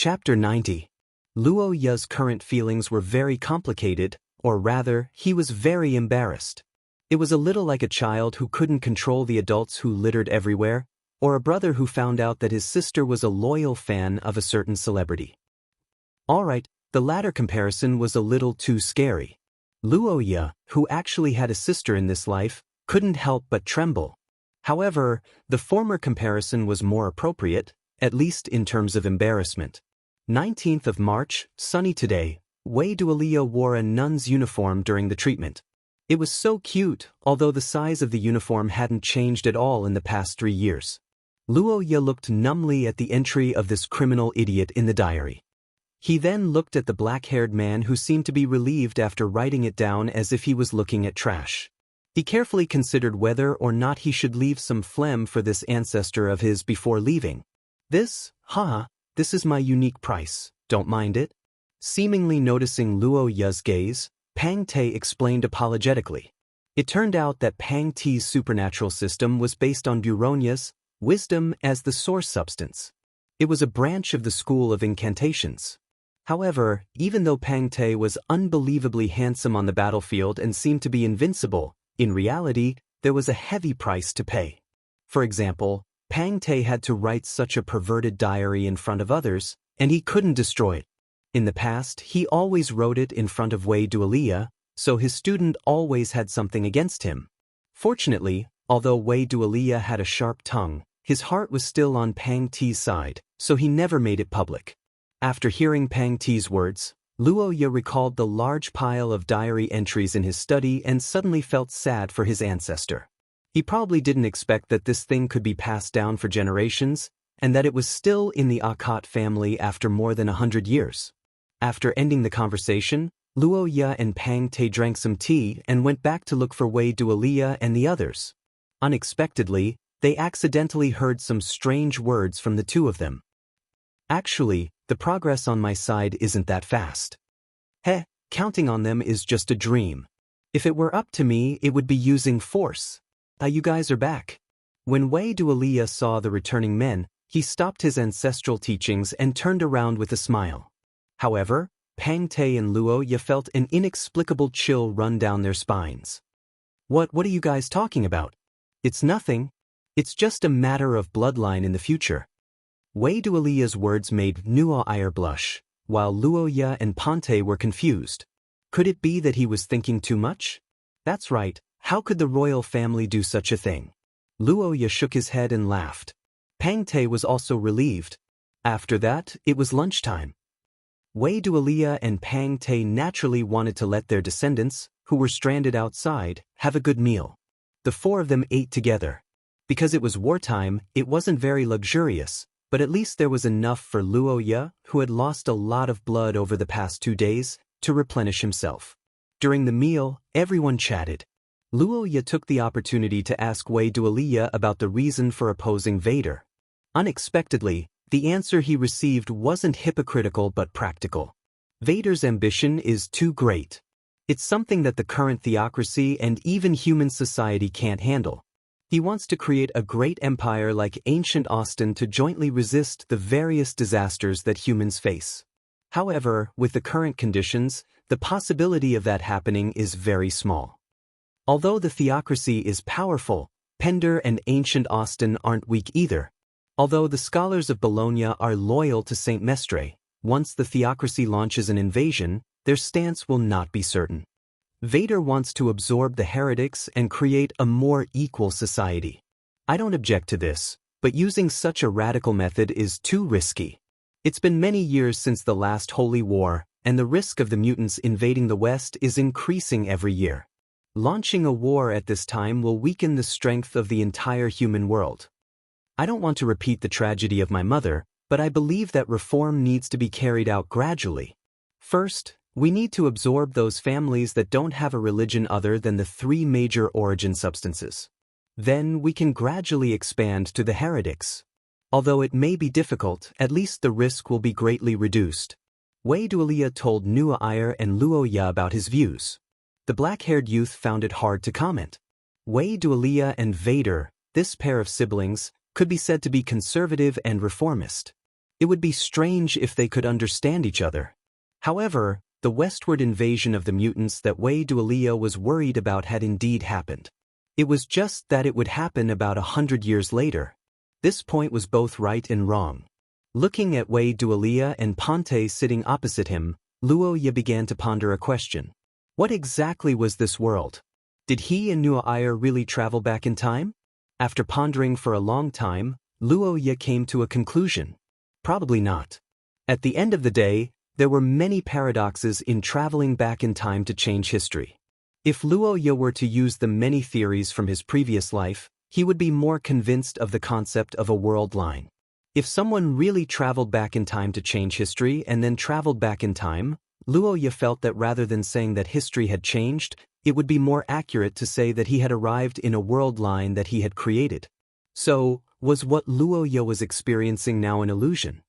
Chapter 90. Luo Ya's current feelings were very complicated, or rather, he was very embarrassed. It was a little like a child who couldn't control the adults who littered everywhere, or a brother who found out that his sister was a loyal fan of a certain celebrity. Alright, the latter comparison was a little too scary. Luo Ya, who actually had a sister in this life, couldn't help but tremble. However, the former comparison was more appropriate, at least in terms of embarrassment. 19th of March, sunny today, Wei Dualia wore a nun's uniform during the treatment. It was so cute, although the size of the uniform hadn't changed at all in the past 3 years. Luo Ya looked numbly at the entry of this criminal idiot in the diary. He then looked at the black-haired man who seemed to be relieved after writing it down as if he was looking at trash. He carefully considered whether or not he should leave some phlegm for this ancestor of his before leaving. This is my unique price, don't mind it. Seemingly noticing Luo Ya's gaze, Pang Te explained apologetically. It turned out that Pang Te's supernatural system was based on Buronia's wisdom as the source substance. It was a branch of the school of incantations. However, even though Pang Te was unbelievably handsome on the battlefield and seemed to be invincible, in reality, there was a heavy price to pay. For example, Pang Te had to write such a perverted diary in front of others, and he couldn't destroy it. In the past, he always wrote it in front of Wei Dualia, so his student always had something against him. Fortunately, although Wei Dualia had a sharp tongue, his heart was still on Pang Te's side, so he never made it public. After hearing Pang Te's words, Luo Ya recalled the large pile of diary entries in his study and suddenly felt sad for his ancestor. He probably didn't expect that this thing could be passed down for generations, and that it was still in the Akot family after more than 100 years. After ending the conversation, Luo Ya and Pang Te drank some tea and went back to look for Wei Dualia and the others. Unexpectedly, they accidentally heard some strange words from the two of them. Actually, the progress on my side isn't that fast. Counting on them is just a dream. If it were up to me, it would be using force. You guys are back. When Wei Dualia saw the returning men, he stopped his ancestral teachings and turned around with a smile. However, Pang Te and Luo Ya felt an inexplicable chill run down their spines. What are you guys talking about? It's nothing. It's just a matter of bloodline in the future. Wei Dualia's words made Nuo Ayer blush, while Luo Ya and Pante were confused. Could it be that he was thinking too much? That's right, how could the royal family do such a thing? Luo Ya shook his head and laughed. Pang Te was also relieved. After that, it was lunchtime. Wei Dualia and Pang Te naturally wanted to let their descendants, who were stranded outside, have a good meal. The four of them ate together. Because it was wartime, it wasn't very luxurious, but at least there was enough for Luo Ya, who had lost a lot of blood over the past 2 days, to replenish himself. During the meal, everyone chatted. Luo Ya took the opportunity to ask Wei Dualia about the reason for opposing Vader. Unexpectedly, the answer he received wasn't hypocritical but practical. Vader's ambition is too great. It's something that the current theocracy and even human society can't handle. He wants to create a great empire like ancient Austin to jointly resist the various disasters that humans face. However, with the current conditions, the possibility of that happening is very small. Although the theocracy is powerful, Pender and ancient Austin aren't weak either. Although the scholars of Bologna are loyal to Saint Mestre, once the theocracy launches an invasion, their stance will not be certain. Vader wants to absorb the heretics and create a more equal society. I don't object to this, but using such a radical method is too risky. It's been many years since the last Holy War, and the risk of the mutants invading the West is increasing every year. Launching a war at this time will weaken the strength of the entire human world. I don't want to repeat the tragedy of my mother, but I believe that reform needs to be carried out gradually. First, we need to absorb those families that don't have a religion other than the 3 major origin substances. Then we can gradually expand to the heretics. Although it may be difficult, at least the risk will be greatly reduced. Wei Dualia told Nuo Ayer and Luo Ya about his views. The black-haired youth found it hard to comment. Wei Dualia and Vader, this pair of siblings, could be said to be conservative and reformist. It would be strange if they could understand each other. However, the westward invasion of the mutants that Wei Dualia was worried about had indeed happened. It was just that it would happen about 100 years later. This point was both right and wrong. Looking at Wei Dualia and Ponte sitting opposite him, Luo Ye began to ponder a question. What exactly was this world? Did he and Nua Ayer really travel back in time? After pondering for a long time, Luo Ye came to a conclusion. Probably not. At the end of the day, there were many paradoxes in traveling back in time to change history. If Luo Ye were to use the many theories from his previous life, he would be more convinced of the concept of a world line. If someone really traveled back in time to change history and then traveled back in time, Luo Ye felt that rather than saying that history had changed, it would be more accurate to say that he had arrived in a world line that he had created. So, was what Luo Ye was experiencing now an illusion?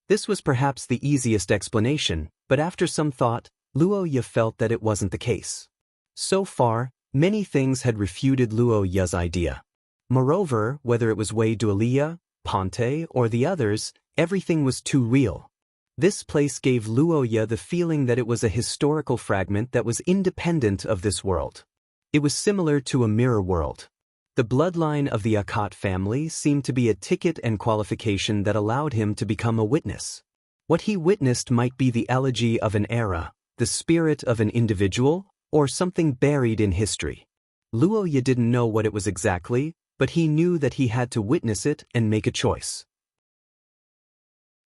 This was perhaps the easiest explanation, but after some thought, Luo Ye felt that it wasn't the case. So far, many things had refuted Luo Ye's idea. Moreover, whether it was Wei Dualia, Ponte, or the others, everything was too real. This place gave Luo Ye the feeling that it was a historical fragment that was independent of this world. It was similar to a mirror world. The bloodline of the Akat family seemed to be a ticket and qualification that allowed him to become a witness. What he witnessed might be the elegy of an era, the spirit of an individual, or something buried in history. Luo Ye didn't know what it was exactly, but he knew that he had to witness it and make a choice.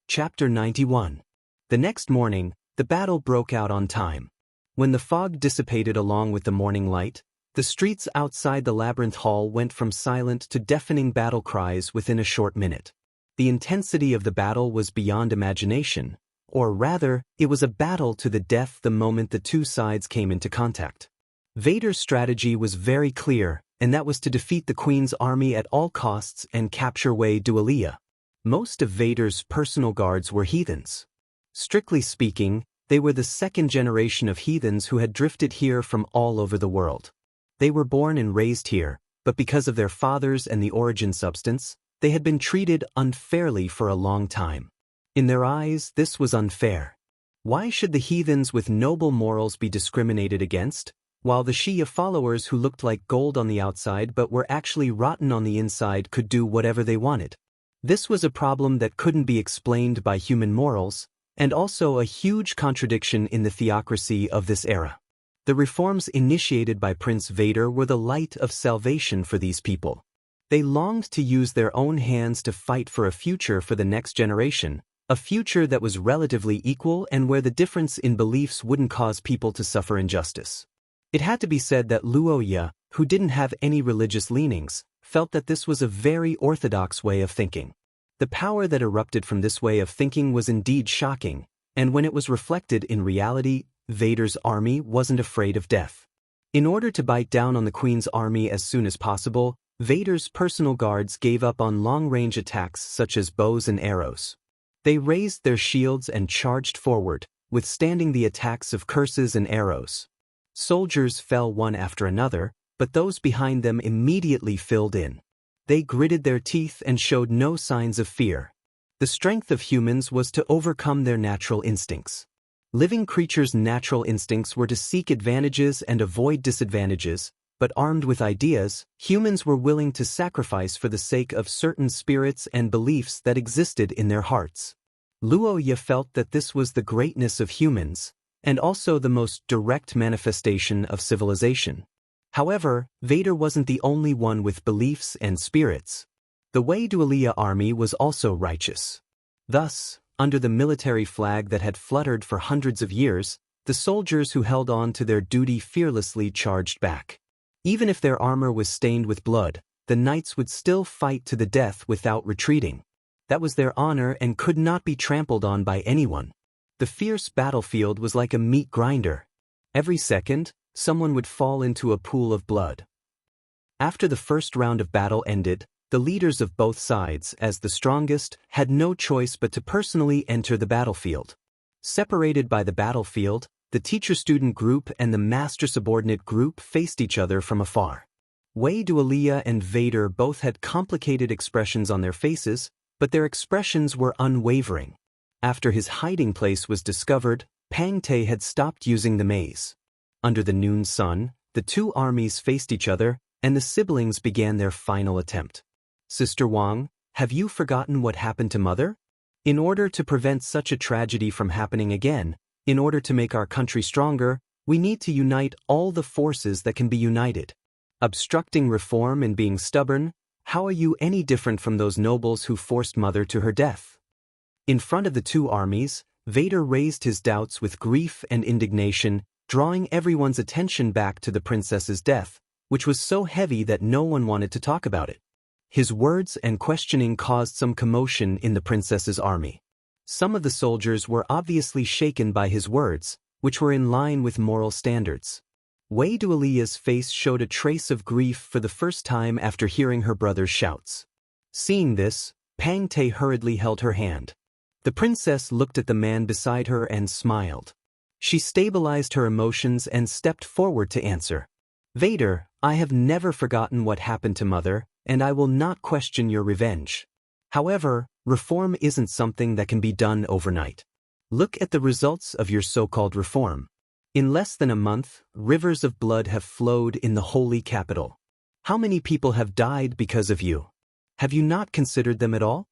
Chapter 91. The next morning, the battle broke out on time. When the fog dissipated along with the morning light, the streets outside the labyrinth hall went from silent to deafening battle cries within a short minute. The intensity of the battle was beyond imagination, or rather, it was a battle to the death the moment the two sides came into contact. Vader's strategy was very clear, and that was to defeat the Queen's army at all costs and capture Wei Dualia. Most of Vader's personal guards were heathens. Strictly speaking, they were the second generation of heathens who had drifted here from all over the world. They were born and raised here, but because of their fathers and the origin substance, they had been treated unfairly for a long time. In their eyes, this was unfair. Why should the heathens with noble morals be discriminated against, while the Shia followers who looked like gold on the outside but were actually rotten on the inside could do whatever they wanted? This was a problem that couldn't be explained by human morals, and also a huge contradiction in the theocracy of this era. The reforms initiated by Prince Vader were the light of salvation for these people. They longed to use their own hands to fight for a future for the next generation, a future that was relatively equal and where the difference in beliefs wouldn't cause people to suffer injustice. It had to be said that Luo Ye, who didn't have any religious leanings, felt that this was a very orthodox way of thinking. The power that erupted from this way of thinking was indeed shocking, and when it was reflected in reality, Vader's army wasn't afraid of death. In order to bite down on the Queen's army as soon as possible, Vader's personal guards gave up on long-range attacks such as bows and arrows. They raised their shields and charged forward, withstanding the attacks of curses and arrows. Soldiers fell one after another, but those behind them immediately filled in. They gritted their teeth and showed no signs of fear. The strength of humans was to overcome their natural instincts. Living creatures' natural instincts were to seek advantages and avoid disadvantages, but armed with ideas, humans were willing to sacrifice for the sake of certain spirits and beliefs that existed in their hearts. Luo Ye felt that this was the greatness of humans, and also the most direct manifestation of civilization. However, Vader wasn't the only one with beliefs and spirits. The Wei Dualia army was also righteous. Thus, under the military flag that had fluttered for hundreds of years, the soldiers who held on to their duty fearlessly charged back. Even if their armor was stained with blood, the knights would still fight to the death without retreating. That was their honor and could not be trampled on by anyone. The fierce battlefield was like a meat grinder. Every second, someone would fall into a pool of blood. After the first round of battle ended, the leaders of both sides, as the strongest, had no choice but to personally enter the battlefield. Separated by the battlefield, the teacher-student group and the master-subordinate group faced each other from afar. Wei Dualia and Vader both had complicated expressions on their faces, but their expressions were unwavering. After his hiding place was discovered, Pang Te had stopped using the maze. Under the noon sun, the two armies faced each other, and the siblings began their final attempt. Sister Wang, have you forgotten what happened to Mother? In order to prevent such a tragedy from happening again, in order to make our country stronger, we need to unite all the forces that can be united. Obstructing reform and being stubborn, how are you any different from those nobles who forced Mother to her death? In front of the two armies, Vader raised his doubts with grief and indignation, drawing everyone's attention back to the princess's death, which was so heavy that no one wanted to talk about it. His words and questioning caused some commotion in the princess's army. Some of the soldiers were obviously shaken by his words, which were in line with moral standards. Wei Dualia's face showed a trace of grief for the first time after hearing her brother's shouts. Seeing this, Pang Te hurriedly held her hand. The princess looked at the man beside her and smiled. She stabilized her emotions and stepped forward to answer. Vader, I have never forgotten what happened to Mother, and I will not question your revenge. However, reform isn't something that can be done overnight. Look at the results of your so-called reform. In less than a month, rivers of blood have flowed in the holy capital. How many people have died because of you? Have you not considered them at all?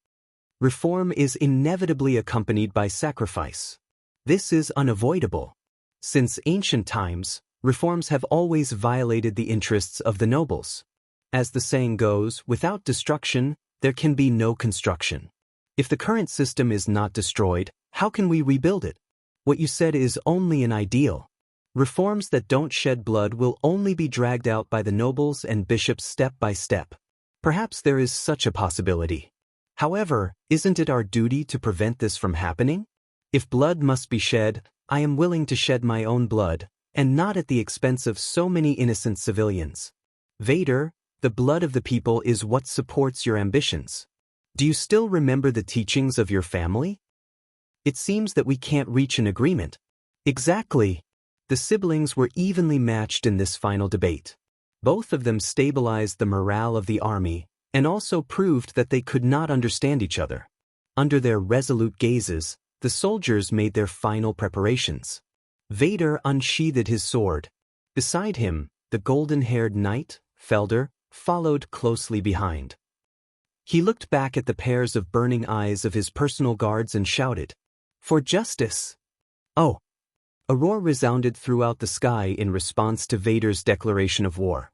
Reform is inevitably accompanied by sacrifice. This is unavoidable. Since ancient times, reforms have always violated the interests of the nobles. As the saying goes, without destruction, there can be no construction. If the current system is not destroyed, how can we rebuild it? What you said is only an ideal. Reforms that don't shed blood will only be dragged out by the nobles and bishops step by step. Perhaps there is such a possibility. However, isn't it our duty to prevent this from happening? If blood must be shed, I am willing to shed my own blood, and not at the expense of so many innocent civilians. Vader, the blood of the people is what supports your ambitions. Do you still remember the teachings of your family? It seems that we can't reach an agreement. Exactly. The siblings were evenly matched in this final debate. Both of them stabilized the morale of the army, and also proved that they could not understand each other. Under their resolute gazes, the soldiers made their final preparations. Vader unsheathed his sword. Beside him, the golden-haired knight, Felder, followed closely behind. He looked back at the pairs of burning eyes of his personal guards and shouted, "For justice!" Oh! A roar resounded throughout the sky in response to Vader's declaration of war.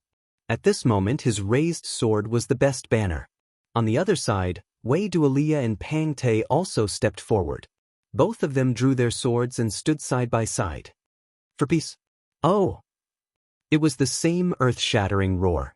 At this moment his raised sword was the best banner. On the other side, Wei Dualia and Pang Te also stepped forward. Both of them drew their swords and stood side by side. For peace. Oh! It was the same earth-shattering roar.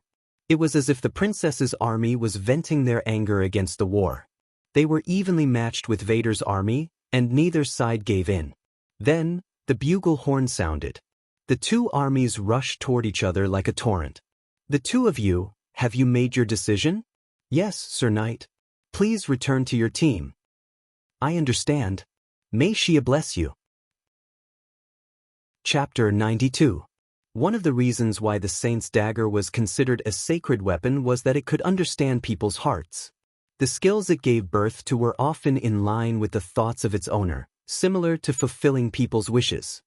It was as if the princess's army was venting their anger against the war. They were evenly matched with Vader's army, and neither side gave in. Then, the bugle horn sounded. The two armies rushed toward each other like a torrent. The two of you, have you made your decision? Yes, Sir Knight. Please return to your team. I understand. May Shia bless you. Chapter 92. One of the reasons why the Saint's dagger was considered a sacred weapon was that it could understand people's hearts. The skills it gave birth to were often in line with the thoughts of its owner, similar to fulfilling people's wishes.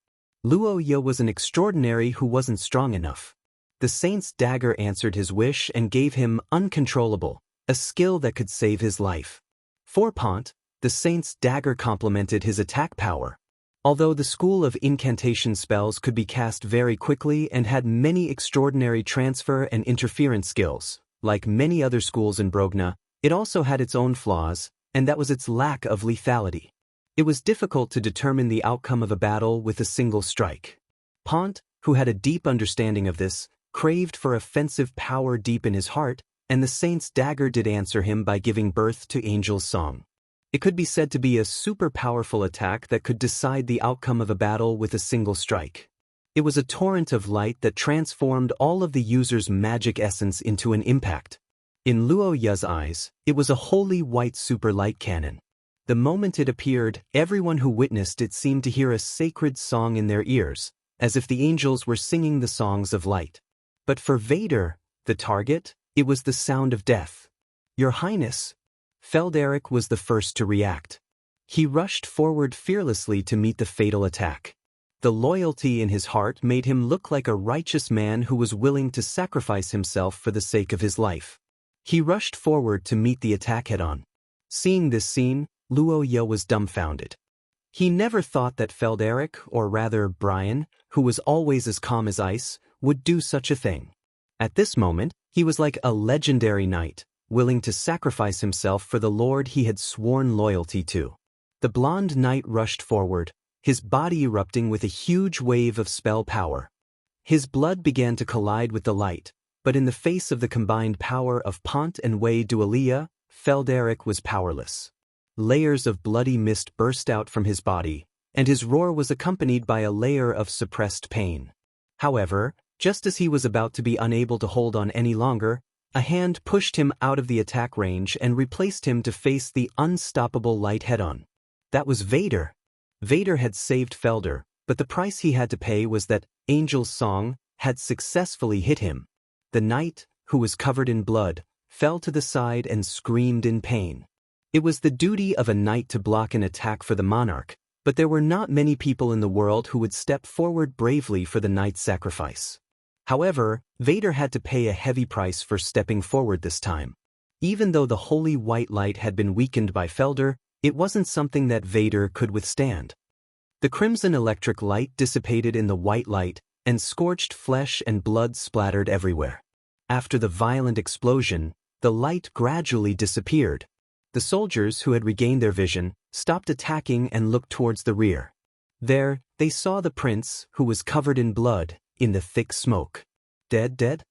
Luo Ye was an extraordinary who wasn't strong enough. The Saint's dagger answered his wish and gave him uncontrollable, a skill that could save his life. For Pont, the Saint's dagger complemented his attack power. Although the school of incantation spells could be cast very quickly and had many extraordinary transfer and interference skills, like many other schools in Brogna, it also had its own flaws, and that was its lack of lethality. It was difficult to determine the outcome of a battle with a single strike. Pont, who had a deep understanding of this, craved for offensive power deep in his heart, and the Saint's dagger did answer him by giving birth to Angel's Song. It could be said to be a super powerful attack that could decide the outcome of a battle with a single strike. It was a torrent of light that transformed all of the user's magic essence into an impact. In Luo Ye's eyes, it was a holy white super light cannon. The moment it appeared, everyone who witnessed it seemed to hear a sacred song in their ears, as if the angels were singing the songs of light. But for Vader, the target, it was the sound of death. Your Highness. Felderic was the first to react. He rushed forward fearlessly to meet the fatal attack. The loyalty in his heart made him look like a righteous man who was willing to sacrifice himself for the sake of his life. He rushed forward to meet the attack head-on. Seeing this scene, Luo Ye was dumbfounded. He never thought that Felderic, or rather Brian, who was always as calm as ice, would do such a thing. At this moment, he was like a legendary knight, willing to sacrifice himself for the lord he had sworn loyalty to. The blonde knight rushed forward, his body erupting with a huge wave of spell power. His blood began to collide with the light, but in the face of the combined power of Pont and Wei Dualia, Felderic was powerless. Layers of bloody mist burst out from his body, and his roar was accompanied by a layer of suppressed pain. However, just as he was about to be unable to hold on any longer, a hand pushed him out of the attack range and replaced him to face the unstoppable light head-on. That was Vader. Vader had saved Felder, but the price he had to pay was that Angel's Song had successfully hit him. The knight, who was covered in blood, fell to the side and screamed in pain. It was the duty of a knight to block an attack for the monarch, but there were not many people in the world who would step forward bravely for the knight's sacrifice. However, Vader had to pay a heavy price for stepping forward this time. Even though the holy white light had been weakened by Felder, it wasn't something that Vader could withstand. The crimson electric light dissipated in the white light, and scorched flesh and blood splattered everywhere. After the violent explosion, the light gradually disappeared. The soldiers, who had regained their vision, stopped attacking and looked towards the rear. There, they saw the prince, who was covered in blood, in the thick smoke. Dead?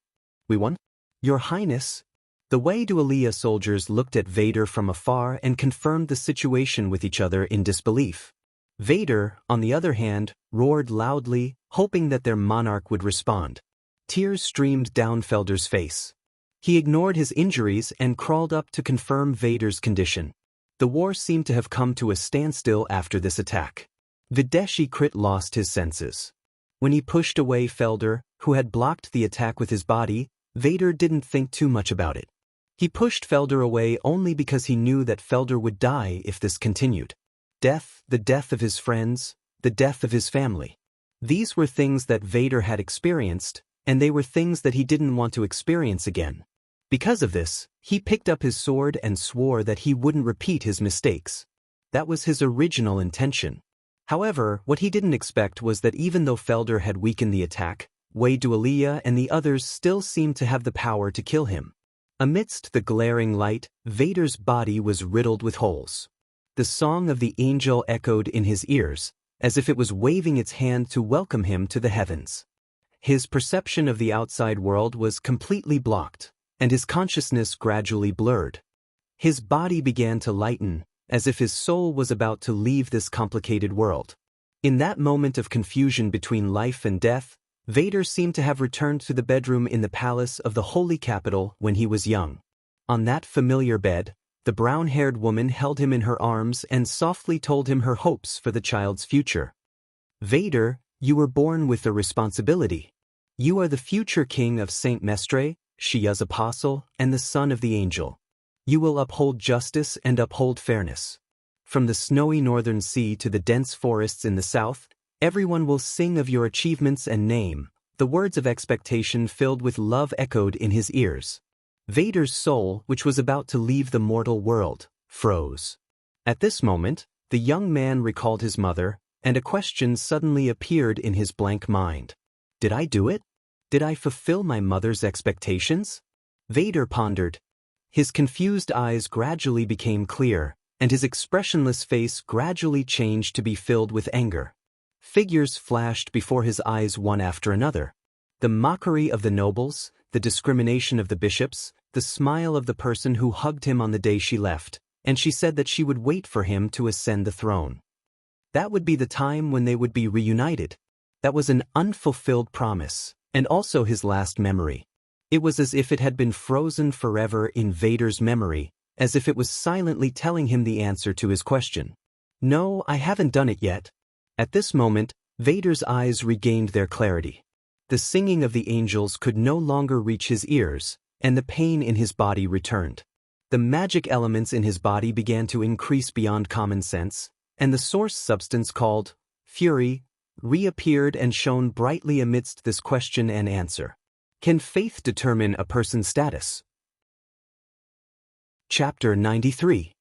We won? Your Highness? The Wei Dualia soldiers looked at Vader from afar and confirmed the situation with each other in disbelief. Vader, on the other hand, roared loudly, hoping that their monarch would respond. Tears streamed down Felder's face. He ignored his injuries and crawled up to confirm Vader's condition. The war seemed to have come to a standstill after this attack. Videshi Crit lost his senses. When he pushed away Felder, who had blocked the attack with his body, Vader didn't think too much about it. He pushed Felder away only because he knew that Felder would die if this continued. Death, the death of his friends, the death of his family. These were things that Vader had experienced, and they were things that he didn't want to experience again. Because of this, he picked up his sword and swore that he wouldn't repeat his mistakes. That was his original intention. However, what he didn't expect was that even though Felder had weakened the attack, Wei Dualia and the others still seemed to have the power to kill him. Amidst the glaring light, Vader's body was riddled with holes. The song of the angel echoed in his ears, as if it was waving its hand to welcome him to the heavens. His perception of the outside world was completely blocked, and his consciousness gradually blurred. His body began to lighten, as if his soul was about to leave this complicated world. In that moment of confusion between life and death, Vader seemed to have returned to the bedroom in the palace of the holy capital when he was young. On that familiar bed, the brown-haired woman held him in her arms and softly told him her hopes for the child's future. Vader, you were born with a responsibility. You are the future king of Saint Mestre, Shia's apostle, and the son of the angel. You will uphold justice and uphold fairness. From the snowy northern sea to the dense forests in the south, everyone will sing of your achievements and name. The words of expectation filled with love echoed in his ears. Vader's soul, which was about to leave the mortal world, froze. At this moment, the young man recalled his mother, and a question suddenly appeared in his blank mind. Did I do it? Did I fulfill my mother's expectations? Vader pondered. His confused eyes gradually became clear, and his expressionless face gradually changed to be filled with anger. Figures flashed before his eyes one after another. The mockery of the nobles, the discrimination of the bishops, the smile of the person who hugged him on the day she left, and she said that she would wait for him to ascend the throne. That would be the time when they would be reunited. That was an unfulfilled promise, and also his last memory. It was as if it had been frozen forever in Vader's memory, as if it was silently telling him the answer to his question. No, I haven't done it yet. At this moment, Vader's eyes regained their clarity. The singing of the angels could no longer reach his ears, and the pain in his body returned. The magic elements in his body began to increase beyond common sense, and the source substance called fury reappeared and shone brightly amidst this question and answer. Can faith determine a person's status? Chapter 93.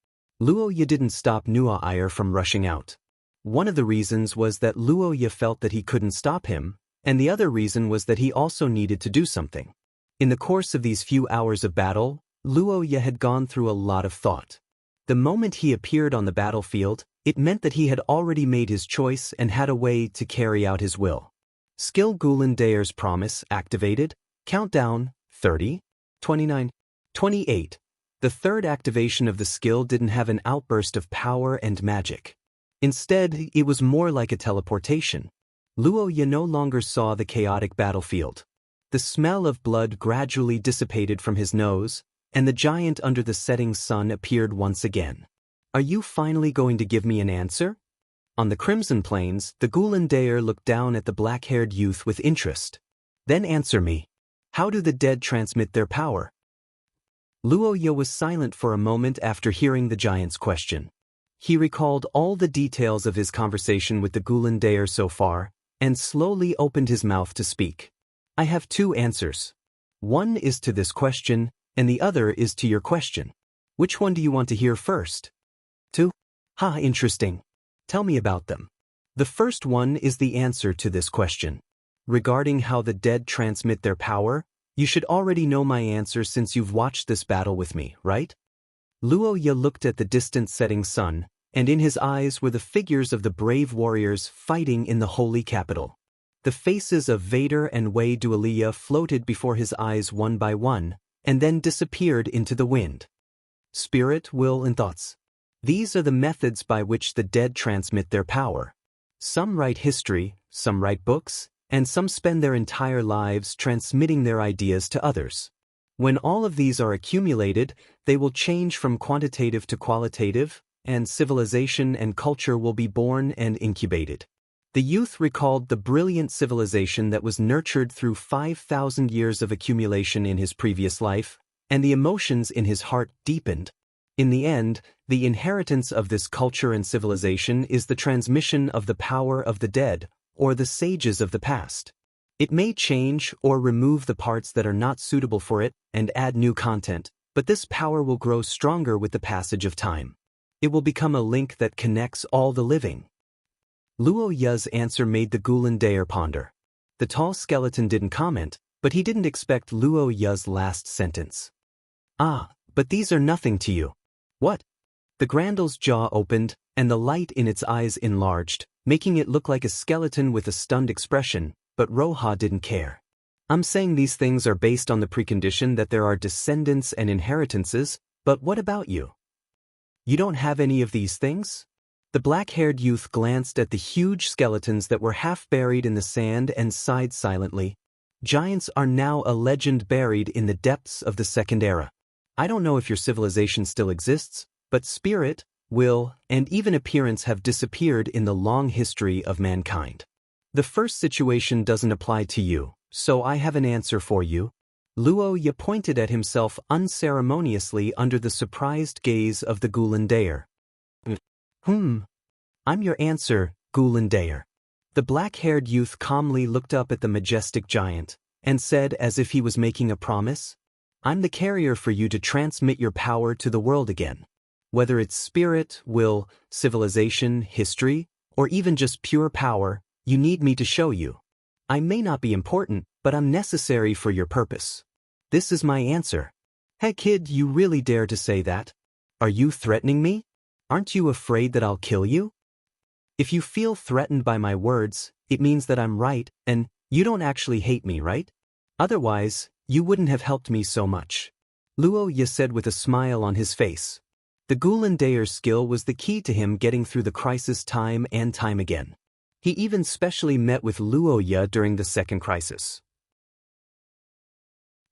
Luo Ye didn't stop Nuo Iyer from rushing out. One of the reasons was that Luo Ye felt that he couldn't stop him, and the other reason was that he also needed to do something. In the course of these few hours of battle, Luo Ye had gone through a lot of thought. The moment he appeared on the battlefield, it meant that he had already made his choice and had a way to carry out his will. Skill Gulen Dayer's promise activated. Countdown 30, 29, 28. The third activation of the skill didn't have an outburst of power and magic. Instead, it was more like a teleportation. Luo Ye no longer saw the chaotic battlefield. The smell of blood gradually dissipated from his nose, and the giant under the setting sun appeared once again. Are you finally going to give me an answer? On the Crimson Plains, the Gulen Dayer looked down at the black-haired youth with interest. Then answer me. How do the dead transmit their power? Luo Ye was silent for a moment after hearing the giant's question. He recalled all the details of his conversation with the Gulen Dayer so far, and slowly opened his mouth to speak. I have two answers. One is to this question, and the other is to your question. Which one do you want to hear first? Two? Ha, interesting. Tell me about them. The first one is the answer to this question. Regarding how the dead transmit their power, you should already know my answer since you've watched this battle with me, right? Luo Ye looked at the distant setting sun, and in his eyes were the figures of the brave warriors fighting in the holy capital. The faces of Vader and Wei Dualia floated before his eyes one by one, and then disappeared into the wind. Spirit, will, and thoughts. These are the methods by which the dead transmit their power. Some write history, some write books, and some spend their entire lives transmitting their ideas to others. When all of these are accumulated, they will change from quantitative to qualitative, and civilization and culture will be born and incubated. The youth recalled the brilliant civilization that was nurtured through 5,000 years of accumulation in his previous life, and the emotions in his heart deepened. In the end, the inheritance of this culture and civilization is the transmission of the power of the dead, or the sages of the past. It may change or remove the parts that are not suitable for it and add new content, but this power will grow stronger with the passage of time. It will become a link that connects all the living. Luo Ye's answer made the Gulen Dayer ponder. The tall skeleton didn't comment, but he didn't expect Luo Ye's last sentence. Ah, but these are nothing to you. What? The Grandal's jaw opened, and the light in its eyes enlarged, making it look like a skeleton with a stunned expression, but Roha didn't care. I'm saying these things are based on the precondition that there are descendants and inheritances, but what about you? You don't have any of these things? The black-haired youth glanced at the huge skeletons that were half buried in the sand and sighed silently. Giants are now a legend buried in the depths of the Second Era. I don't know if your civilization still exists, but spirit, will, and even appearance have disappeared in the long history of mankind. The first situation doesn't apply to you, so I have an answer for you. Luo Ye pointed at himself unceremoniously under the surprised gaze of the Gulen Dayer. I'm your answer, Gulen Dayer. The black-haired youth calmly looked up at the majestic giant, and said as if he was making a promise, I'm the carrier for you to transmit your power to the world again. Whether it's spirit, will, civilization, history, or even just pure power, you need me to show you. I may not be important, but I'm necessary for your purpose. This is my answer. Hey kid, you really dare to say that? Are you threatening me? Aren't you afraid that I'll kill you? If you feel threatened by my words, it means that I'm right, and you don't actually hate me, right? Otherwise, you wouldn't have helped me so much. Luo Ye said with a smile on his face. The Gulen Dayer's skill was the key to him getting through the crisis time and time again. He even specially met with Luo Ye during the second crisis.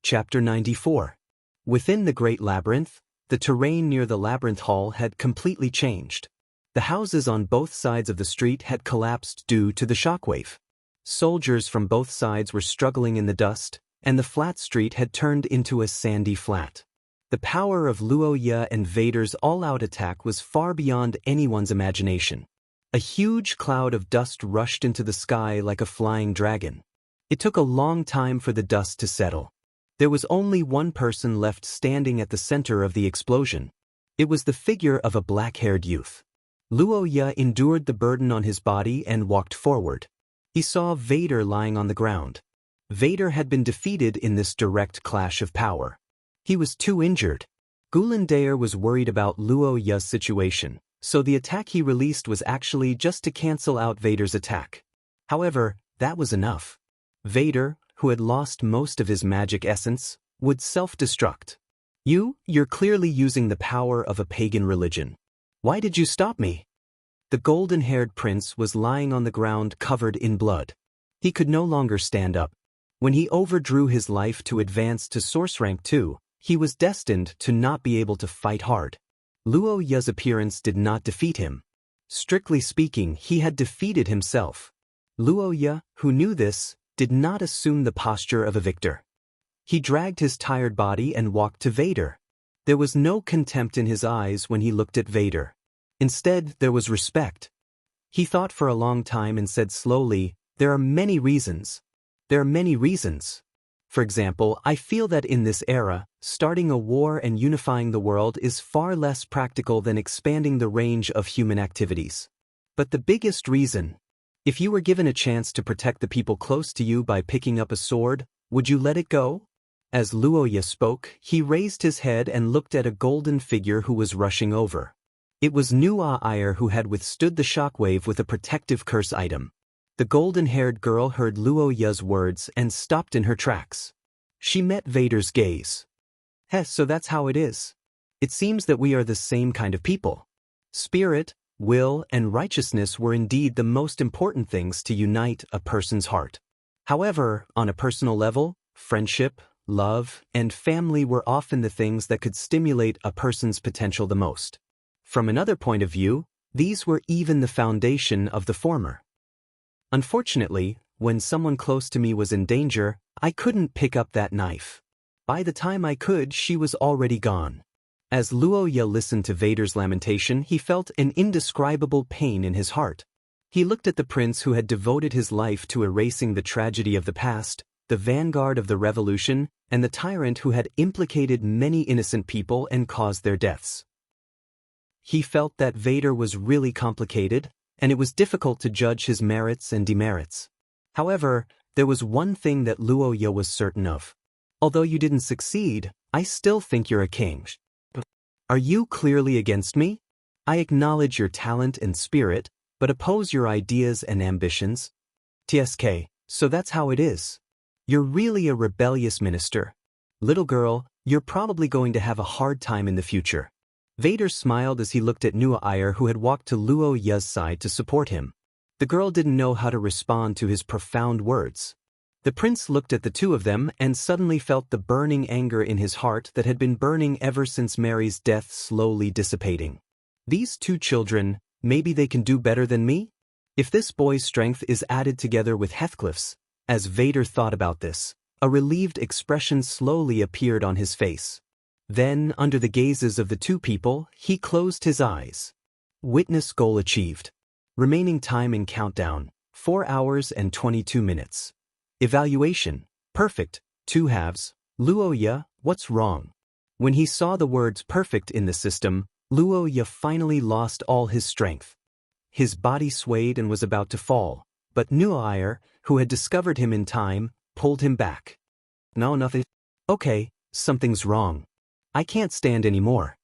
Chapter 94. Within the Great Labyrinth, the terrain near the Labyrinth Hall had completely changed. The houses on both sides of the street had collapsed due to the shockwave. Soldiers from both sides were struggling in the dust, and the flat street had turned into a sandy flat. The power of Luo Ye and Vader's all-out attack was far beyond anyone's imagination. A huge cloud of dust rushed into the sky like a flying dragon. It took a long time for the dust to settle. There was only one person left standing at the center of the explosion. It was the figure of a black-haired youth. Luo Ye endured the burden on his body and walked forward. He saw Vader lying on the ground. Vader had been defeated in this direct clash of power. He was too injured. Gulin Daer was worried about Luo Ye's situation, so the attack he released was actually just to cancel out Vader's attack. However, that was enough. Vader, who had lost most of his magic essence, would self-destruct. You're clearly using the power of a pagan religion. Why did you stop me? The golden-haired prince was lying on the ground covered in blood. He could no longer stand up. When he overdrew his life to advance to Source Rank 2, he was destined to not be able to fight hard. Luo Ye's appearance did not defeat him. Strictly speaking, he had defeated himself. Luo Ye, who knew this, did not assume the posture of a victor. He dragged his tired body and walked to Vader. There was no contempt in his eyes when he looked at Vader. Instead, there was respect. He thought for a long time and said slowly, "There are many reasons. There are many reasons. For example, I feel that in this era, starting a war and unifying the world is far less practical than expanding the range of human activities. But the biggest reason, if you were given a chance to protect the people close to you by picking up a sword, would you let it go?" As Luo Ye spoke, he raised his head and looked at a golden figure who was rushing over. It was Nua Ayer, who had withstood the shockwave with a protective curse item. The golden-haired girl heard Luo Ye's words and stopped in her tracks. She met Vader's gaze. So that's how it is. It seems that we are the same kind of people. Spirit, will, and righteousness were indeed the most important things to unite a person's heart. However, on a personal level, friendship, love, and family were often the things that could stimulate a person's potential the most. From another point of view, these were even the foundation of the former. Unfortunately, when someone close to me was in danger, I couldn't pick up that knife. By the time I could, she was already gone. As Luo Ye listened to Vader's lamentation, he felt an indescribable pain in his heart. He looked at the prince who had devoted his life to erasing the tragedy of the past, the vanguard of the revolution, and the tyrant who had implicated many innocent people and caused their deaths. He felt that Vader was really complicated, and it was difficult to judge his merits and demerits. However, there was one thing that Luo Ye was certain of. Although you didn't succeed, I still think you're a king. Are you clearly against me? I acknowledge your talent and spirit, but oppose your ideas and ambitions. TSK, so that's how it is. You're really a rebellious minister. Little girl, you're probably going to have a hard time in the future. Vader smiled as he looked at Nua Ayer, who had walked to Luo Ye's side to support him. The girl didn't know how to respond to his profound words. The prince looked at the two of them and suddenly felt the burning anger in his heart that had been burning ever since Mary's death slowly dissipating. These two children, maybe they can do better than me? If this boy's strength is added together with Heathcliff's, as Vader thought about this, a relieved expression slowly appeared on his face. Then, under the gazes of the two people, he closed his eyes. Witness goal achieved. Remaining time in countdown, 4 hours and 22 minutes. Evaluation, perfect, 2 halves. Luo Ye, what's wrong? When he saw the words perfect in the system, Luo Ye finally lost all his strength. His body swayed and was about to fall, but Nua Ayer, who had discovered him in time, pulled him back. No, nothing. Okay, something's wrong. I can't stand anymore.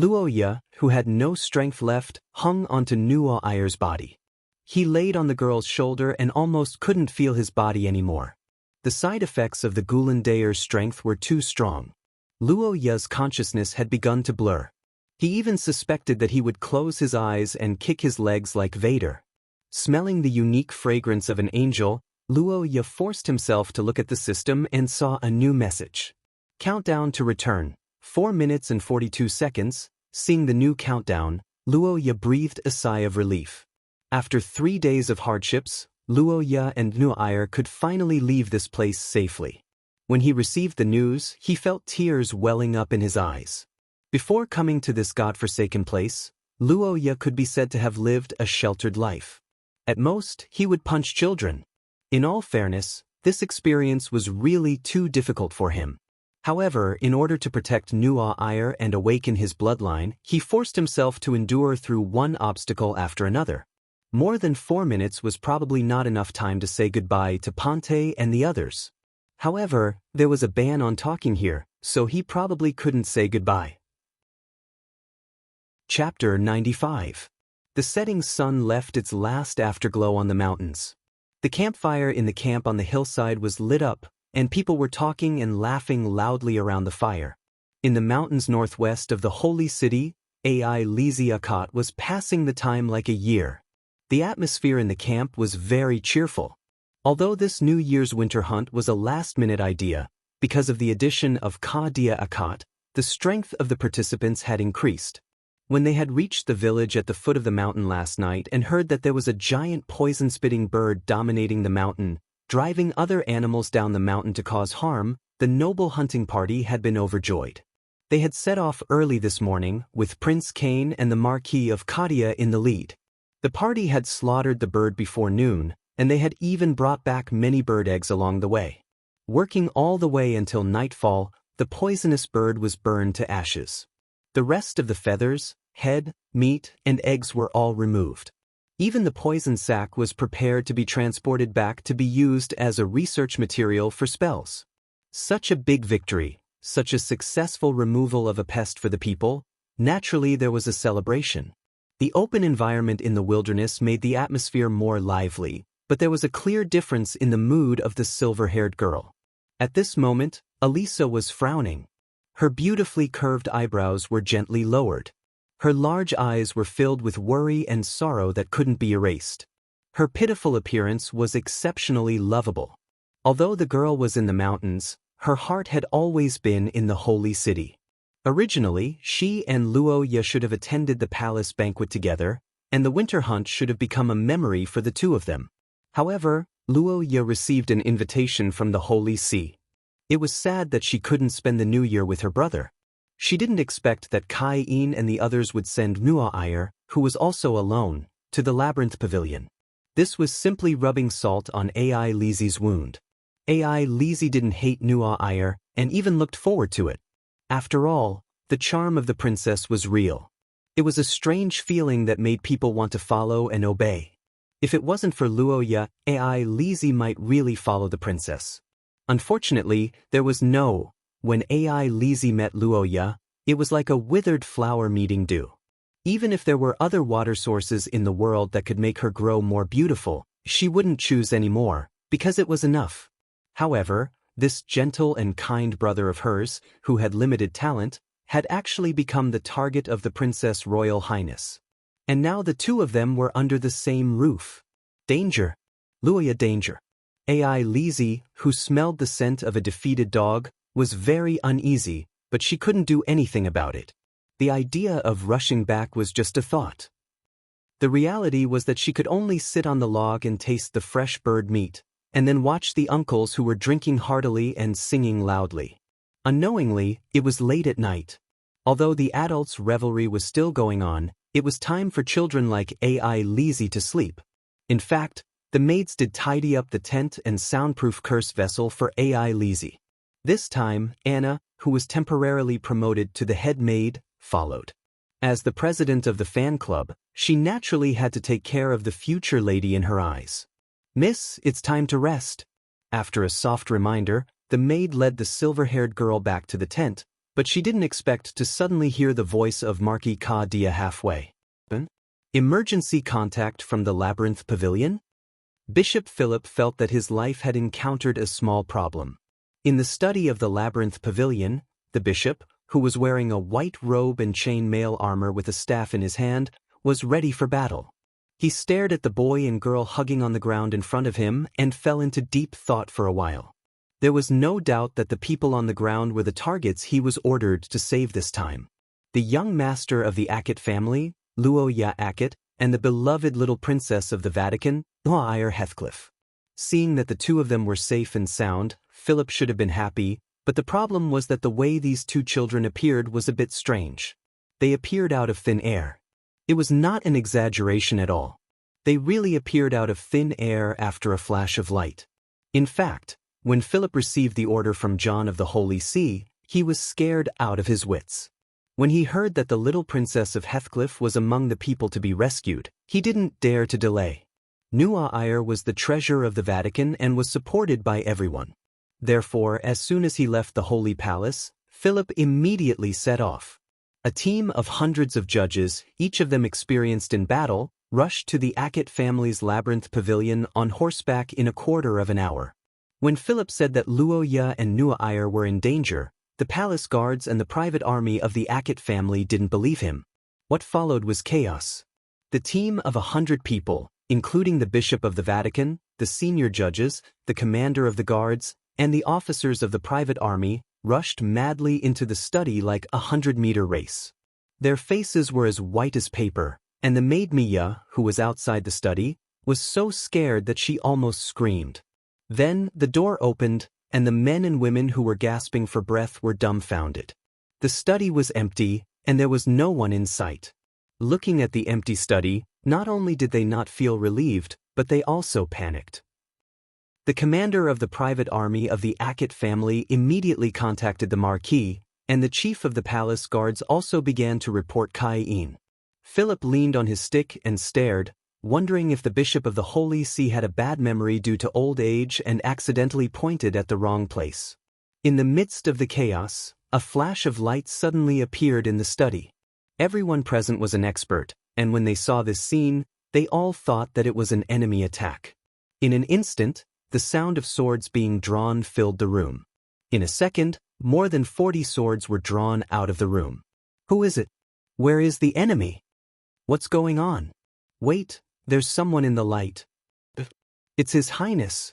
Luo Ye, who had no strength left, hung onto Nua Ayer's body. He laid on the girl's shoulder and almost couldn't feel his body anymore. The side effects of the Gulin Daer's strength were too strong. Luo Ye's consciousness had begun to blur. He even suspected that he would close his eyes and kick his legs like Vader. Smelling the unique fragrance of an angel, Luo Ye forced himself to look at the system and saw a new message. Countdown to return. 4 minutes and 42 seconds. Seeing the new countdown, Luo Ye breathed a sigh of relief. After 3 days of hardships, Luo Ye and Nua Ayer could finally leave this place safely. When he received the news, he felt tears welling up in his eyes. Before coming to this godforsaken place, Luoya could be said to have lived a sheltered life. At most, he would punch children. In all fairness, this experience was really too difficult for him. However, in order to protect Nuo Ayer and awaken his bloodline, he forced himself to endure through one obstacle after another. More than 4 minutes was probably not enough time to say goodbye to Ponte and the others. However, there was a ban on talking here, so he probably couldn't say goodbye. Chapter 95. The setting sun left its last afterglow on the mountains. The campfire in the camp on the hillside was lit up, and people were talking and laughing loudly around the fire. In the mountains northwest of the holy city, Ai Liziakat was passing the time like a year. The atmosphere in the camp was very cheerful. Although this New Year's winter hunt was a last-minute idea, because of the addition of Kadia Akat, the strength of the participants had increased. When they had reached the village at the foot of the mountain last night and heard that there was a giant poison-spitting bird dominating the mountain, driving other animals down the mountain to cause harm, the noble hunting party had been overjoyed. They had set off early this morning, with Prince Kane and the Marquis of Kadia in the lead. The party had slaughtered the bird before noon, and they had even brought back many bird eggs along the way. Working all the way until nightfall, the poisonous bird was burned to ashes. The rest of the feathers, head, meat, and eggs were all removed. Even the poison sac was prepared to be transported back to be used as a research material for spells. Such a big victory, such a successful removal of a pest for the people, naturally there was a celebration. The open environment in the wilderness made the atmosphere more lively, but there was a clear difference in the mood of the silver-haired girl. At this moment, Elisa was frowning. Her beautifully curved eyebrows were gently lowered. Her large eyes were filled with worry and sorrow that couldn't be erased. Her pitiful appearance was exceptionally lovable. Although the girl was in the mountains, her heart had always been in the holy city. Originally, she and Luoya should have attended the palace banquet together, and the winter hunt should have become a memory for the two of them. However, Luoya received an invitation from the Holy See. It was sad that she couldn't spend the New Year with her brother. She didn't expect that Kai-in and the others would send Nuo Ayer, who was also alone, to the Labyrinth Pavilion. This was simply rubbing salt on Ai Lizi's wound. Ai Lizi didn't hate Nuo Ayer and even looked forward to it. After all, the charm of the princess was real. It was a strange feeling that made people want to follow and obey. If it wasn't for Luoya, Ai Lizi might really follow the princess. Unfortunately, there was no. When Ai Lizi met Luoya, it was like a withered flower meeting dew. Even if there were other water sources in the world that could make her grow more beautiful, she wouldn't choose any more, because it was enough. However, this gentle and kind brother of hers, who had limited talent, had actually become the target of the Princess Royal Highness. And now the two of them were under the same roof. Danger. Luoya, danger. Ai Lizi, who smelled the scent of a defeated dog, was very uneasy, but she couldn't do anything about it. The idea of rushing back was just a thought. The reality was that she could only sit on the log and taste the fresh bird meat, and then watch the uncles who were drinking heartily and singing loudly. Unknowingly, it was late at night. Although the adults' revelry was still going on, it was time for children like Ai Lizi to sleep. In fact, the maids did tidy up the tent and soundproof curse vessel for Ai Lizi. This time, Anna, who was temporarily promoted to the head maid, followed. As the president of the fan club, she naturally had to take care of the future lady in her eyes. "Miss, it's time to rest." After a soft reminder, the maid led the silver-haired girl back to the tent, but she didn't expect to suddenly hear the voice of Marquis Kadia halfway. Emergency contact from the Labyrinth Pavilion? Bishop Philip felt that his life had encountered a small problem. In the study of the Labyrinth Pavilion, the bishop, who was wearing a white robe and chain-mail armor with a staff in his hand, was ready for battle. He stared at the boy and girl hugging on the ground in front of him and fell into deep thought for a while. There was no doubt that the people on the ground were the targets he was ordered to save this time. The young master of the Akat family, Luoya Akat, and the beloved little princess of the Vatican, Noair Heathcliff. Seeing that the two of them were safe and sound, Philip should have been happy, but the problem was that the way these two children appeared was a bit strange. They appeared out of thin air. It was not an exaggeration at all. They really appeared out of thin air after a flash of light. In fact, when Philip received the order from John of the Holy See, he was scared out of his wits. When he heard that the little princess of Heathcliff was among the people to be rescued, he didn't dare to delay. Nuaire was the treasure of the Vatican and was supported by everyone. Therefore, as soon as he left the Holy Palace, Philip immediately set off. A team of hundreds of judges, each of them experienced in battle, rushed to the Ackett family's labyrinth pavilion on horseback in a quarter of an hour. When Philip said that Luoya and Nuaire were in danger, the palace guards and the private army of the Ackett family didn't believe him. What followed was chaos. The team of 100 people, including the Bishop of the Vatican, the senior judges, the commander of the guards, and the officers of the private army, rushed madly into the study like a 100-meter race. Their faces were as white as paper, and the maid Mia, who was outside the study, was so scared that she almost screamed. Then the door opened, and the men and women who were gasping for breath were dumbfounded. The study was empty, and there was no one in sight. Looking at the empty study, not only did they not feel relieved, but they also panicked. The commander of the private army of the Ackett family immediately contacted the Marquis, and the chief of the palace guards also began to report Cain. Philip leaned on his stick and stared, wondering if the Bishop of the Holy See had a bad memory due to old age and accidentally pointed at the wrong place. In the midst of the chaos, a flash of light suddenly appeared in the study. Everyone present was an expert, and when they saw this scene, they all thought that it was an enemy attack. In an instant, the sound of swords being drawn filled the room. In a second, more than 40 swords were drawn out of the room. Who is it? Where is the enemy? What's going on? Wait, there's someone in the light. It's His Highness.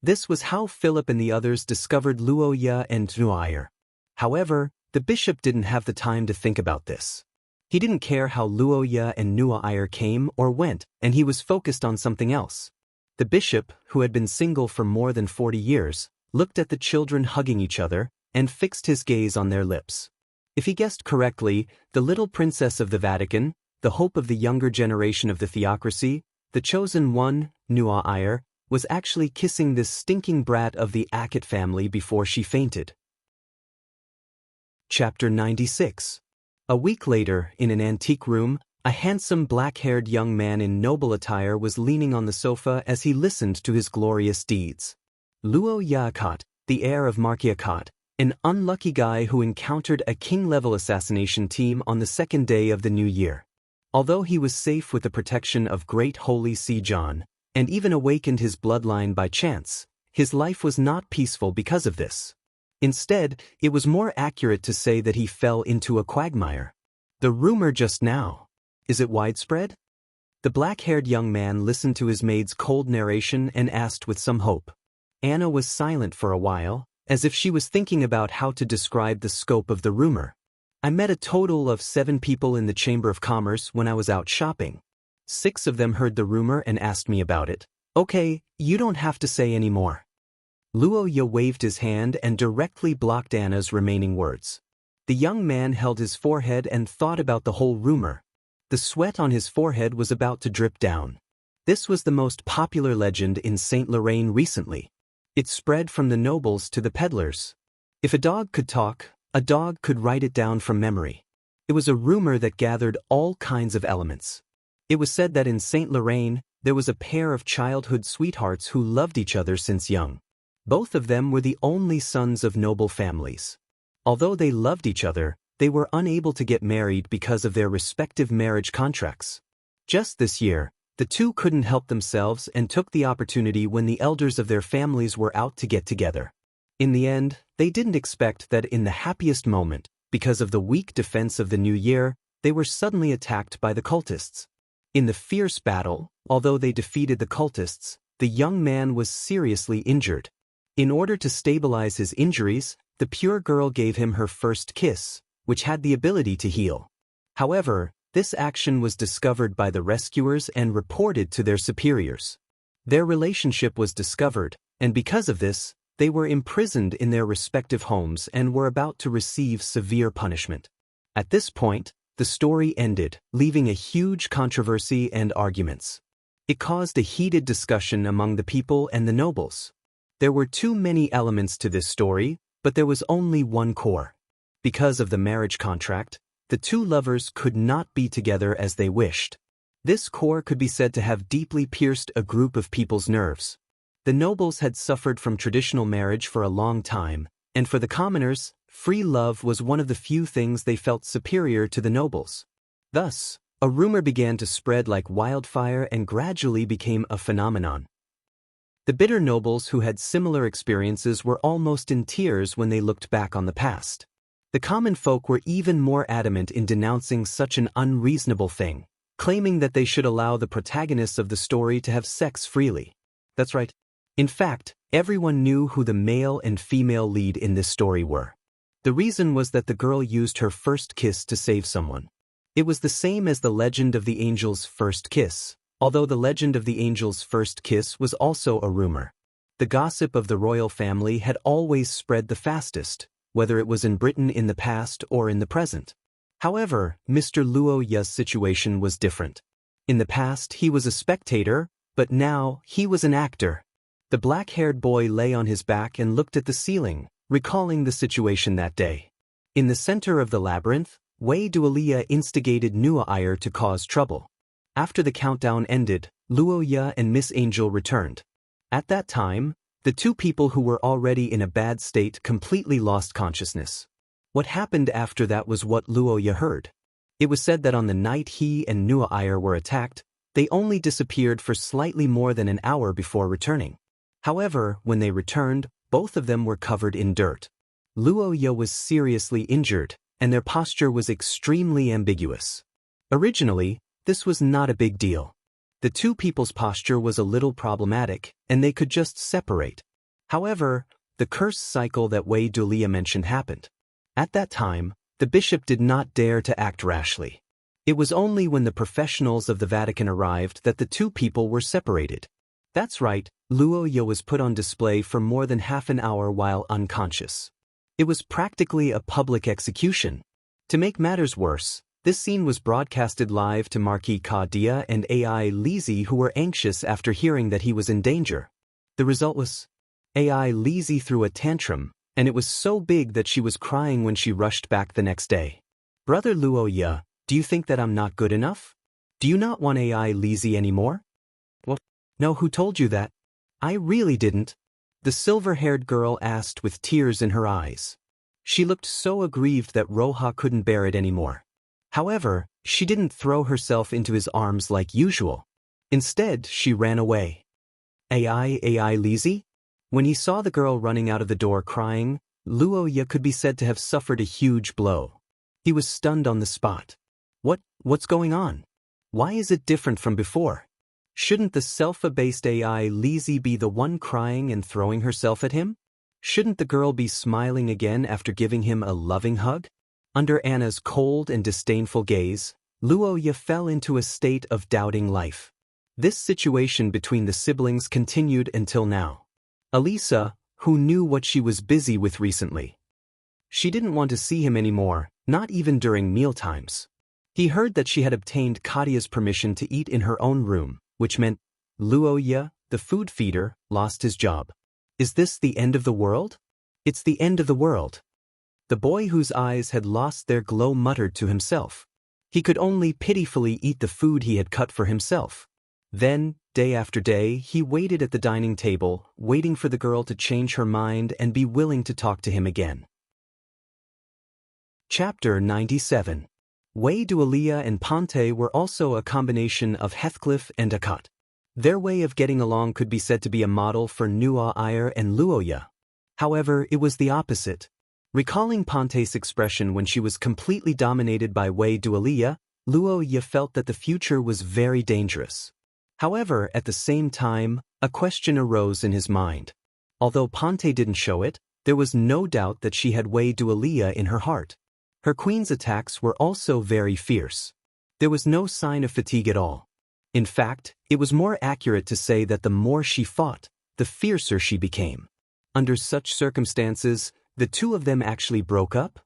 This was how Philip and the others discovered Luoya and Nuaire. However, the bishop didn't have the time to think about this. He didn't care how Luoya and Nuaire came or went, and he was focused on something else. The bishop, who had been single for more than 40 years, looked at the children hugging each other and fixed his gaze on their lips. If he guessed correctly, the little princess of the Vatican, the hope of the younger generation of the theocracy, the chosen one, Nuaire, was actually kissing this stinking brat of the Ackett family before she fainted. Chapter 96. A week later, in an antique room, a handsome black-haired young man in noble attire was leaning on the sofa as he listened to his glorious deeds. Luoya Ackett, the heir of Marquis Ackett, an unlucky guy who encountered a king-level assassination team on the second day of the new year. Although he was safe with the protection of Great Holy See John, and even awakened his bloodline by chance, his life was not peaceful because of this. Instead, it was more accurate to say that he fell into a quagmire. The rumor just now. Is it widespread? The black-haired young man listened to his maid's cold narration and asked with some hope. Anna was silent for a while, as if she was thinking about how to describe the scope of the rumor. I met a total of 7 people in the Chamber of Commerce when I was out shopping. 6 of them heard the rumor and asked me about it. Okay, you don't have to say any more. Luoya waved his hand and directly blocked Anna's remaining words. The young man held his forehead and thought about the whole rumor. The sweat on his forehead was about to drip down. This was the most popular legend in Saint Lorraine recently. It spread from the nobles to the peddlers. If a dog could talk, a dog could write it down from memory. It was a rumor that gathered all kinds of elements. It was said that in Saint Lorraine, there was a pair of childhood sweethearts who loved each other since young. Both of them were the only sons of noble families. Although they loved each other, they were unable to get married because of their respective marriage contracts. Just this year, the two couldn't help themselves and took the opportunity when the elders of their families were out to get together. In the end, they didn't expect that in the happiest moment, because of the weak defense of the new year, they were suddenly attacked by the cultists. In the fierce battle, although they defeated the cultists, the young man was seriously injured. In order to stabilize his injuries, the pure girl gave him her first kiss, which had the ability to heal. However, this action was discovered by the rescuers and reported to their superiors. Their relationship was discovered, and because of this, they were imprisoned in their respective homes and were about to receive severe punishment. At this point, the story ended, leaving a huge controversy and arguments. It caused a heated discussion among the people and the nobles. There were too many elements to this story, but there was only one core. Because of the marriage contract, the two lovers could not be together as they wished. This core could be said to have deeply pierced a group of people's nerves. The nobles had suffered from traditional marriage for a long time, and for the commoners, free love was one of the few things they felt superior to the nobles. Thus, a rumor began to spread like wildfire and gradually became a phenomenon. The bitter nobles who had similar experiences were almost in tears when they looked back on the past. The common folk were even more adamant in denouncing such an unreasonable thing, claiming that they should allow the protagonists of the story to have sex freely. That's right. In fact, everyone knew who the male and female lead in this story were. The reason was that the girl used her first kiss to save someone. It was the same as the legend of the angel's first kiss, although the legend of the angel's first kiss was also a rumor. The gossip of the royal family had always spread the fastest, whether it was in Britain in the past or in the present. However, Mr. Luo Ya's situation was different. In the past he was a spectator, but now he was an actor. The black-haired boy lay on his back and looked at the ceiling, recalling the situation that day. In the center of the labyrinth, Wei Dualia instigated Nuaire to cause trouble. After the countdown ended, Luo Ya and Miss Angel returned. At that time, the two people who were already in a bad state completely lost consciousness. What happened after that was what Luo Ya heard. It was said that on the night he and Nuaire were attacked, they only disappeared for slightly more than an hour before returning. However, when they returned, both of them were covered in dirt. Luo Ya was seriously injured, and their posture was extremely ambiguous. Originally, this was not a big deal. The two people's posture was a little problematic, and they could just separate. However, the curse cycle that Wei Dualia mentioned happened. At that time, the bishop did not dare to act rashly. It was only when the professionals of the Vatican arrived that the two people were separated. That's right, Luo Ya was put on display for more than half an hour while unconscious. It was practically a public execution. To make matters worse, this scene was broadcasted live to Marquis Kadia and Ai Lizzie, who were anxious after hearing that he was in danger. The result was, Ai Lizzie threw a tantrum, and it was so big that she was crying when she rushed back the next day. Brother Luo Ya, do you think that I'm not good enough? Do you not want Ai Lizzie anymore? What? No, who told you that? I really didn't. The silver-haired girl asked with tears in her eyes. She looked so aggrieved that Roha couldn't bear it anymore. However, she didn't throw herself into his arms like usual. Instead, she ran away. Ai Lizzie? When he saw the girl running out of the door crying, Luo Ya could be said to have suffered a huge blow. He was stunned on the spot. What's going on? Why is it different from before? Shouldn't the self-abased Ai Lizzie be the one crying and throwing herself at him? Shouldn't the girl be smiling again after giving him a loving hug? Under Anna's cold and disdainful gaze, Luo Ya fell into a state of doubting life. This situation between the siblings continued until now. Elisa, who knew what she was busy with recently. She didn't want to see him anymore, not even during mealtimes. He heard that she had obtained Kadia's permission to eat in her own room, which meant Luo Ya, the food feeder, lost his job. Is this the end of the world? It's the end of the world. The boy whose eyes had lost their glow muttered to himself. He could only pitifully eat the food he had cut for himself. Then, day after day, he waited at the dining table, waiting for the girl to change her mind and be willing to talk to him again. Chapter 97. Wei Dualia and Ponte were also a combination of Heathcliff and Akat. Their way of getting along could be said to be a model for Nuaire and Luo Ya. However, it was the opposite. Recalling Ponte's expression when she was completely dominated by Wei Dualia, Luo Ya felt that the future was very dangerous. However, at the same time, a question arose in his mind. Although Ponte didn't show it, there was no doubt that she had Wei Dualia in her heart. Her queen's attacks were also very fierce. There was no sign of fatigue at all. In fact, it was more accurate to say that the more she fought, the fiercer she became. Under such circumstances, the two of them actually broke up?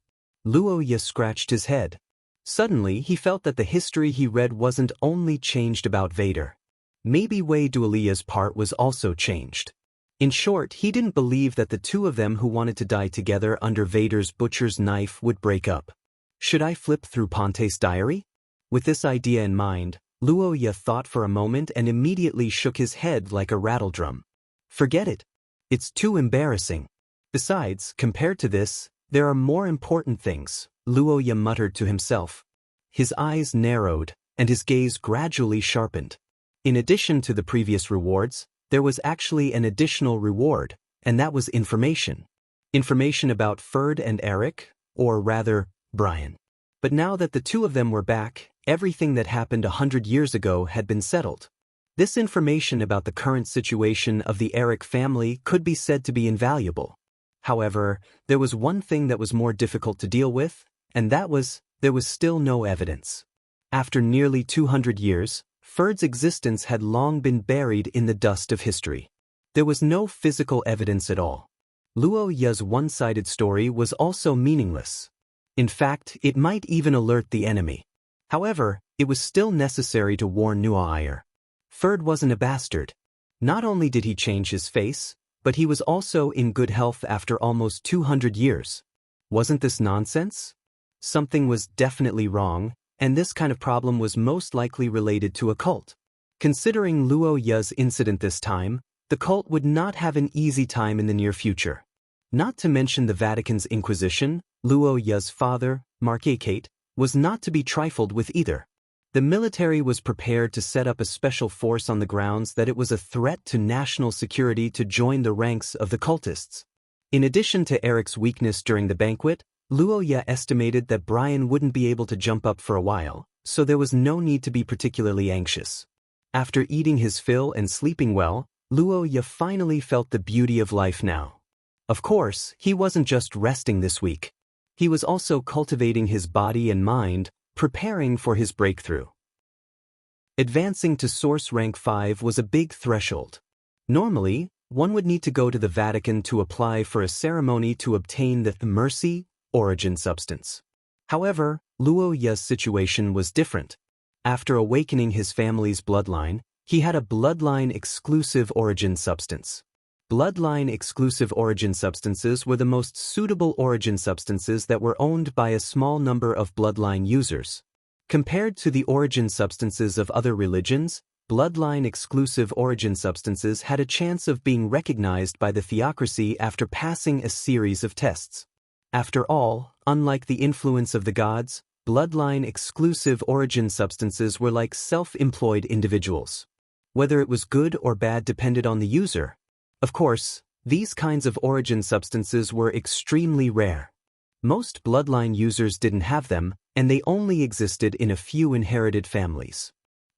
Luo Ye scratched his head. Suddenly, he felt that the history he read wasn't only changed about Vader. Maybe Wei Dualia's part was also changed. In short, he didn't believe that the two of them who wanted to die together under Vader's butcher's knife would break up. Should I flip through Ponte's diary? With this idea in mind, Luo Ye thought for a moment and immediately shook his head like a rattledrum. Forget it. It's too embarrassing. Besides, compared to this, there are more important things, Luo Ye muttered to himself. His eyes narrowed, and his gaze gradually sharpened. In addition to the previous rewards, there was actually an additional reward, and that was information. Information about Ferd and Eric, or rather, Brian. But now that the two of them were back, everything that happened 100 years ago had been settled. This information about the current situation of the Eric family could be said to be invaluable. However, there was one thing that was more difficult to deal with, and that was, there was still no evidence. After nearly 200 years, Ferd's existence had long been buried in the dust of history. There was no physical evidence at all. Luo Ye's one-sided story was also meaningless. In fact, it might even alert the enemy. However, it was still necessary to warn Nuair. Ferd wasn't a bastard. Not only did he change his face, but he was also in good health after almost 200 years. Wasn't this nonsense? Something was definitely wrong, and this kind of problem was most likely related to a cult. Considering Luo Ye's incident this time, the cult would not have an easy time in the near future. Not to mention the Vatican's Inquisition, Luo Ye's father, Marquet, was not to be trifled with either. The military was prepared to set up a special force on the grounds that it was a threat to national security to join the ranks of the cultists. In addition to Eric's weakness during the banquet, Luo Ye estimated that Brian wouldn't be able to jump up for a while, so there was no need to be particularly anxious. After eating his fill and sleeping well, Luo Ye finally felt the beauty of life now. Of course, he wasn't just resting this week. He was also cultivating his body and mind, preparing for his breakthrough. Advancing to Source Rank 5 was a big threshold. Normally, one would need to go to the Vatican to apply for a ceremony to obtain the Mercy origin substance. However, Luo Ye's situation was different. After awakening his family's bloodline, he had a bloodline-exclusive origin substance. Bloodline-exclusive origin substances were the most suitable origin substances that were owned by a small number of bloodline users. Compared to the origin substances of other religions, bloodline-exclusive origin substances had a chance of being recognized by the theocracy after passing a series of tests. After all, unlike the influence of the gods, bloodline-exclusive origin substances were like self-employed individuals. Whether it was good or bad depended on the user. Of course, these kinds of origin substances were extremely rare. Most bloodline users didn't have them, and they only existed in a few inherited families.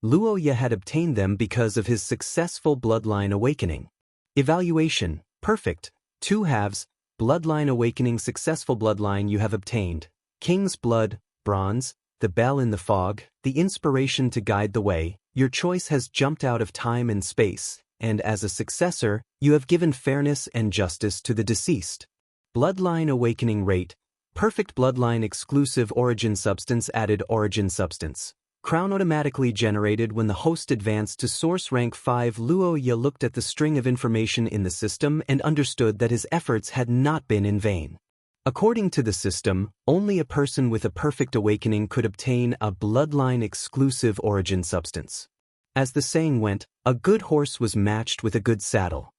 Luo Ye had obtained them because of his successful bloodline awakening. Evaluation: perfect. 2 halves. Bloodline awakening. Successful bloodline you have obtained. King's blood, bronze, the bell in the fog, the inspiration to guide the way. Your choice has jumped out of time and space, and as a successor, you have given fairness and justice to the deceased. Bloodline awakening rate: perfect. Bloodline exclusive origin substance added. Origin substance crown automatically generated when the host advanced to Source Rank 5. Luo Ye looked at the string of information in the system and understood that his efforts had not been in vain. According to the system, only a person with a perfect awakening could obtain a bloodline-exclusive origin substance. As the saying went, a good horse was matched with a good saddle.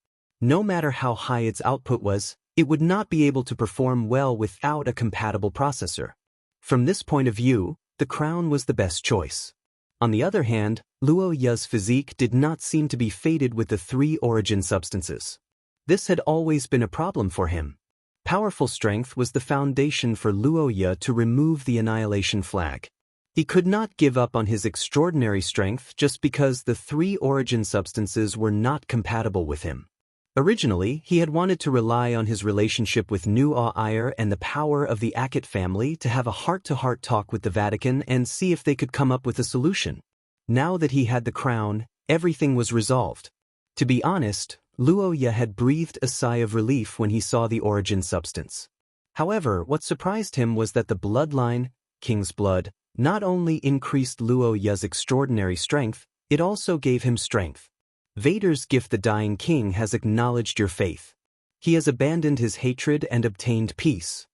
No matter how high its output was, it would not be able to perform well without a compatible processor. From this point of view, the crown was the best choice. On the other hand, Luo Ye's physique did not seem to be fated with the 3 origin substances. This had always been a problem for him. Powerful strength was the foundation for Luo Ye to remove the annihilation flag. He could not give up on his extraordinary strength just because the 3 origin substances were not compatible with him. Originally, he had wanted to rely on his relationship with Nuair and the power of the Akit family to have a heart-to-heart talk with the Vatican and see if they could come up with a solution. Now that he had the crown, everything was resolved. To be honest, Luoya had breathed a sigh of relief when he saw the origin substance. However, what surprised him was that the bloodline, king's blood, not only increased Luoya's extraordinary strength, it also gave him strength. Vader's gift, the dying king, has acknowledged your faith. He has abandoned his hatred and obtained peace.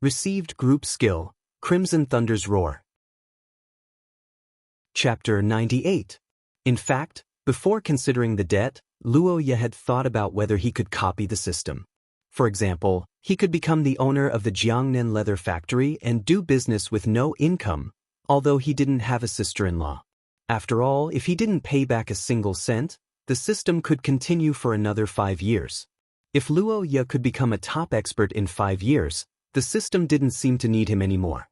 Received group skill, Crimson Thunder's Roar. Chapter 98. In fact, before considering the debt, Luoya had thought about whether he could copy the system. For example, he could become the owner of the Jiangnan leather factory and do business with no income, although he didn't have a sister-in-law. After all, if he didn't pay back a single cent, the system could continue for another 5 years. If Luoya could become a top expert in 5 years, the system didn't seem to need him anymore.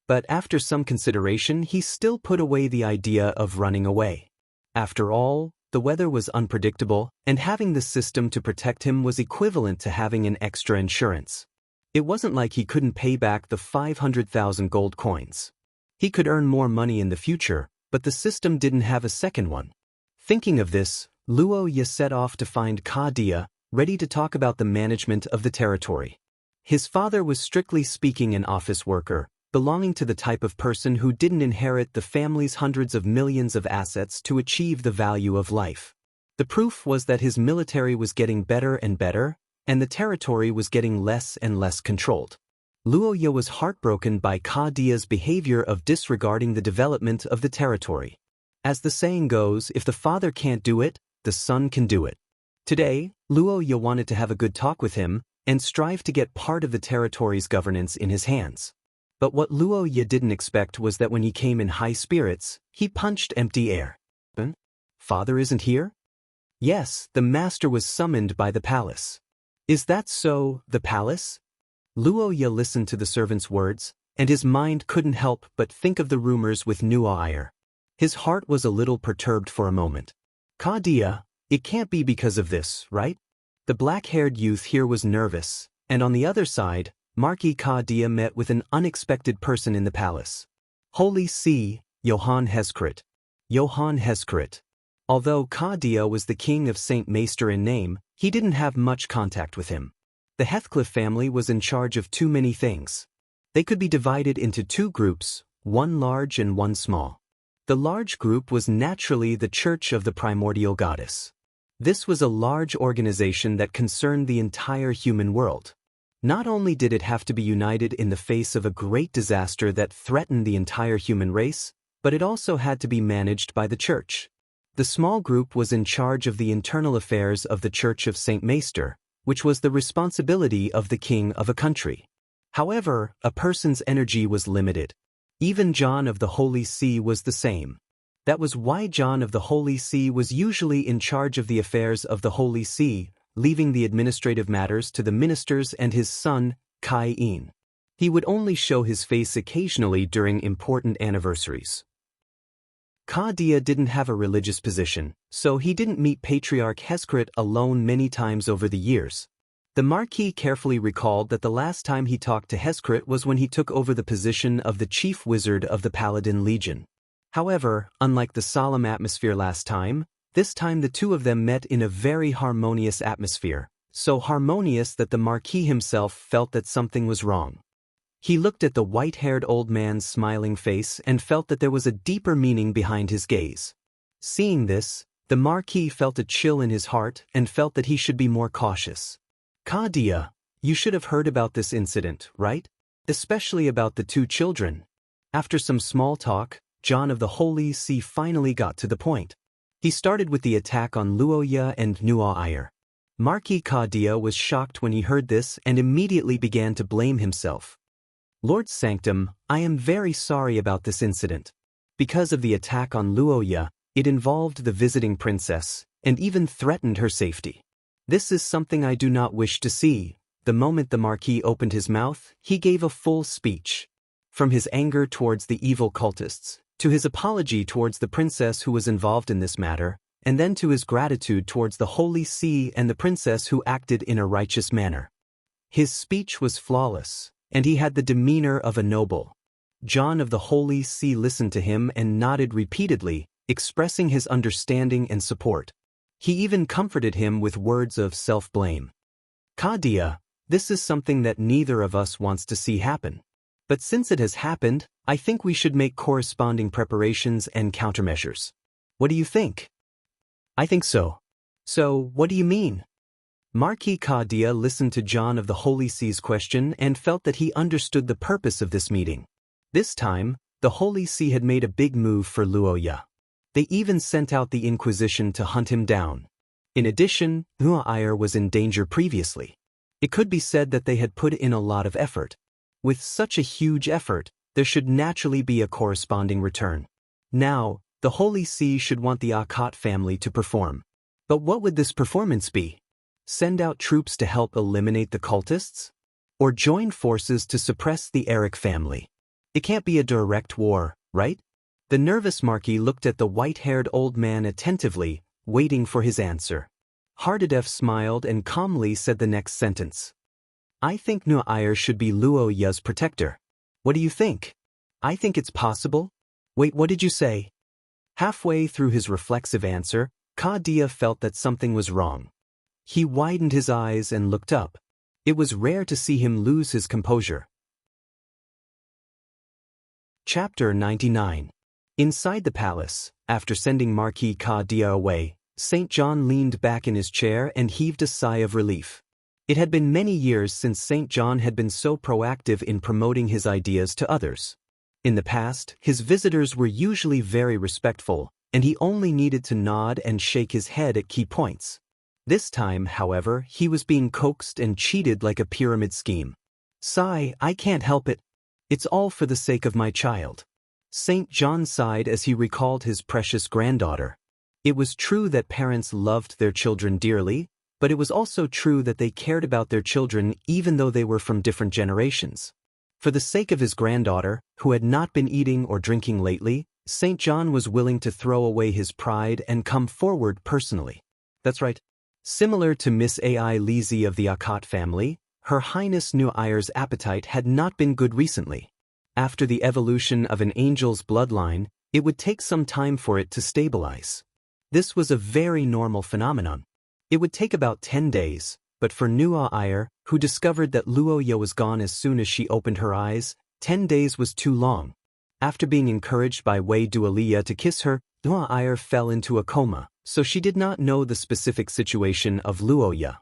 But after some consideration, he still put away the idea of running away. After all, the weather was unpredictable, and having the system to protect him was equivalent to having an extra insurance. It wasn't like he couldn't pay back the 500,000 gold coins. He could earn more money in the future, but the system didn't have a second one. Thinking of this, Luoya set off to find Dia, ready to talk about the management of the territory. His father was strictly speaking an office worker, belonging to the type of person who didn't inherit the family's hundreds of millions of assets to achieve the value of life. The proof was that his military was getting better and better, and the territory was getting less and less controlled. Luoya was heartbroken by Dia's behavior of disregarding the development of the territory. As the saying goes, if the father can't do it, the son can do it. Today, Luoya wanted to have a good talk with him and strive to get part of the territory's governance in his hands. But what Luoya didn't expect was that when he came in high spirits, he punched empty air. Father isn't here? Yes, the master was summoned by the palace. Is that so, the palace? Luoya listened to the servant's words, and his mind couldn't help but think of the rumors with new ire. His heart was a little perturbed for a moment. Dia, it can't be because of this, right? The black-haired youth here was nervous, and on the other side, Marquis Dia met with an unexpected person in the palace. Holy See, Johann Heskrit. Johann Heskrit. Although Dia was the king of Saint Meister in name, he didn't have much contact with him. The Heathcliff family was in charge of too many things. They could be divided into 2 groups, one large and one small. The large group was naturally the Church of the Primordial Goddess. This was a large organization that concerned the entire human world. Not only did it have to be united in the face of a great disaster that threatened the entire human race, but it also had to be managed by the church. The small group was in charge of the internal affairs of the Church of Saint Meister, which was the responsibility of the king of a country. However, a person's energy was limited. Even John of the Holy See was the same. That was why John of the Holy See was usually in charge of the affairs of the Holy See, leaving the administrative matters to the ministers and his son, Kai-in. He would only show his face occasionally during important anniversaries. Dia didn't have a religious position, so he didn't meet Patriarch Heskrit alone many times over the years. The Marquis carefully recalled that the last time he talked to Heskrit was when he took over the position of the chief wizard of the Paladin Legion. However, unlike the solemn atmosphere last time, this time the two of them met in a very harmonious atmosphere, so harmonious that the Marquis himself felt that something was wrong. He looked at the white-haired old man's smiling face and felt that there was a deeper meaning behind his gaze. Seeing this, the Marquis felt a chill in his heart and felt that he should be more cautious. Dia, you should have heard about this incident, right? Especially about the 2 children. After some small talk, John of the Holy See finally got to the point. He started with the attack on Luoya and Nuair. Marquis Dia was shocked when he heard this and immediately began to blame himself. Lord Sanctum, I am very sorry about this incident. Because of the attack on Luoya, it involved the visiting princess, and even threatened her safety. This is something I do not wish to see. The moment the Marquis opened his mouth, he gave a full speech. From his anger towards the evil cultists, to his apology towards the princess who was involved in this matter, and then to his gratitude towards the Holy See and the princess who acted in a righteous manner. His speech was flawless, and he had the demeanor of a noble. John of the Holy See listened to him and nodded repeatedly, expressing his understanding and support. He even comforted him with words of self-blame. Kadia, this is something that neither of us wants to see happen. But since it has happened, I think we should make corresponding preparations and countermeasures. What do you think? I think so. So, what do you mean? Marquis Kadia listened to John of the Holy See's question and felt that he understood the purpose of this meeting. This time, the Holy See had made a big move for Luoya. They even sent out the Inquisition to hunt him down. In addition, Nuair was in danger previously. It could be said that they had put in a lot of effort. With such a huge effort, there should naturally be a corresponding return. Now, the Holy See should want the Akkad family to perform. But what would this performance be? Send out troops to help eliminate the cultists? Or join forces to suppress the Eric family? It can't be a direct war, right? The nervous Marquis looked at the white-haired old man attentively, waiting for his answer. Hardadef smiled and calmly said the next sentence. I think Nuair should be Luoya's protector. What do you think? I think it's possible. Wait, what did you say? Halfway through his reflexive answer, Kadia felt that something was wrong. He widened his eyes and looked up. It was rare to see him lose his composure. Chapter 99. Inside the palace, after sending Marquis Kadia away, St. John leaned back in his chair and heaved a sigh of relief. It had been many years since St. John had been so proactive in promoting his ideas to others. In the past, his visitors were usually very respectful, and he only needed to nod and shake his head at key points. This time, however, he was being coaxed and cheated like a pyramid scheme. Sigh, I can't help it. It's all for the sake of my child. St. John sighed as he recalled his precious granddaughter. It was true that parents loved their children dearly, but it was also true that they cared about their children even though they were from different generations. For the sake of his granddaughter, who had not been eating or drinking lately, St. John was willing to throw away his pride and come forward personally. That's right. Similar to Miss Ai Lizzie of the Akkad family, Her Highness Nuair's appetite had not been good recently. After the evolution of an angel's bloodline, it would take some time for it to stabilize. This was a very normal phenomenon. It would take about 10 days, but for Nuair, who discovered that Luoya was gone as soon as she opened her eyes, 10 days was too long. After being encouraged by Wei Dualia to kiss her, Nuair fell into a coma, so she did not know the specific situation of Luoya.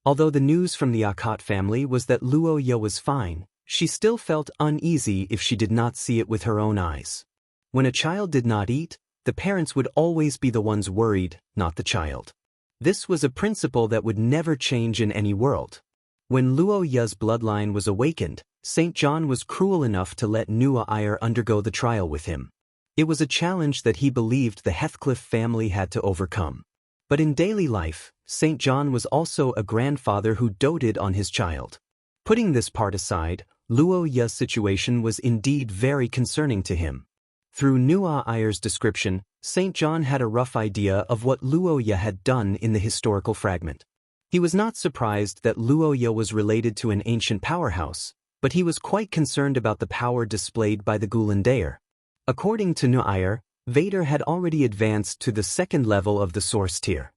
Although the news from the Akkad family was that Luoya was fine, she still felt uneasy if she did not see it with her own eyes. When a child did not eat, the parents would always be the ones worried, not the child. This was a principle that would never change in any world. When Luoya's bloodline was awakened, St. John was cruel enough to let Nuair undergo the trial with him. It was a challenge that he believed the Heathcliff family had to overcome. But in daily life, St. John was also a grandfather who doted on his child. Putting this part aside, Luoya's situation was indeed very concerning to him. Through Nuair's description, St. John had a rough idea of what Luoya had done in the historical fragment. He was not surprised that Luoya was related to an ancient powerhouse, but he was quite concerned about the power displayed by the Gulandair. According to Nuair, Vader had already advanced to the second level of the source tier.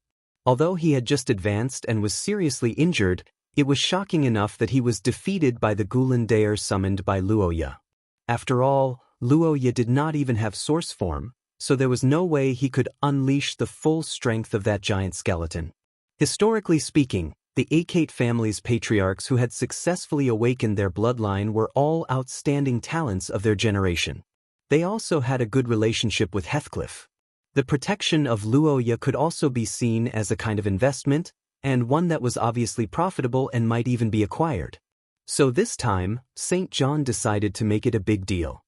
Although he had just advanced and was seriously injured, it was shocking enough that he was defeated by the Gulandair summoned by Luoya. After all, Luoya did not even have source form, so there was no way he could unleash the full strength of that giant skeleton. Historically speaking, the Akkad family's patriarchs who had successfully awakened their bloodline were all outstanding talents of their generation. They also had a good relationship with Heathcliff. The protection of Luoya could also be seen as a kind of investment, and one that was obviously profitable and might even be acquired. So this time, St. John decided to make it a big deal.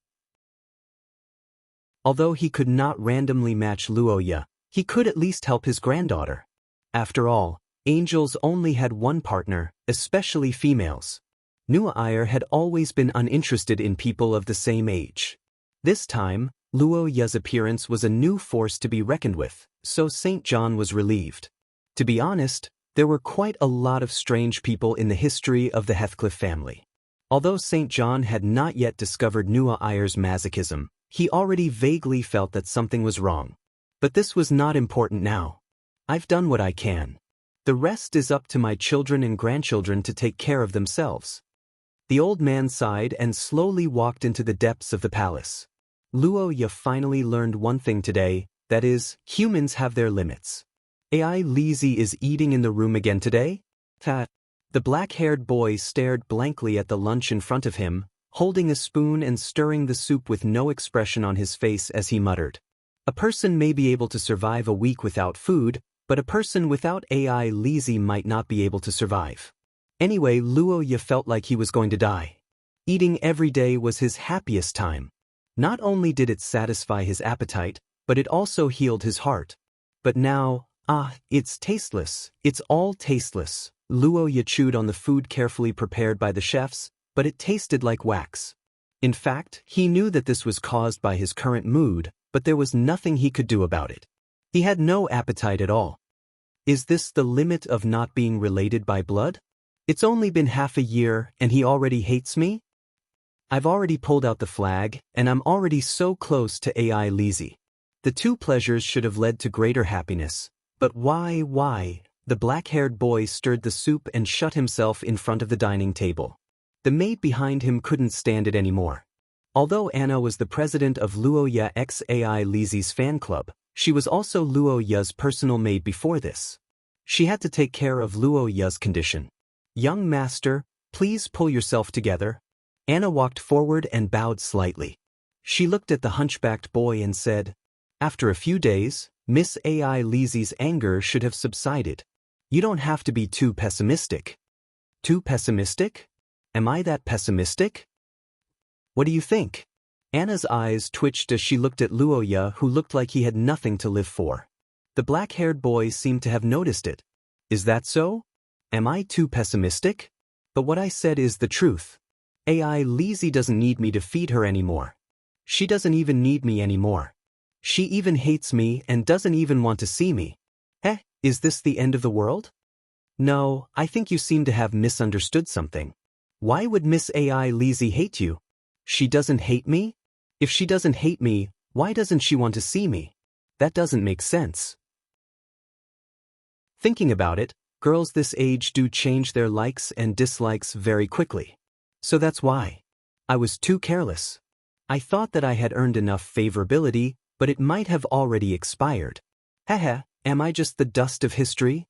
Although he could not randomly match Luoya, he could at least help his granddaughter. After all, angels only had one partner, especially females. Nuair had always been uninterested in people of the same age. This time, Luoya's appearance was a new force to be reckoned with, so St. John was relieved. To be honest, there were quite a lot of strange people in the history of the Heathcliff family. Although St. John had not yet discovered Nuair's masochism, he already vaguely felt that something was wrong. But this was not important now. I've done what I can. The rest is up to my children and grandchildren to take care of themselves. The old man sighed and slowly walked into the depths of the palace. Luo Ye finally learned one thing today, that is, humans have their limits. AI Lizzie is eating in the room again today? The black-haired boy stared blankly at the lunch in front of him, holding a spoon and stirring the soup with no expression on his face as he muttered. A person may be able to survive a week without food, but a person without AI Lizzie might not be able to survive. Anyway, Luo Ye felt like he was going to die. Eating every day was his happiest time. Not only did it satisfy his appetite, but it also healed his heart. But now, it's tasteless, it's all tasteless. Luo Ye chewed on the food carefully prepared by the chefs, but it tasted like wax. In fact, he knew that this was caused by his current mood, but there was nothing he could do about it. He had no appetite at all. Is this the limit of not being related by blood? It's only been half a year, and he already hates me? I've already pulled out the flag, and I'm already so close to AI Lizzie. The two pleasures should have led to greater happiness. But why? The black-haired boy stirred the soup and shut himself in front of the dining table. The maid behind him couldn't stand it anymore. Although Anna was the president of Luo Ye x AI Lizzie's fan club, she was also Luo Ye's personal maid before this. She had to take care of Luo Ye's condition. Young master, please pull yourself together. Anna walked forward and bowed slightly. She looked at the hunchbacked boy and said, after a few days, Miss AI Lizzie's anger should have subsided. You don't have to be too pessimistic. Too pessimistic? Am I that pessimistic? What do you think? Anna's eyes twitched as she looked at Luo Ye, who looked like he had nothing to live for. The black-haired boy seemed to have noticed it. Is that so? Am I too pessimistic? But what I said is the truth. AI Lizzie doesn't need me to feed her anymore. She doesn't even need me anymore. She even hates me and doesn't even want to see me. Is this the end of the world? No, I think you seem to have misunderstood something. Why would Miss AI Lizzie hate you? She doesn't hate me? If she doesn't hate me, why doesn't she want to see me? That doesn't make sense. Thinking about it, girls this age do change their likes and dislikes very quickly. So that's why. I was too careless. I thought that I had earned enough favorability, but it might have already expired. Am I just the dust of history?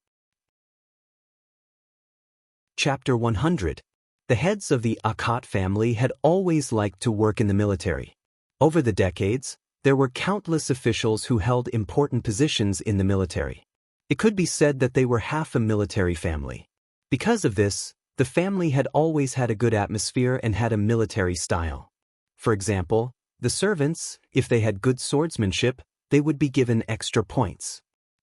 Chapter 100. The heads of the Akat family had always liked to work in the military. Over the decades, there were countless officials who held important positions in the military. It could be said that they were half a military family. Because of this, the family had always had a good atmosphere and had a military style. For example, the servants, if they had good swordsmanship, they would be given extra points.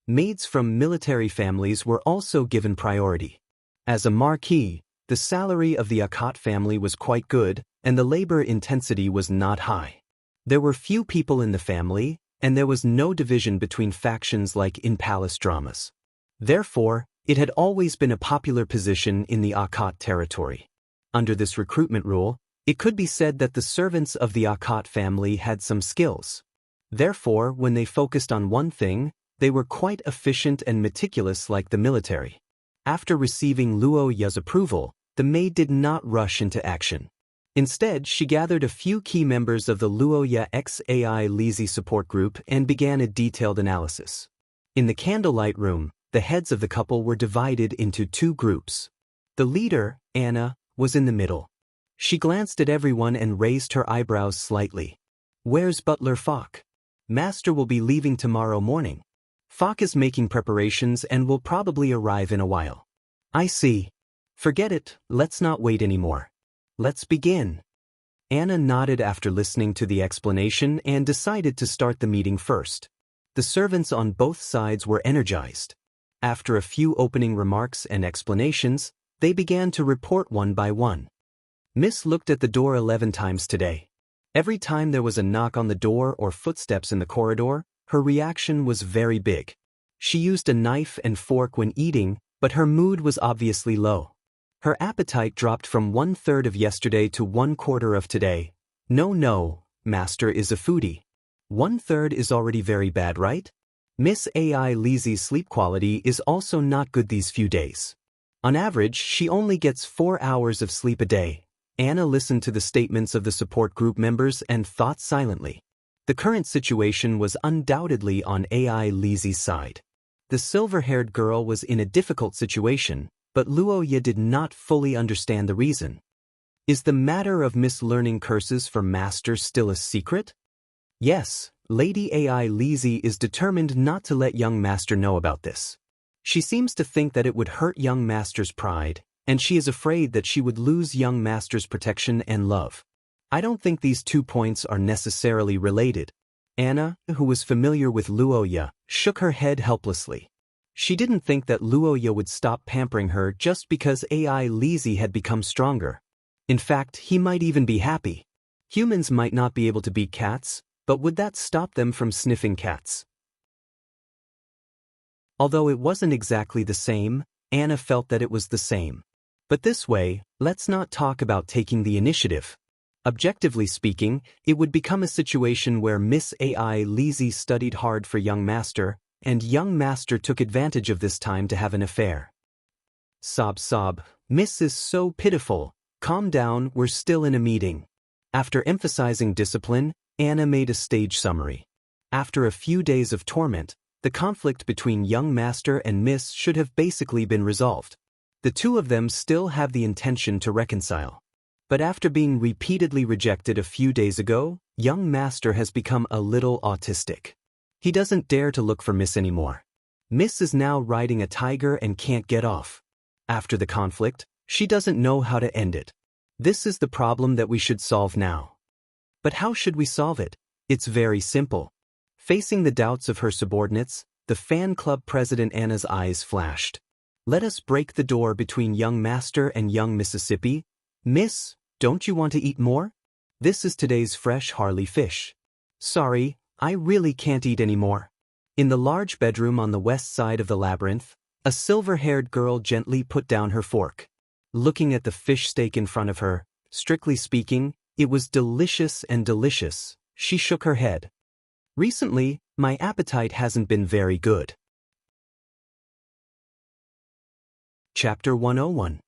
Maids from military families were also given priority. As a marquis, the salary of the Akat family was quite good, and the labor intensity was not high. There were few people in the family, and there was no division between factions like in palace dramas. Therefore, it had always been a popular position in the Akat territory. Under this recruitment rule, it could be said that the servants of the Akat family had some skills. Therefore, when they focused on one thing, they were quite efficient and meticulous like the military. After receiving Luo Ye's approval, the maid did not rush into action. Instead, she gathered a few key members of the Luo Ye x AI Lizzie support group and began a detailed analysis. In the candlelight room, the heads of the couple were divided into two groups. The leader, Anna, was in the middle. She glanced at everyone and raised her eyebrows slightly. Where's Butler Falk? Master will be leaving tomorrow morning. Falk is making preparations and will probably arrive in a while. I see. Forget it, let's not wait anymore. Let's begin. Anna nodded after listening to the explanation and decided to start the meeting first. The servants on both sides were energized. After a few opening remarks and explanations, they began to report one by one. Miss looked at the door 11 times today. Every time there was a knock on the door or footsteps in the corridor, her reaction was very big. She used a knife and fork when eating, but her mood was obviously low. Her appetite dropped from 1/3 of yesterday to 1/4 of today. No, master is a foodie. 1/3 is already very bad, right? Miss AI Lizzie's sleep quality is also not good these few days. On average, she only gets 4 hours of sleep a day. Anna listened to the statements of the support group members and thought silently. The current situation was undoubtedly on AI Lizzie's side. The silver-haired girl was in a difficult situation, but Luoya did not fully understand the reason. Is the matter of mislearning curses for Master still a secret? Yes, Lady AI Lizzie is determined not to let young Master know about this. She seems to think that it would hurt young Master's pride, and she is afraid that she would lose young Master's protection and love. I don't think these 2 points are necessarily related. Anna, who was familiar with Luoya, shook her head helplessly. She didn't think that Luoya would stop pampering her just because AI Lizzie had become stronger. In fact, he might even be happy. Humans might not be able to beat cats, but would that stop them from sniffing cats? Although it wasn't exactly the same, Anna felt that it was the same. But this way, let's not talk about taking the initiative. Objectively speaking, it would become a situation where Miss AI Lizzie studied hard for young Master, and young Master took advantage of this time to have an affair. Sob sob, Miss is so pitiful. Calm down, we're still in a meeting. After emphasizing discipline, Anna made a stage summary. After a few days of torment, the conflict between young Master and Miss should have basically been resolved. The two of them still have the intention to reconcile. But after being repeatedly rejected a few days ago, young Master has become a little autistic. He doesn't dare to look for Miss anymore. Miss is now riding a tiger and can't get off. After the conflict, she doesn't know how to end it. This is the problem that we should solve now. But how should we solve it? It's very simple. Facing the doubts of her subordinates, the fan club president Anna's eyes flashed. Let us break the door between young Master and young Mississippi. Miss, don't you want to eat more? This is today's fresh Harley fish. Sorry, I really can't eat anymore. In the large bedroom on the west side of the labyrinth, a silver-haired girl gently put down her fork. Looking at the fish steak in front of her, strictly speaking, it was delicious and delicious. She shook her head. Recently, my appetite hasn't been very good. Chapter 101.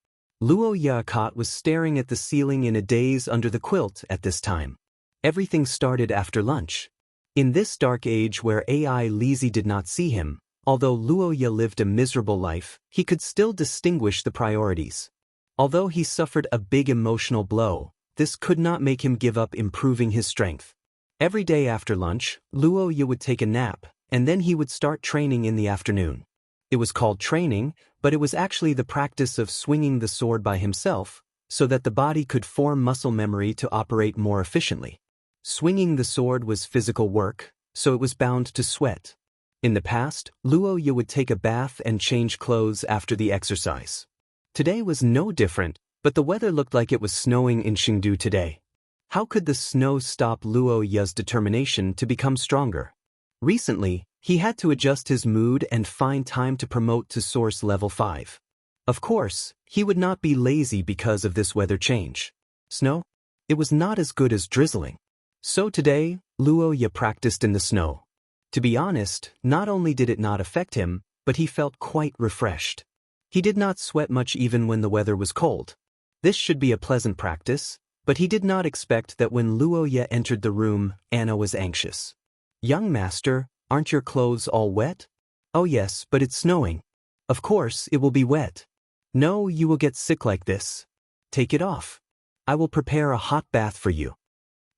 Luo Yakat was staring at the ceiling in a daze under the quilt at this time. Everything started after lunch. In this dark age where AI Lizzie did not see him, although Luoya lived a miserable life, he could still distinguish the priorities. Although he suffered a big emotional blow, this could not make him give up improving his strength. Every day after lunch, Luoya would take a nap, and then he would start training in the afternoon. It was called training, but it was actually the practice of swinging the sword by himself, so that the body could form muscle memory to operate more efficiently. Swinging the sword was physical work, so it was bound to sweat. In the past, Luoya would take a bath and change clothes after the exercise. Today was no different, but the weather looked like it was snowing in Chengdu today. How could the snow stop Luoya's determination to become stronger? Recently, he had to adjust his mood and find time to promote to Source Level 5. Of course, he would not be lazy because of this weather change. Snow? It was not as good as drizzling. So today, Luoya practiced in the snow. To be honest, not only did it not affect him, but he felt quite refreshed. He did not sweat much even when the weather was cold. This should be a pleasant practice, but he did not expect that when Luoya entered the room, Anna was anxious. Young Master, aren't your clothes all wet? Oh yes, but it's snowing. Of course, it will be wet. No, you will get sick like this. Take it off. I will prepare a hot bath for you.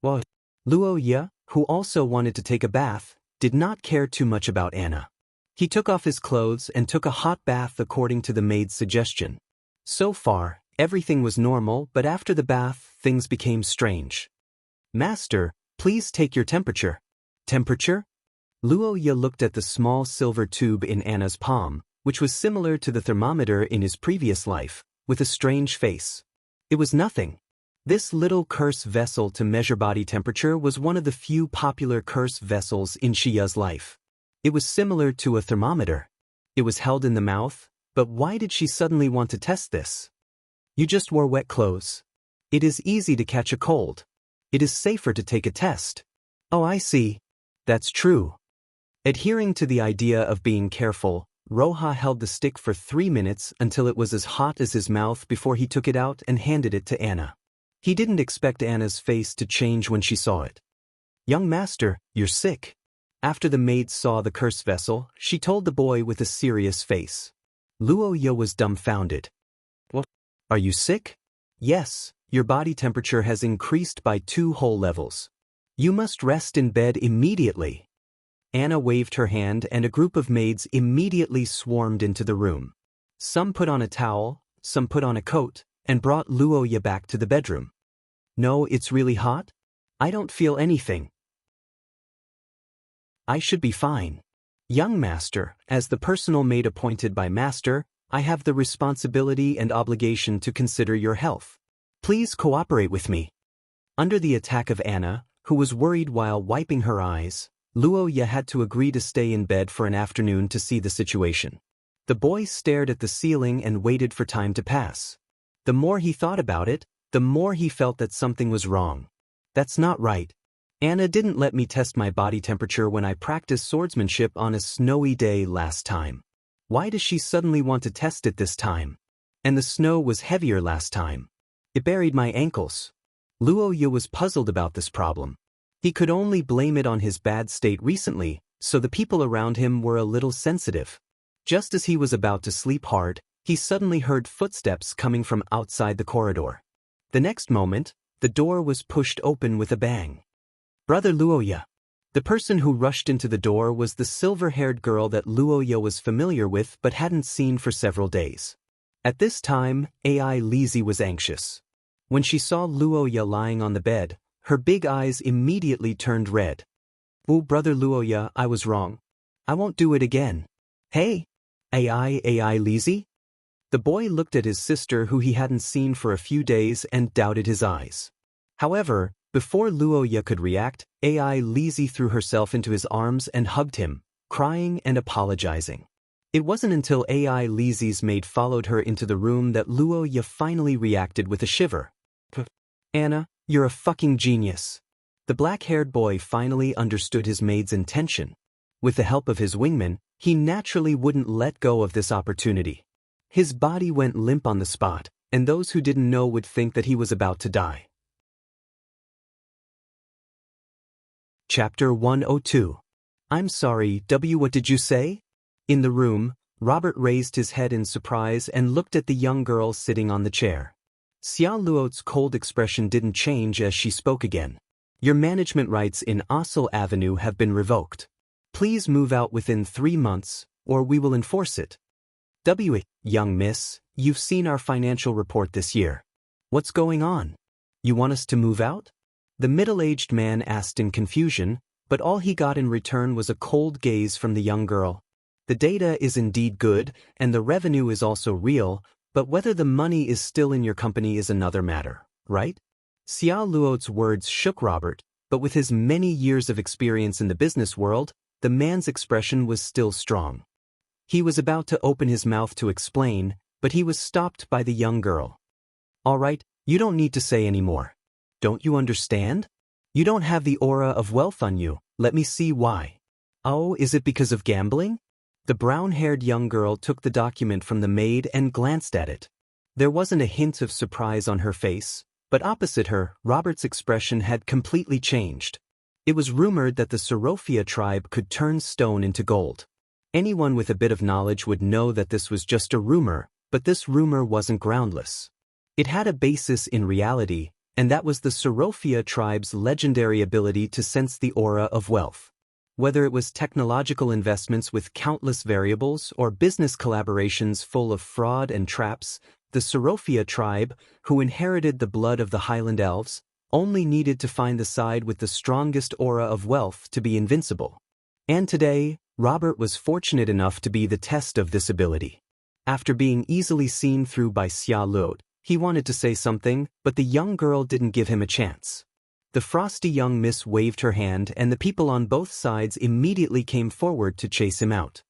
Well, Luoya, who also wanted to take a bath, did not care too much about Anna. He took off his clothes and took a hot bath according to the maid's suggestion. So far, everything was normal, but after the bath, things became strange. Master, please take your temperature. Temperature? Luoya looked at the small silver tube in Anna's palm, which was similar to the thermometer in his previous life, with a strange face. It was nothing. This little curse vessel to measure body temperature was one of the few popular curse vessels in Shiya's life. It was similar to a thermometer. It was held in the mouth, but why did she suddenly want to test this? You just wore wet clothes. It is easy to catch a cold. It is safer to take a test. Oh, I see. That's true. Adhering to the idea of being careful, Roja held the stick for 3 minutes until it was as hot as his mouth before he took it out and handed it to Anna. He didn't expect Anna's face to change when she saw it. "Young master, you're sick." After the maid saw the curse vessel, she told the boy with a serious face. Luo Ye was dumbfounded. "What? Are you sick?" "Yes, your body temperature has increased by 2 whole levels. You must rest in bed immediately." Anna waved her hand and a group of maids immediately swarmed into the room. Some put on a towel, some put on a coat, and brought Luo Ye back to the bedroom. "No, it's really hot? I don't feel anything. I should be fine." "Young master, as the personal maid appointed by master, I have the responsibility and obligation to consider your health. Please cooperate with me." Under the attack of Anna, who was worried while wiping her eyes, Luo Ye had to agree to stay in bed for an afternoon to see the situation. The boy stared at the ceiling and waited for time to pass. The more he thought about it, the more he felt that something was wrong. "That's not right. Anna didn't let me test my body temperature when I practiced swordsmanship on a snowy day last time. Why does she suddenly want to test it this time? And the snow was heavier last time. It buried my ankles." Luo Ye was puzzled about this problem. He could only blame it on his bad state recently, so the people around him were a little sensitive. Just as he was about to sleep hard, he suddenly heard footsteps coming from outside the corridor. The next moment, the door was pushed open with a bang. "Brother Luo Ye." The person who rushed into the door was the silver-haired girl that Luo Ye was familiar with but hadn't seen for several days. At this time, Ai Lizzie was anxious. When she saw Luo Ye lying on the bed, her big eyes immediately turned red. "Oh, brother Luo Ye, I was wrong. I won't do it again." "Hey, Ai Lizzie?" The boy looked at his sister who he hadn't seen for a few days and doubted his eyes. However, before Luo Ye could react, Ai Lizzie threw herself into his arms and hugged him, crying and apologizing. It wasn't until Ai Lizzie's maid followed her into the room that Luo Ye finally reacted with a shiver. "Anna, you're a fucking genius." The black-haired boy finally understood his maid's intention. With the help of his wingman, he naturally wouldn't let go of this opportunity. His body went limp on the spot, and those who didn't know would think that he was about to die. Chapter 102. "I'm sorry, what did you say?" In the room, Robert raised his head in surprise and looked at the young girl sitting on the chair. Xia Luo's cold expression didn't change as she spoke again. "Your management rights in Ossel Avenue have been revoked. Please move out within 3 months, or we will enforce it." Young miss, you've seen our financial report this year. What's going on? You want us to move out?" The middle-aged man asked in confusion, but all he got in return was a cold gaze from the young girl. "The data is indeed good, and the revenue is also real, but whether the money is still in your company is another matter, right?" Xia Luo's words shook Robert, but with his many years of experience in the business world, the man's expression was still strong. He was about to open his mouth to explain, but he was stopped by the young girl. "All right, you don't need to say any more. Don't you understand? You don't have the aura of wealth on you. Let me see why." "Oh, is it because of gambling?" The brown-haired young girl took the document from the maid and glanced at it. There wasn't a hint of surprise on her face, but opposite her, Robert's expression had completely changed. It was rumored that the Sorofia tribe could turn stone into gold. Anyone with a bit of knowledge would know that this was just a rumor, but this rumor wasn't groundless. It had a basis in reality, and that was the Sorofia tribe's legendary ability to sense the aura of wealth. Whether it was technological investments with countless variables or business collaborations full of fraud and traps, the Sorofia tribe, who inherited the blood of the Highland Elves, only needed to find the side with the strongest aura of wealth to be invincible. And today, Robert was fortunate enough to be the test of this ability. After being easily seen through by Xia Luo, he wanted to say something, but the young girl didn't give him a chance. The frosty young miss waved her hand and the people on both sides immediately came forward to chase him out.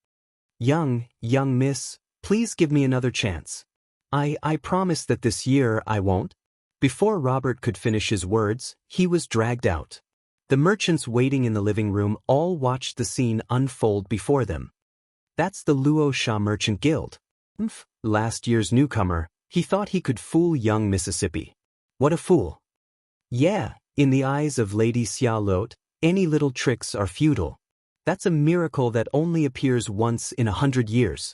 Young miss, please give me another chance. I promise that this year I won't." Before Robert could finish his words, he was dragged out. The merchants waiting in the living room all watched the scene unfold before them. That's the Luo Sha Merchant Guild. Last year's newcomer, he thought he could fool young Mississippi. What a fool. Yeah, in the eyes of Lady Xia Lot, any little tricks are futile. That's a miracle that only appears once in 100 years.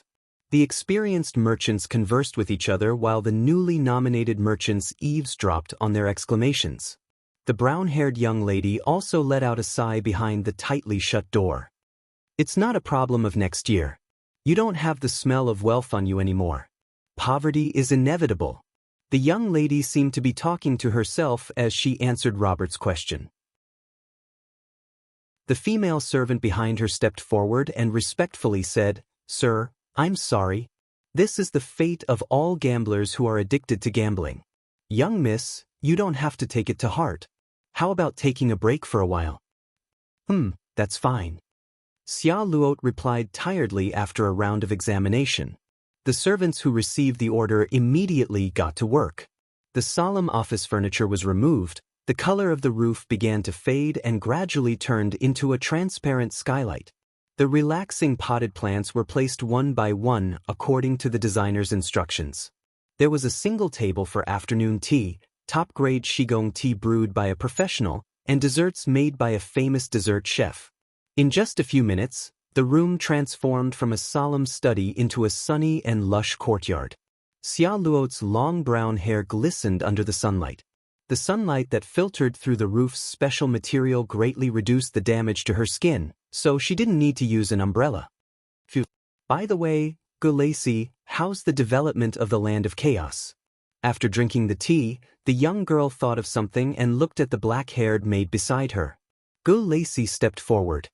The experienced merchants conversed with each other while the newly nominated merchants eavesdropped on their exclamations. The brown-haired young lady also let out a sigh behind the tightly shut door. It's not a problem of next year. You don't have the smell of wealth on you anymore. Poverty is inevitable. The young lady seemed to be talking to herself as she answered Robert's question. The female servant behind her stepped forward and respectfully said, "Sir, I'm sorry. This is the fate of all gamblers who are addicted to gambling. Young miss, you don't have to take it to heart. How about taking a break for a while?" That's fine. Xia Luot replied tiredly after a round of examination. The servants who received the order immediately got to work. The solemn office furniture was removed, the color of the roof began to fade and gradually turned into a transparent skylight. The relaxing potted plants were placed one by one according to the designer's instructions. There was a single table for afternoon tea, top-grade Qigong tea brewed by a professional, and desserts made by a famous dessert chef. In just a few minutes, the room transformed from a solemn study into a sunny and lush courtyard. Xia Luot's long brown hair glistened under the sunlight. The sunlight that filtered through the roof's special material greatly reduced the damage to her skin, so she didn't need to use an umbrella. Phew. By the way, Gulacy, how's the development of the Land of Chaos? After drinking the tea, the young girl thought of something and looked at the black-haired maid beside her. Gulacy stepped forward.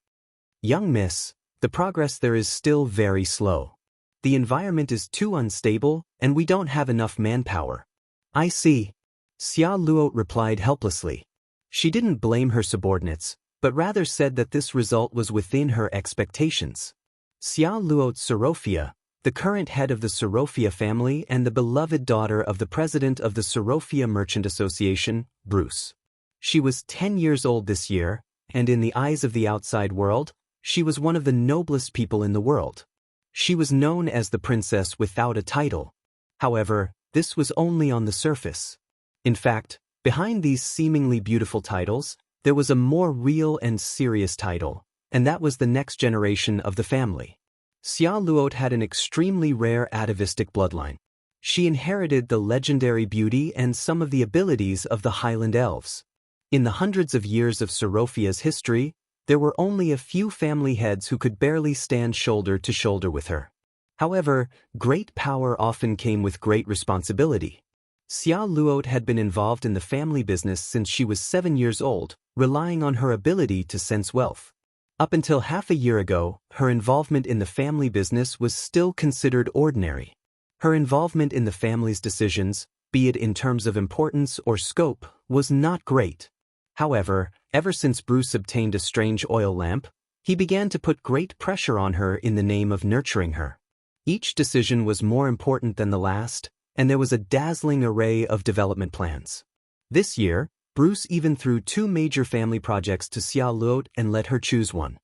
Young miss, the progress there is still very slow. The environment is too unstable, and we don't have enough manpower. I see. Xia Luot replied helplessly. She didn't blame her subordinates, but rather said that this result was within her expectations. Xia Luot Sorofia, the current head of the Sorofia family and the beloved daughter of the president of the Sorofia Merchant Association, Bruce. She was 10 years old this year, and in the eyes of the outside world, she was one of the noblest people in the world. She was known as the princess without a title. However, this was only on the surface. In fact, behind these seemingly beautiful titles, there was a more real and serious title, and that was the next generation of the family. Xia Luot had an extremely rare atavistic bloodline. She inherited the legendary beauty and some of the abilities of the Highland Elves. In the hundreds of years of Sorofia's history, there were only a few family heads who could barely stand shoulder to shoulder with her. However, great power often came with great responsibility. Xia Luot had been involved in the family business since she was 7 years old, relying on her ability to sense wealth. Up until half a year ago, her involvement in the family business was still considered ordinary. Her involvement in the family's decisions, be it in terms of importance or scope, was not great. However, ever since Bruce obtained a strange oil lamp, he began to put great pressure on her in the name of nurturing her. Each decision was more important than the last, and there was a dazzling array of development plans. This year, Bruce even threw 2 major family projects to Xia Luot and let her choose one.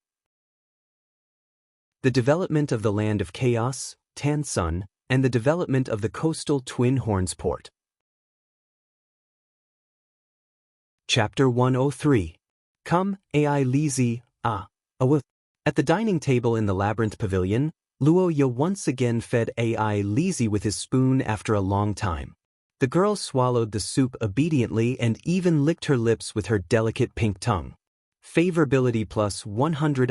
The development of the Land of Chaos, Tan Sun, and the development of the coastal Twin Horns port. Chapter 103. Come, Ai Lizi, awith. At the dining table in the Labyrinth Pavilion, Luo Ye once again fed Ai Lizi with his spoon after a long time. The girl swallowed the soup obediently and even licked her lips with her delicate pink tongue. Favorability plus 100.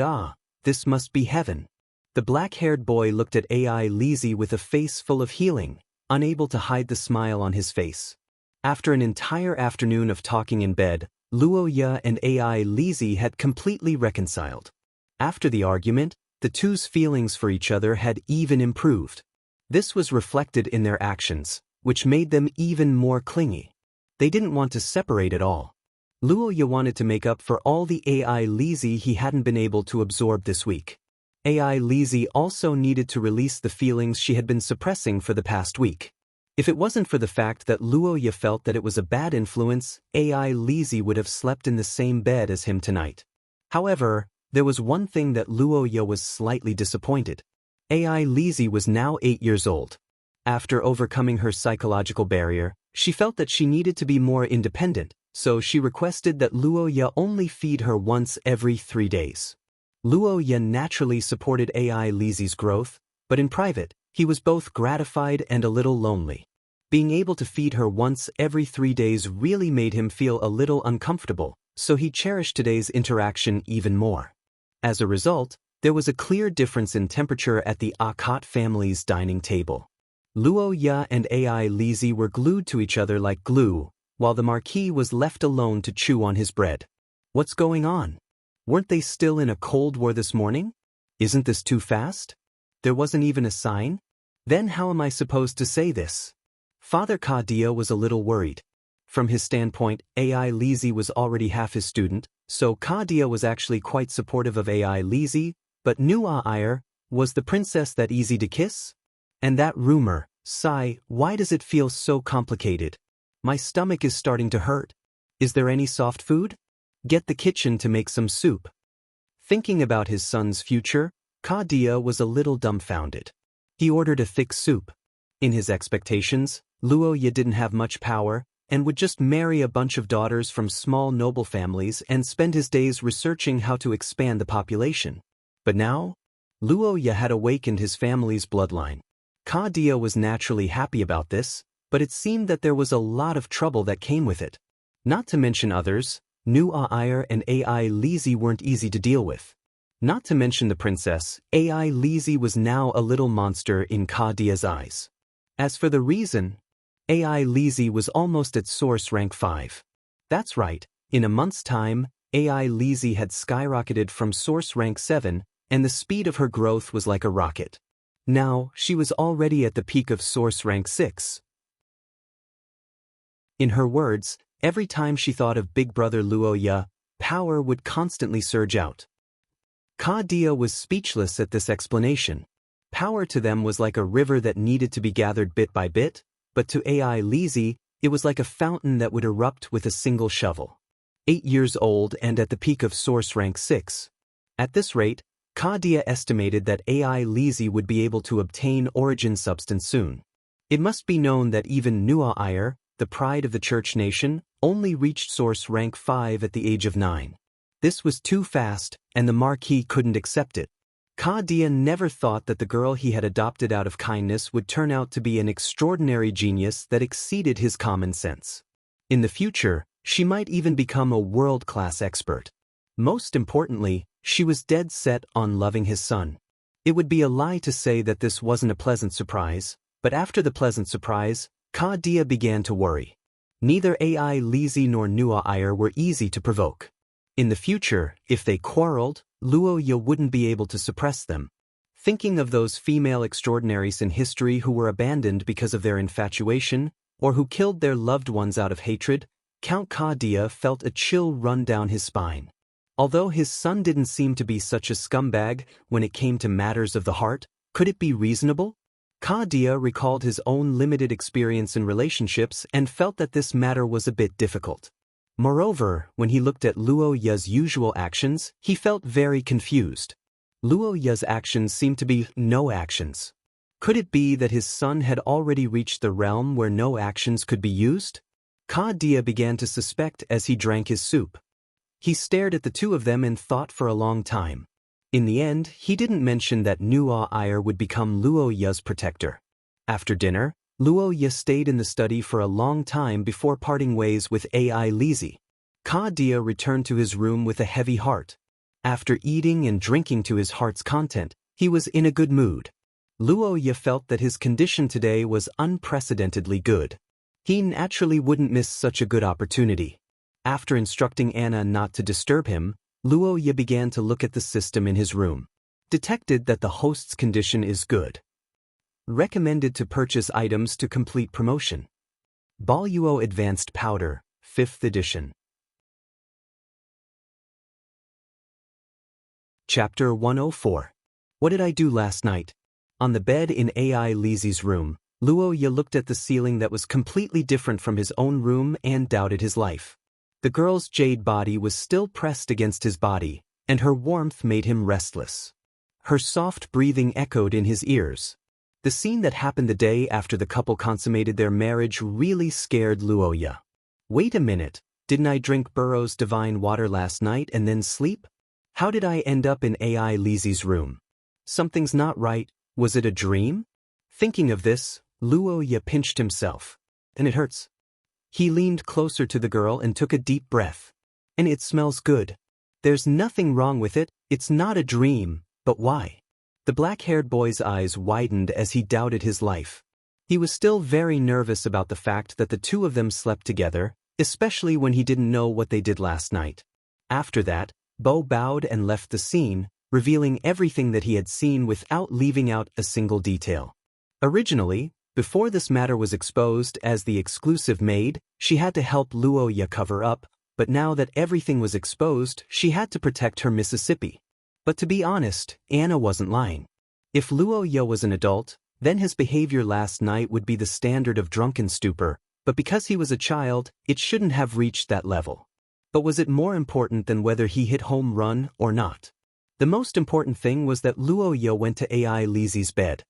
This must be heaven. The black-haired boy looked at Ai Lizi with a face full of healing, unable to hide the smile on his face. After an entire afternoon of talking in bed, Luo Ye and Ai Lizi had completely reconciled. After the argument, the two's feelings for each other had even improved. This was reflected in their actions, which made them even more clingy. They didn't want to separate at all. Luo Ye wanted to make up for all the Ai Lizi he hadn't been able to absorb this week. Ai Lizi also needed to release the feelings she had been suppressing for the past week. If it wasn't for the fact that Luoya felt that it was a bad influence, AI Lizzie would have slept in the same bed as him tonight. However, there was one thing that Luoya was slightly disappointed. AI Lizzie was now 8 years old. After overcoming her psychological barrier, she felt that she needed to be more independent, so she requested that Luoya only feed her once every 3 days. Luoya naturally supported AI Lizzie's growth, but in private, he was both gratified and a little lonely. Being able to feed her once every 3 days really made him feel a little uncomfortable, so he cherished today's interaction even more. As a result, there was a clear difference in temperature at the Akat family's dining table. Luoya and AI Lizzie were glued to each other like glue, while the Marquis was left alone to chew on his bread. What's going on? Weren't they still in a Cold War this morning? Isn't this too fast? There wasn't even a sign? Then how am I supposed to say this? Father Kadia was a little worried. From his standpoint, AI Lizzie was already half his student, so Kadia was actually quite supportive of AI Lizzie, but Nua Ayer, was the princess that easy to kiss? And that rumor, sigh, why does it feel so complicated? My stomach is starting to hurt. Is there any soft food? Get the kitchen to make some soup. Thinking about his son's future, Kadia was a little dumbfounded. He ordered a thick soup. In his expectations, Luoya didn't have much power, and would just marry a bunch of daughters from small noble families and spend his days researching how to expand the population. But now, Luoya had awakened his family's bloodline. Kadia was naturally happy about this, but it seemed that there was a lot of trouble that came with it. Not to mention others, Nua Ayer and AI Lizzie weren't easy to deal with. Not to mention the princess, AI Lizzie was now a little monster in Kadia's eyes. As for the reason, AI Lizzie was almost at source rank 5. That's right, in a month's time, AI Lizzie had skyrocketed from source rank 7, and the speed of her growth was like a rocket. Now, she was already at the peak of source rank 6. In her words, every time she thought of Big Brother Luoya, power would constantly surge out. Kadia was speechless at this explanation. Power to them was like a river that needed to be gathered bit by bit, but to AI Lizzie, it was like a fountain that would erupt with a single shovel. 8 years old and at the peak of source rank 6. At this rate, Kadia estimated that AI Lizzie would be able to obtain origin substance soon. It must be known that even Nua Ayer, the pride of the church nation, only reached source rank 5 at the age of 9. This was too fast, and the Marquis couldn't accept it. Kadia never thought that the girl he had adopted out of kindness would turn out to be an extraordinary genius that exceeded his common sense. In the future, she might even become a world-class expert. Most importantly, she was dead set on loving his son. It would be a lie to say that this wasn't a pleasant surprise, but after the pleasant surprise, Kadia began to worry. Neither AI Lizzie nor Nua Ayer were easy to provoke. In the future, if they quarreled, Luoya wouldn't be able to suppress them. Thinking of those female extraordinaries in history who were abandoned because of their infatuation, or who killed their loved ones out of hatred, Count Kadia felt a chill run down his spine. Although his son didn't seem to be such a scumbag when it came to matters of the heart, could it be reasonable? Kadia recalled his own limited experience in relationships and felt that this matter was a bit difficult. Moreover, when he looked at Luoya's usual actions, he felt very confused. Luoya's actions seemed to be no actions. Could it be that his son had already reached the realm where no actions could be used? Kadia began to suspect as he drank his soup. He stared at the two of them and thought for a long time. In the end, he didn't mention that Nua Ayer would become Luoya's protector. After dinner, Luoya stayed in the study for a long time before parting ways with AI Lizzie. Kadia returned to his room with a heavy heart. After eating and drinking to his heart's content, he was in a good mood. Luoya felt that his condition today was unprecedentedly good. He naturally wouldn't miss such a good opportunity. After instructing Anna not to disturb him, Luoya began to look at the system in his room. Detected that the host's condition is good. Recommended to purchase items to complete promotion. Boluo Advanced Powder, 5th edition. Chapter 104. What did I do last night? On the bed in AI Lizzie's room, Luoya looked at the ceiling that was completely different from his own room and doubted his life. The girl's jade body was still pressed against his body, and her warmth made him restless. Her soft breathing echoed in his ears. The scene that happened the day after the couple consummated their marriage really scared Luoya. Wait a minute, didn't I drink Burrow's divine water last night and then sleep? How did I end up in AI Lizzie's room? Something's not right, was it a dream? Thinking of this, Luoya pinched himself. And it hurts. He leaned closer to the girl and took a deep breath. And it smells good. There's nothing wrong with it, it's not a dream, but why? The black-haired boy's eyes widened as he doubted his life. He was still very nervous about the fact that the two of them slept together, especially when he didn't know what they did last night. After that, Bo bowed and left the scene, revealing everything that he had seen without leaving out a single detail. Originally, before this matter was exposed as the exclusive maid, she had to help Luoya cover up, but now that everything was exposed, she had to protect her Mississippi. But to be honest, Anna wasn't lying. If Luoya was an adult, then his behavior last night would be the standard of drunken stupor, but because he was a child, it shouldn't have reached that level. But was it more important than whether he hit home run or not? The most important thing was that Luoya went to AI Lizzie's bed.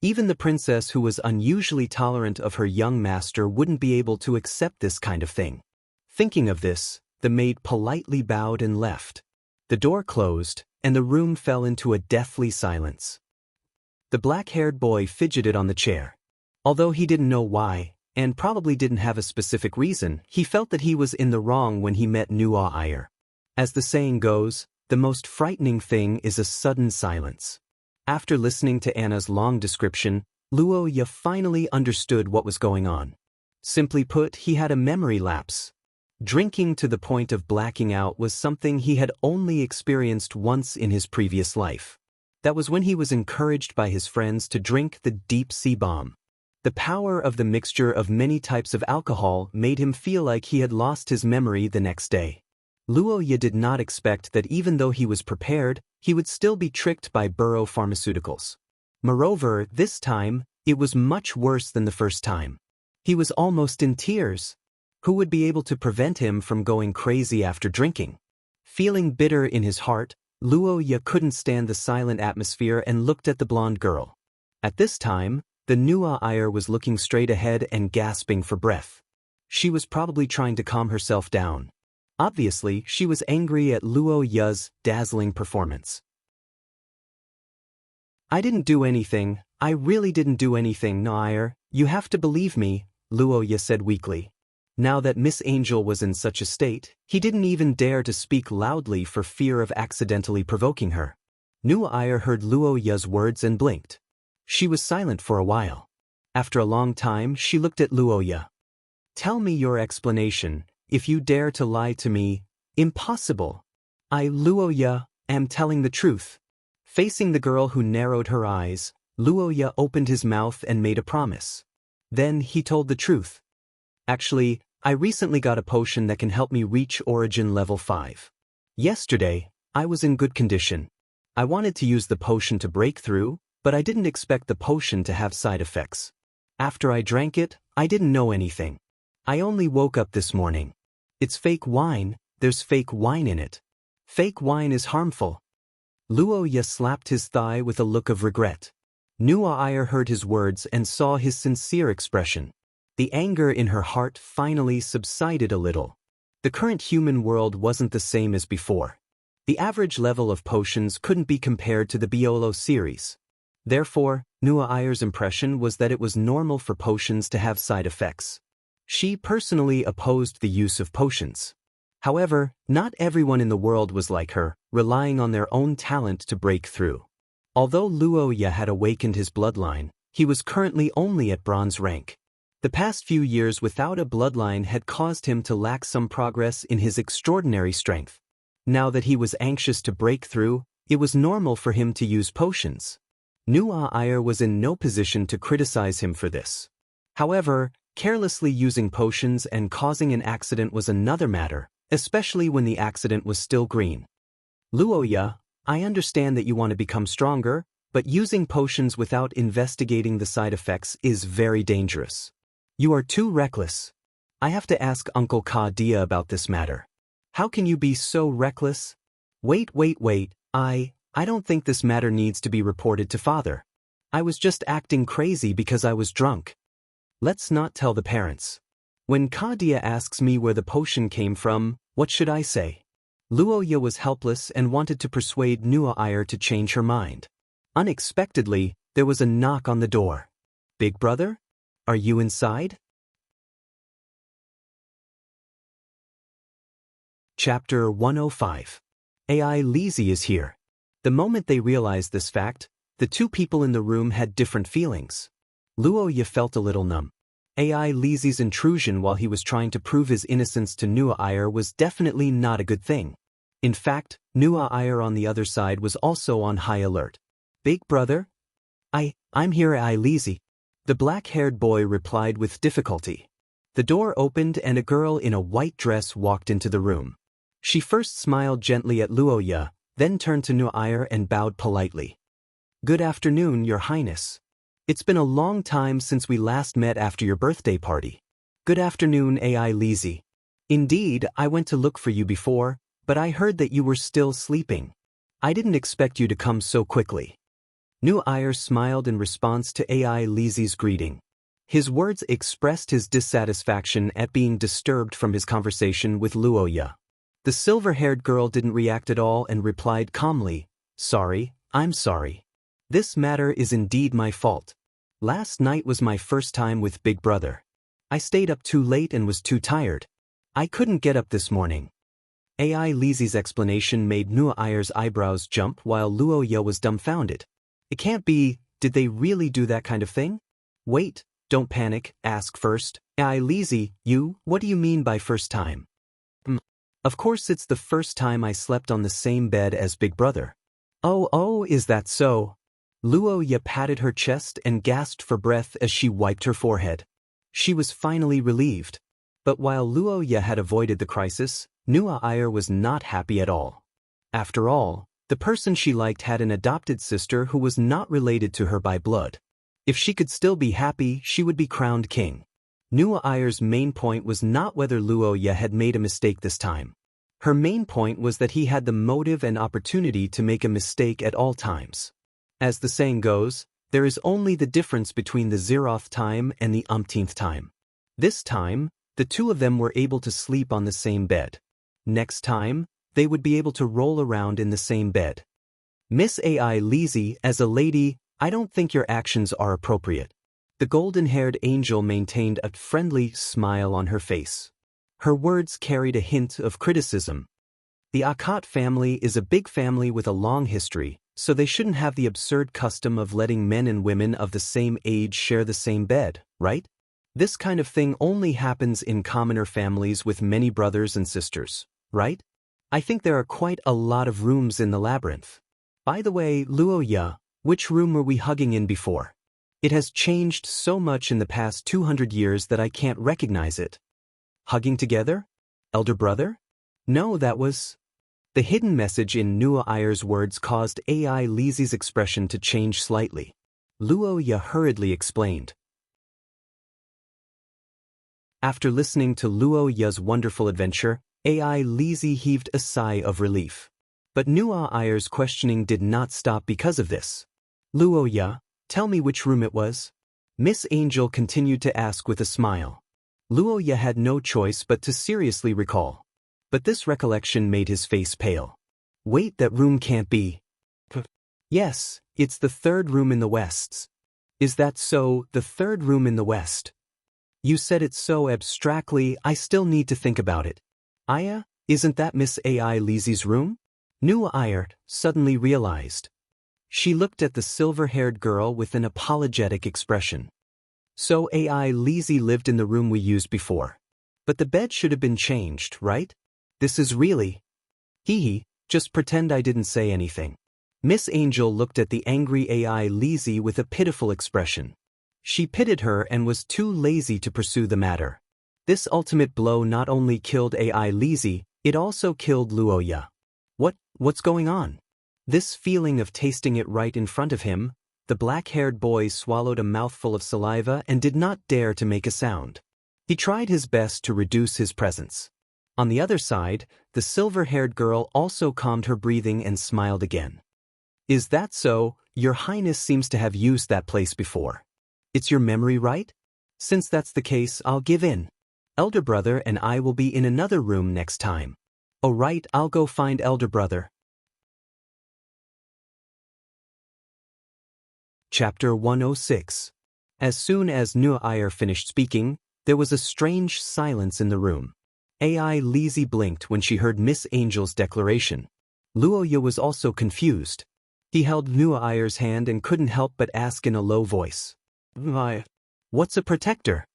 Even the princess, who was unusually tolerant of her young master, wouldn't be able to accept this kind of thing. Thinking of this, the maid politely bowed and left. The door closed, and the room fell into a deathly silence. The black-haired boy fidgeted on the chair. Although he didn't know why, and probably didn't have a specific reason, he felt that he was in the wrong when he met Nuwa Iyer. As the saying goes, the most frightening thing is a sudden silence. After listening to Anna's long description, Luoya finally understood what was going on. Simply put, he had a memory lapse. Drinking to the point of blacking out was something he had only experienced once in his previous life. That was when he was encouraged by his friends to drink the deep sea bomb. The power of the mixture of many types of alcohol made him feel like he had lost his memory the next day. Luoya did not expect that even though he was prepared, he would still be tricked by Burrow Pharmaceuticals. Moreover, this time, it was much worse than the first time. He was almost in tears. Who would be able to prevent him from going crazy after drinking? Feeling bitter in his heart, Luoya couldn't stand the silent atmosphere and looked at the blonde girl. At this time, the Nuwa Iyer was looking straight ahead and gasping for breath. She was probably trying to calm herself down. Obviously, she was angry at Luoya's dazzling performance. I didn't do anything, I really didn't do anything, Iyer, you have to believe me, Luoya said weakly. Now that Miss Angel was in such a state, he didn't even dare to speak loudly for fear of accidentally provoking her. Nuwa Iyer heard Luoya's words and blinked. She was silent for a while. After a long time, she looked at Luoya. Tell me your explanation. If you dare to lie to me, impossible. I, Luoya, am telling the truth. Facing the girl who narrowed her eyes, Luoya opened his mouth and made a promise. Then he told the truth. Actually, I recently got a potion that can help me reach Origin Level 5. Yesterday, I was in good condition. I wanted to use the potion to break through, but I didn't expect the potion to have side effects. After I drank it, I didn't know anything. I only woke up this morning. It's fake wine, there's fake wine in it. Fake wine is harmful. Luoya slapped his thigh with a look of regret. Nuwa Iyer heard his words and saw his sincere expression. The anger in her heart finally subsided a little. The current human world wasn't the same as before. The average level of potions couldn't be compared to the Biolo series. Therefore, Nuwa Iyer's impression was that it was normal for potions to have side effects. She personally opposed the use of potions. However, not everyone in the world was like her, relying on their own talent to break through. Although Luoya had awakened his bloodline, he was currently only at bronze rank. The past few years without a bloodline had caused him to lack some progress in his extraordinary strength. Now that he was anxious to break through, it was normal for him to use potions. Nuwa Iyer was in no position to criticize him for this. However, carelessly using potions and causing an accident was another matter, especially when the accident was still green. Luoya, I understand that you want to become stronger, But using potions without investigating the side effects is very dangerous. You are too reckless. I have to ask Uncle Dia about this matter. How can you be so reckless? Wait. I don't think this matter needs to be reported to Father. I was just acting crazy because I was drunk. Let's not tell the parents. When Dia asks me where the potion came from, what should I say? Luoya was helpless and wanted to persuade Nuair to change her mind. Unexpectedly, there was a knock on the door. Big brother? Are you inside? Chapter 105. AI Lizzie is here. The moment they realized this fact, the two people in the room had different feelings. Luoya felt a little numb. AI Lizzie's intrusion while he was trying to prove his innocence to Nuair was definitely not a good thing. In fact, Nuair on the other side was also on high alert. Big brother? I'm here, AI Lizzie. The black-haired boy replied with difficulty. The door opened and a girl in a white dress walked into the room. She first smiled gently at Luoya, then turned to Nuair and bowed politely. Good afternoon, Your Highness. It's been a long time since we last met after your birthday party. Good afternoon, AI Lizzie. Indeed, I went to look for you before, but I heard that you were still sleeping. I didn't expect you to come so quickly. Nuair smiled in response to AI Lizzie's greeting. His words expressed his dissatisfaction at being disturbed from his conversation with Luoya. The silver-haired girl didn't react at all and replied calmly, Sorry, I'm sorry. This matter is indeed my fault. Last night was my first time with Big Brother. I stayed up too late and was too tired. I couldn't get up this morning. AI Lizzie's explanation made Nuair's eyebrows jump while Luoya was dumbfounded. It can't be, did they really do that kind of thing? Wait, don't panic, ask first. AI Lizzie, what do you mean by first time? Of course it's the first time I slept on the same bed as Big Brother. Oh, is that so? Luoya patted her chest and gasped for breath as she wiped her forehead. She was finally relieved. But while Luoya had avoided the crisis, Nuair was not happy at all. After all, the person she liked had an adopted sister who was not related to her by blood. If she could still be happy, she would be crowned king. Nuair's main point was not whether Luoya had made a mistake this time. Her main point was that he had the motive and opportunity to make a mistake at all times. As the saying goes, there is only the difference between the 0th time and the umpteenth time. This time, the two of them were able to sleep on the same bed. Next time, they would be able to roll around in the same bed. Miss AI Lizzie, as a lady, I don't think your actions are appropriate. The golden-haired angel maintained a friendly smile on her face. Her words carried a hint of criticism. The Akat family is a big family with a long history, so they shouldn't have the absurd custom of letting men and women of the same age share the same bed, right? This kind of thing only happens in commoner families with many brothers and sisters, right? I think there are quite a lot of rooms in the labyrinth. By the way, Luoya, which room were we hugging in before? It has changed so much in the past 200 years that I can't recognize it. Hugging together? Elder brother? No, that was... The hidden message in Nuair's words caused AI Lizzie's expression to change slightly. Luoya hurriedly explained. After listening to Luoya's wonderful adventure, AI Lizzie heaved a sigh of relief. But Nuair's questioning did not stop because of this. Luoya, tell me which room it was? Miss Angel continued to ask with a smile. Luoya had no choice but to seriously recall. But this recollection made his face pale. Wait, that room can't be. Yes, it's the third room in the west. Is that so, the third room in the west? You said it so abstractly, I still need to think about it. Aya, isn't that Miss AI Lizzie's room? Nuair suddenly realized. She looked at the silver-haired girl with an apologetic expression. So AI Lizzie lived in the room we used before. But the bed should have been changed, right? This is really... Hee, just pretend I didn't say anything. Miss Angel looked at the angry AI Lizzie with a pitiful expression. She pitied her and was too lazy to pursue the matter. This ultimate blow not only killed AI Lizzie, it also killed Luoya. What's going on? This feeling of tasting it right in front of him, the black-haired boy swallowed a mouthful of saliva and did not dare to make a sound. He tried his best to reduce his presence. On the other side, the silver-haired girl also calmed her breathing and smiled again. Is that so? Your Highness seems to have used that place before. It's your memory, right? Since that's the case, I'll give in. Elder brother and I will be in another room next time. Oh right, I'll go find elder brother. Chapter 106. As soon as Nuair finished speaking, there was a strange silence in the room. Ai Lizzie blinked when she heard Miss Angel's declaration. Luoya was also confused. He held Nuair's hand and couldn't help but ask in a low voice. What's a protector?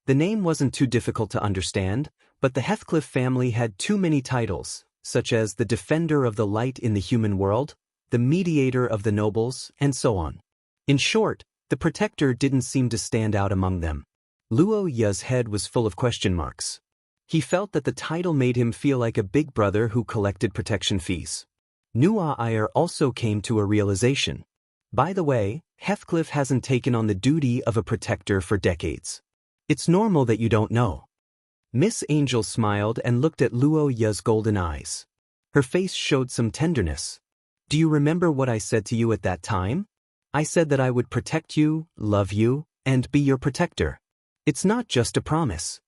The name wasn't too difficult to understand, but the Heathcliff family had too many titles, such as the Defender of the Light in the Human World, the Mediator of the Nobles, and so on. In short, the protector didn't seem to stand out among them. Luoya's head was full of question marks. He felt that the title made him feel like a big brother who collected protection fees. Nuair also came to a realization. By the way, Heathcliff hasn't taken on the duty of a protector for decades. It's normal that you don't know. Miss Angel smiled and looked at Luoya's golden eyes. Her face showed some tenderness. Do you remember what I said to you at that time? I said that I would protect you, love you, and be your protector. It's not just a promise.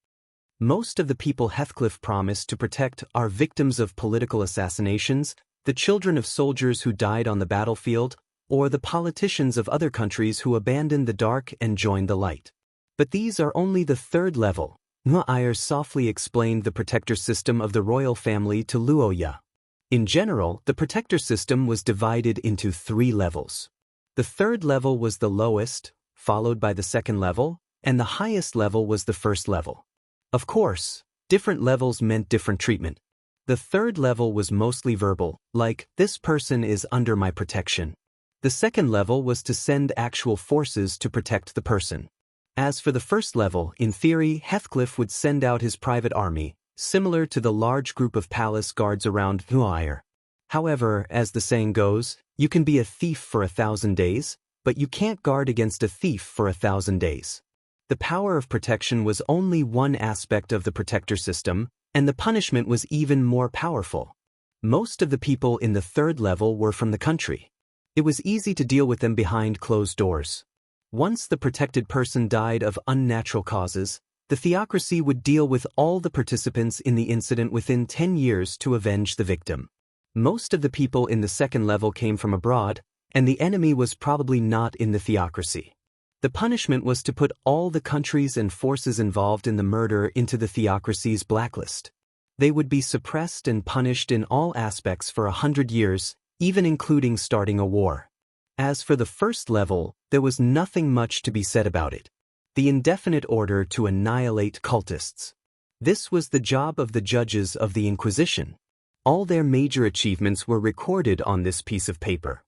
Most of the people Heathcliff promised to protect are victims of political assassinations, the children of soldiers who died on the battlefield, or the politicians of other countries who abandoned the dark and joined the light. But these are only the third level. Nuair softly explained the protector system of the royal family to Luoya. In general, the protector system was divided into 3 levels. The third level was the lowest, followed by the second level, and the highest level was the first level. Of course, different levels meant different treatment. The third level was mostly verbal, like, this person is under my protection. The second level was to send actual forces to protect the person. As for the first level, in theory, Heathcliff would send out his private army, similar to the large group of palace guards around Nuair. However, as the saying goes, you can be a thief for 1,000 days, but you can't guard against a thief for 1,000 days. The power of protection was only one aspect of the protector system, and the punishment was even more powerful. Most of the people in the third level were from the country. It was easy to deal with them behind closed doors. Once the protected person died of unnatural causes, the theocracy would deal with all the participants in the incident within 10 years to avenge the victim. Most of the people in the second level came from abroad, and the enemy was probably not in the theocracy. The punishment was to put all the countries and forces involved in the murder into the theocracy's blacklist. They would be suppressed and punished in all aspects for 100 years, even including starting a war. As for the first level, there was nothing much to be said about it. The indefinite order to annihilate cultists. This was the job of the judges of the Inquisition. All their major achievements were recorded on this piece of paper.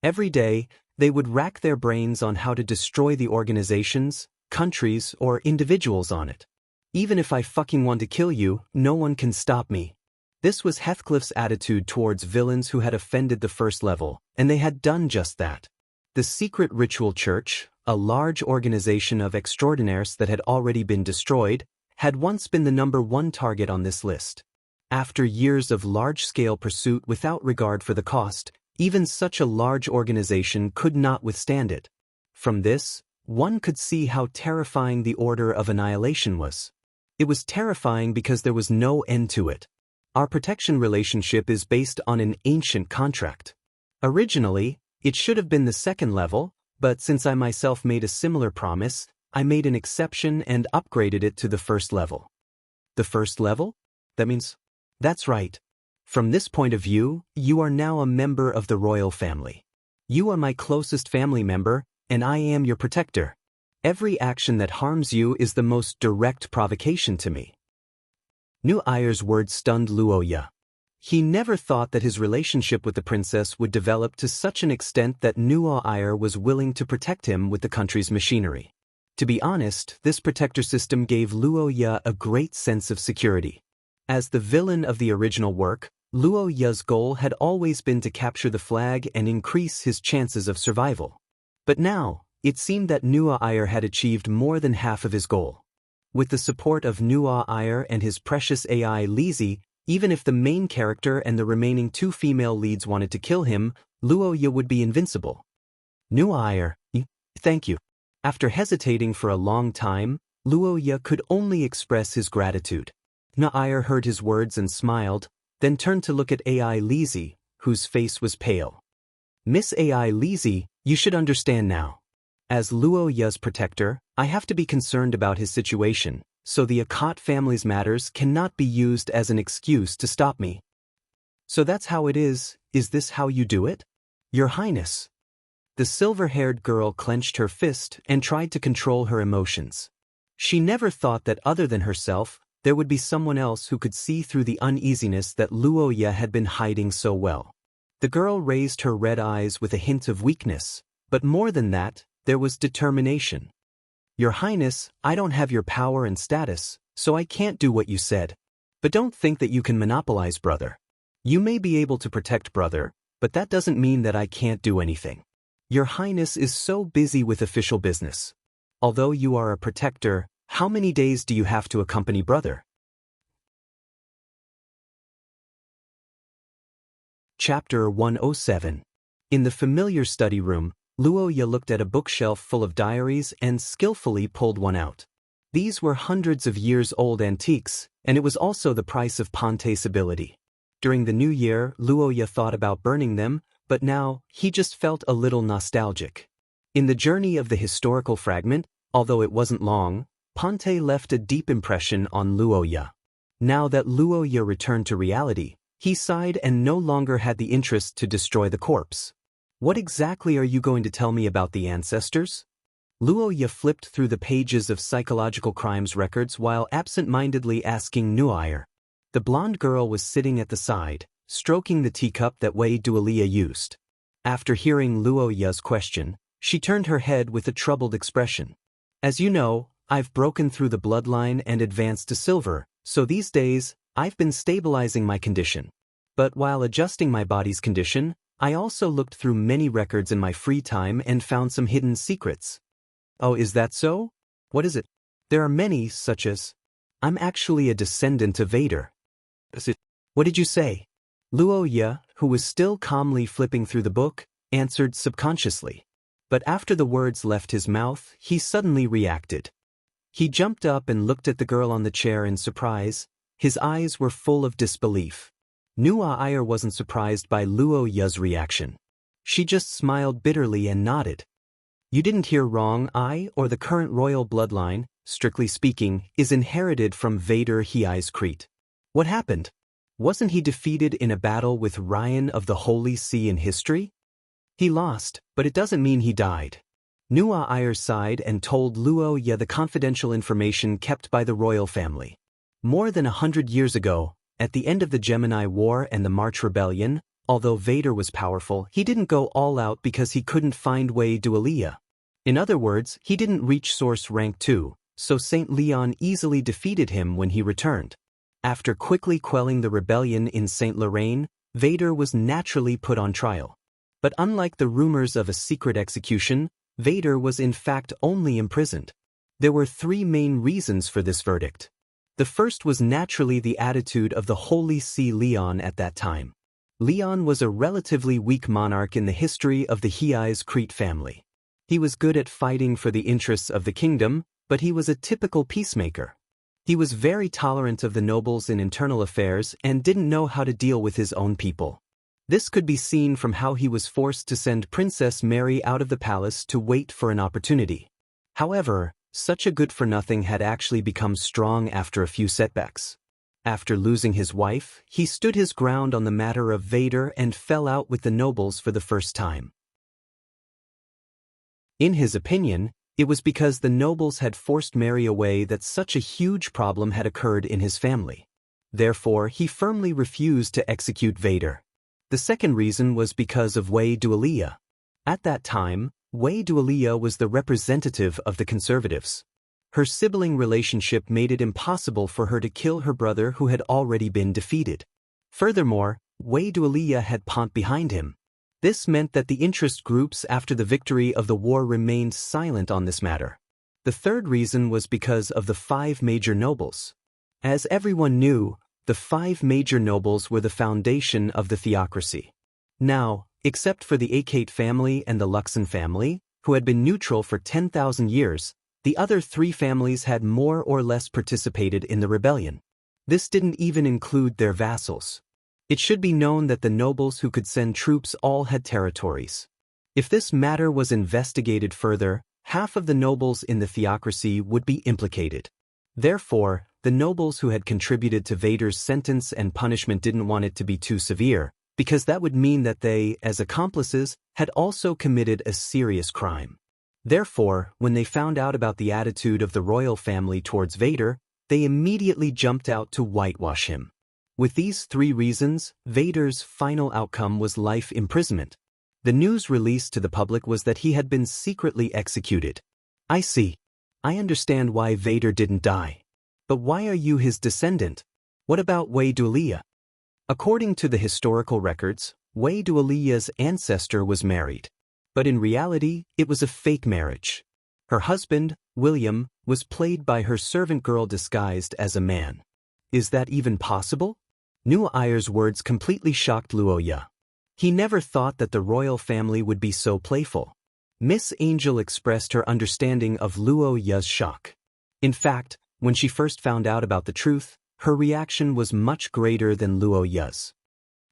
Every day, they would rack their brains on how to destroy the organizations, countries, or individuals on it. Even if I fucking want to kill you, no one can stop me. This was Heathcliff's attitude towards villains who had offended the first level, and they had done just that. The Secret Ritual Church, a large organization of extraordinaires that had already been destroyed, had once been the #1 target on this list. After years of large-scale pursuit without regard for the cost, even such a large organization could not withstand it. From this, one could see how terrifying the order of annihilation was. It was terrifying because there was no end to it. Our protection relationship is based on an ancient contract. Originally, it should have been the second level, but since I myself made a similar promise, I made an exception and upgraded it to the first level. The first level? That means? That's right. From this point of view, you are now a member of the royal family. You are my closest family member, and I am your protector. Every action that harms you is the most direct provocation to me. Nuair's words stunned Luoya. He never thought that his relationship with the princess would develop to such an extent that Nuair was willing to protect him with the country's machinery. To be honest, this protector system gave Luoya a great sense of security. As the villain of the original work, Luo Ya's goal had always been to capture the flag and increase his chances of survival. But now, it seemed that Nua Iyer had achieved more than half of his goal. With the support of Nua Iyer and his precious AI Lizzie, even if the main character and the remaining 2 female leads wanted to kill him, Luo Ya would be invincible. Nua Iyer, thank you. After hesitating for a long time, Luo Ya could only express his gratitude. Nua Iyer heard his words and smiled, then turned to look at AI Lizzie, whose face was pale. Miss AI Lizzie, you should understand now. As Luo Ya's protector, I have to be concerned about his situation, so the Akot family's matters cannot be used as an excuse to stop me. So that's how it is this how you do it? Your Highness. The silver-haired girl clenched her fist and tried to control her emotions. She never thought that other than herself, there would be someone else who could see through the uneasiness that Luo Ya had been hiding so well. The girl raised her red eyes with a hint of weakness, but more than that, there was determination. Your Highness, I don't have your power and status, so I can't do what you said. But don't think that you can monopolize brother. You may be able to protect brother, but that doesn't mean that I can't do anything. Your Highness is so busy with official business. Although you are a protector, how many days do you have to accompany brother? Chapter 107. In the familiar study room, Luo Ya looked at a bookshelf full of diaries and skillfully pulled one out. These were hundreds of years old antiques, and it was also the price of Ponte's ability. During the new year, Luo Ya thought about burning them, but now, he just felt a little nostalgic. In the journey of the historical fragment, although it wasn't long, Ponte left a deep impression on Luo Ya. Now that Luo Ya returned to reality, he sighed and no longer had the interest to destroy the corpse. What exactly are you going to tell me about the ancestors? Luo Ya flipped through the pages of psychological crimes records while absent-mindedly asking Nua Iyer. The blonde girl was sitting at the side, stroking the teacup that Wei Dualia used. After hearing Luo Ya's question, she turned her head with a troubled expression. As you know, I've broken through the bloodline and advanced to silver, so these days, I've been stabilizing my condition. But while adjusting my body's condition, I also looked through many records in my free time and found some hidden secrets. Oh, is that so? What is it? There are many, such as, I'm actually a descendant of Vader. Is it? What did you say? Luo Ya, who was still calmly flipping through the book, answered subconsciously. But after the words left his mouth, he suddenly reacted. He jumped up and looked at the girl on the chair in surprise. His eyes were full of disbelief. Nua Iyer wasn't surprised by Luo Ya's reaction. She just smiled bitterly and nodded. You didn't hear wrong. I, or the current royal bloodline, strictly speaking, is inherited from Vader Hei's Crete. What happened? Wasn't he defeated in a battle with Ryan of the Holy See in history? He lost, but it doesn't mean he died. Nua Iyer sighed and told Luo Ya the confidential information kept by the royal family. More than 100 years ago, at the end of the Gemini War and the March Rebellion, although Vader was powerful, he didn't go all out because he couldn't find Wei Dualia. In other words, he didn't reach Source Rank 2, so Saint Leon easily defeated him when he returned. After quickly quelling the rebellion in Saint Lorraine, Vader was naturally put on trial. But unlike the rumors of a secret execution, Vader was in fact only imprisoned. There were 3 main reasons for this verdict. The first was naturally the attitude of the Holy See Leon at that time. Leon was a relatively weak monarch in the history of the Hei's Crete family. He was good at fighting for the interests of the kingdom, but he was a typical peacemaker. He was very tolerant of the nobles in internal affairs and didn't know how to deal with his own people. This could be seen from how he was forced to send Princess Mary out of the palace to wait for an opportunity. However, such a good-for-nothing had actually become strong after a few setbacks. After losing his wife, he stood his ground on the matter of Vader and fell out with the nobles for the first time. In his opinion, it was because the nobles had forced Mary away that such a huge problem had occurred in his family. Therefore, he firmly refused to execute Vader. The second reason was because of Wei Dualia. At that time, Wei Dualia was the representative of the conservatives. Her sibling relationship made it impossible for her to kill her brother who had already been defeated. Furthermore, Wei Duoliya had Pont behind him. This meant that the interest groups after the victory of the war remained silent on this matter. The third reason was because of the 5 major nobles. As everyone knew, the 5 major nobles were the foundation of the theocracy. Now, except for the Akate family and the Luxon family, who had been neutral for 10,000 years, the other 3 families had more or less participated in the rebellion. This didn't even include their vassals. It should be known that the nobles who could send troops all had territories. If this matter was investigated further, half of the nobles in the theocracy would be implicated. Therefore, the nobles who had contributed to Vader's sentence and punishment didn't want it to be too severe, because that would mean that they, as accomplices, had also committed a serious crime. Therefore, when they found out about the attitude of the royal family towards Vader, they immediately jumped out to whitewash him. With these 3 reasons, Vader's final outcome was life imprisonment. The news released to the public was that he had been secretly executed. I see. I understand why Vader didn't die. But why are you his descendant? What about Wei Duoliya? According to the historical records, Wei Duoliya's ancestor was married. But in reality, it was a fake marriage. Her husband, William, was played by her servant girl disguised as a man. Is that even possible? Nuo Ayer's words completely shocked Luo Ye. He never thought that the royal family would be so playful. Miss Angel expressed her understanding of Luo Ye's shock. In fact, when she first found out about the truth, her reaction was much greater than Luo Ye's.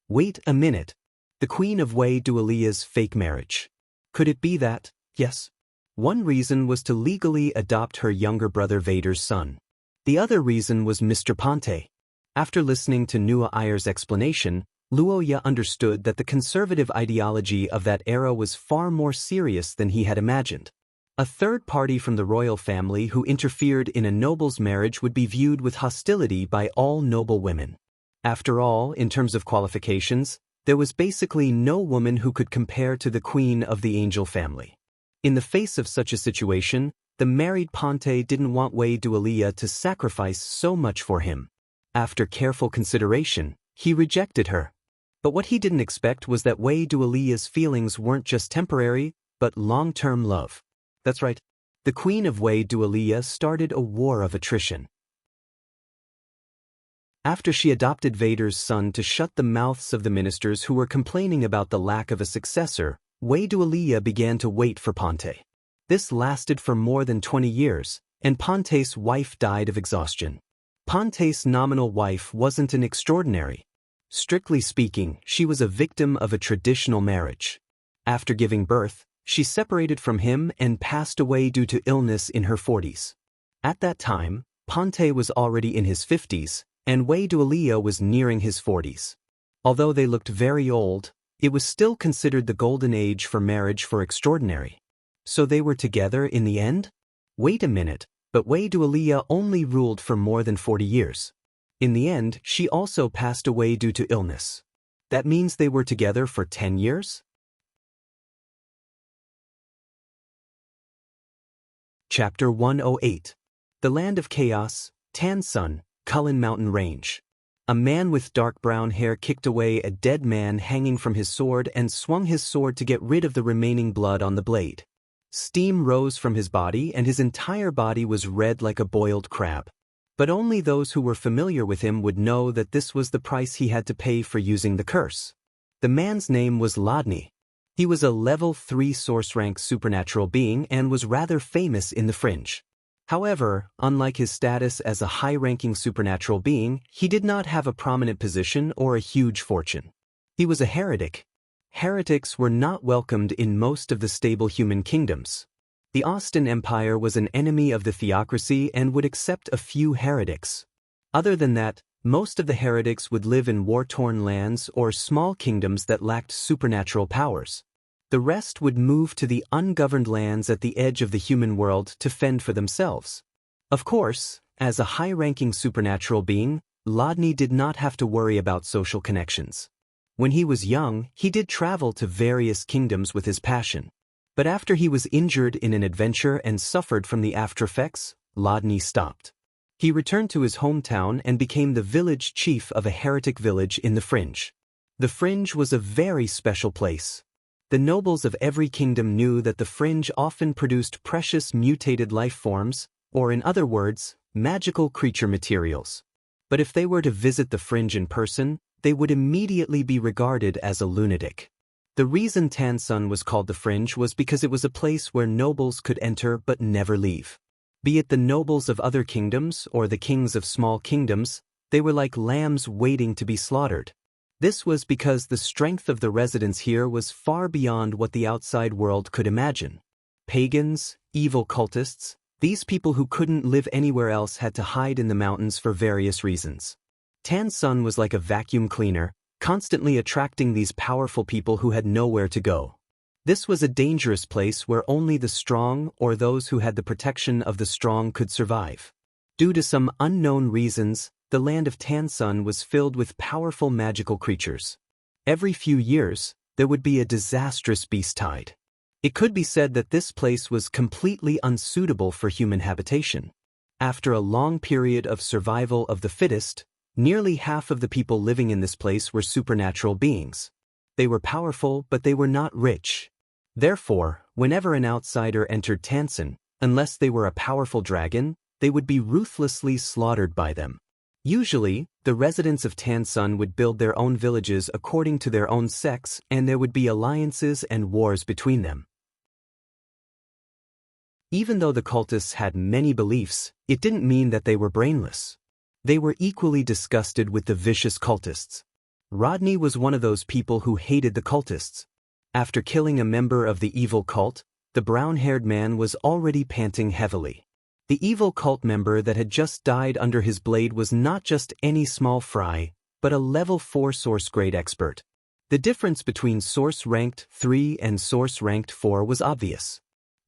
Wait a minute. The Queen of Wei Duoliya's fake marriage. Could it be that? Yes. One reason was to legally adopt her younger brother Vader's son. The other reason was Mr. Ponte. After listening to Nuo Ayer's explanation, Luo Ye understood that the conservative ideology of that era was far more serious than he had imagined. A third party from the royal family who interfered in a noble's marriage would be viewed with hostility by all noble women. After all, in terms of qualifications, there was basically no woman who could compare to the queen of the angel family. In the face of such a situation, the married Ponte didn't want Wei Duoliya to sacrifice so much for him. After careful consideration, he rejected her. But what he didn't expect was that Wei Duoliya's feelings weren't just temporary, but long-term love. That's right. The Queen of Wei Duoliya started a war of attrition. After she adopted Vader's son to shut the mouths of the ministers who were complaining about the lack of a successor, Wei Duoliya began to wait for Ponte. This lasted for more than 20 years, and Ponte's wife died of exhaustion. Ponte's nominal wife wasn't an extraordinary. Strictly speaking, she was a victim of a traditional marriage. After giving birth, she separated from him and passed away due to illness in her 40s. At that time, Ponte was already in his 50s, and Wei Duoliya was nearing his 40s. Although they looked very old, it was still considered the golden age for marriage for extraordinary. So they were together in the end? Wait a minute, but Wei Duoliya only ruled for more than 40 years. In the end, she also passed away due to illness. That means they were together for 10 years? Chapter 108. The Land of Chaos, Tan Sun, Kulin Mountain Range. A man with dark brown hair kicked away a dead man hanging from his sword and swung his sword to get rid of the remaining blood on the blade. Steam rose from his body and his entire body was red like a boiled crab. But only those who were familiar with him would know that this was the price he had to pay for using the curse. The man's name was Lodni. He was a level 3 source rank supernatural being and was rather famous in the fringe. However, unlike his status as a high-ranking supernatural being, he did not have a prominent position or a huge fortune. He was a heretic. Heretics were not welcomed in most of the stable human kingdoms. The Austin Empire was an enemy of the theocracy and would accept a few heretics. Other than that, most of the heretics would live in war-torn lands or small kingdoms that lacked supernatural powers. The rest would move to the ungoverned lands at the edge of the human world to fend for themselves. Of course, as a high-ranking supernatural being, Lodni did not have to worry about social connections. When he was young, he did travel to various kingdoms with his passion. But after he was injured in an adventure and suffered from the aftereffects, Lodni stopped. He returned to his hometown and became the village chief of a heretic village in the fringe. The Fringe was a very special place. The nobles of every kingdom knew that the Fringe often produced precious mutated life forms, or in other words, magical creature materials. But if they were to visit the Fringe in person, they would immediately be regarded as a lunatic. The reason Tansun was called the Fringe was because it was a place where nobles could enter but never leave. Be it the nobles of other kingdoms or the kings of small kingdoms, they were like lambs waiting to be slaughtered. This was because the strength of the residents here was far beyond what the outside world could imagine. Pagans, evil cultists, these people who couldn't live anywhere else had to hide in the mountains for various reasons. Tansun was like a vacuum cleaner, constantly attracting these powerful people who had nowhere to go. This was a dangerous place where only the strong or those who had the protection of the strong could survive. Due to some unknown reasons, the land of Tansun was filled with powerful magical creatures. Every few years, there would be a disastrous beast tide. It could be said that this place was completely unsuitable for human habitation. After a long period of survival of the fittest, nearly half of the people living in this place were supernatural beings. They were powerful, but they were not rich. Therefore, whenever an outsider entered Tansun, unless they were a powerful dragon, they would be ruthlessly slaughtered by them. Usually, the residents of Tansun would build their own villages according to their own sex, and there would be alliances and wars between them. Even though the cultists had many beliefs, it didn't mean that they were brainless. They were equally disgusted with the vicious cultists. Rodney was one of those people who hated the cultists. After killing a member of the evil cult, the brown-haired man was already panting heavily. The evil cult member that had just died under his blade was not just any small fry, but a level 4 source grade expert. The difference between source ranked 3 and source ranked 4 was obvious.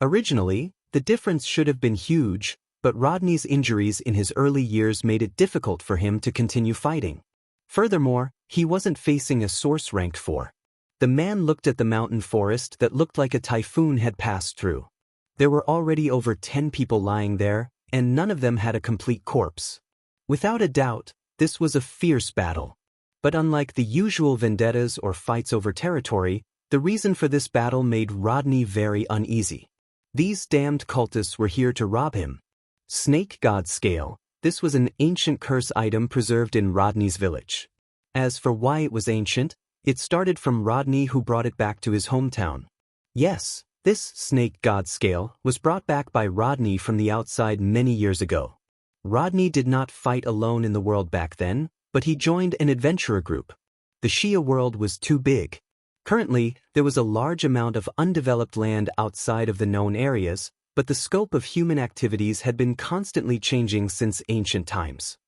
Originally, the difference should have been huge, but Rodney's injuries in his early years made it difficult for him to continue fighting. Furthermore, he wasn't facing a source ranked 4. The man looked at the mountain forest that looked like a typhoon had passed through. There were already over 10 people lying there, and none of them had a complete corpse. Without a doubt, this was a fierce battle. But unlike the usual vendettas or fights over territory, the reason for this battle made Rodney very uneasy. These damned cultists were here to rob him. Snake God Scale. This was an ancient curse item preserved in Rodney's village. As for why it was ancient, it started from Rodney, who brought it back to his hometown. Yes, this Snake God Scale was brought back by Rodney from the outside many years ago. Rodney did not fight alone in the world back then, but he joined an adventurer group. The Shia world was too big. Currently, there was a large amount of undeveloped land outside of the known areas, but the scope of human activities had been constantly changing since ancient times.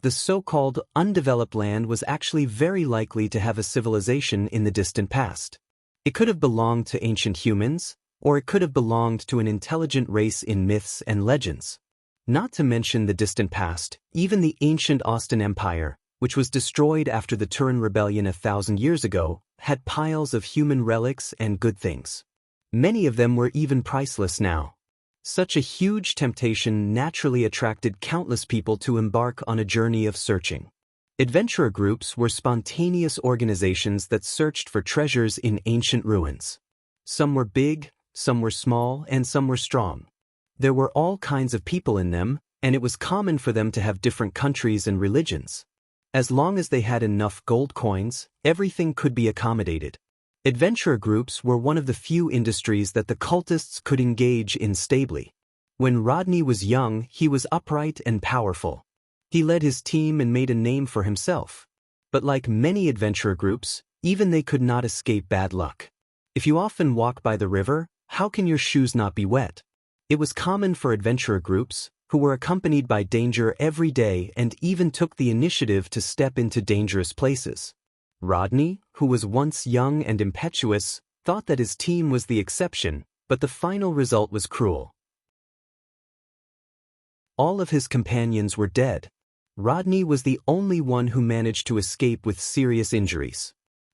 The so-called undeveloped land was actually very likely to have a civilization in the distant past. It could have belonged to ancient humans, or it could have belonged to an intelligent race in myths and legends. Not to mention the distant past, even the ancient Austin Empire, which was destroyed after the Turan Rebellion 1,000 years ago, had piles of human relics and good things. Many of them were even priceless now. Such a huge temptation naturally attracted countless people to embark on a journey of searching. Adventurer groups were spontaneous organizations that searched for treasures in ancient ruins. Some were big, some were small, and some were strong. There were all kinds of people in them, and it was common for them to have different countries and religions. As long as they had enough gold coins, everything could be accommodated. Adventurer groups were one of the few industries that the cultists could engage in stably. When Rodney was young, he was upright and powerful. He led his team and made a name for himself. But like many adventurer groups, even they could not escape bad luck. If you often walk by the river, how can your shoes not be wet? It was common for adventurer groups, who were accompanied by danger every day and even took the initiative to step into dangerous places. Rodney, who was once young and impetuous, thought that his team was the exception, but the final result was cruel. All of his companions were dead. Rodney was the only one who managed to escape with serious injuries.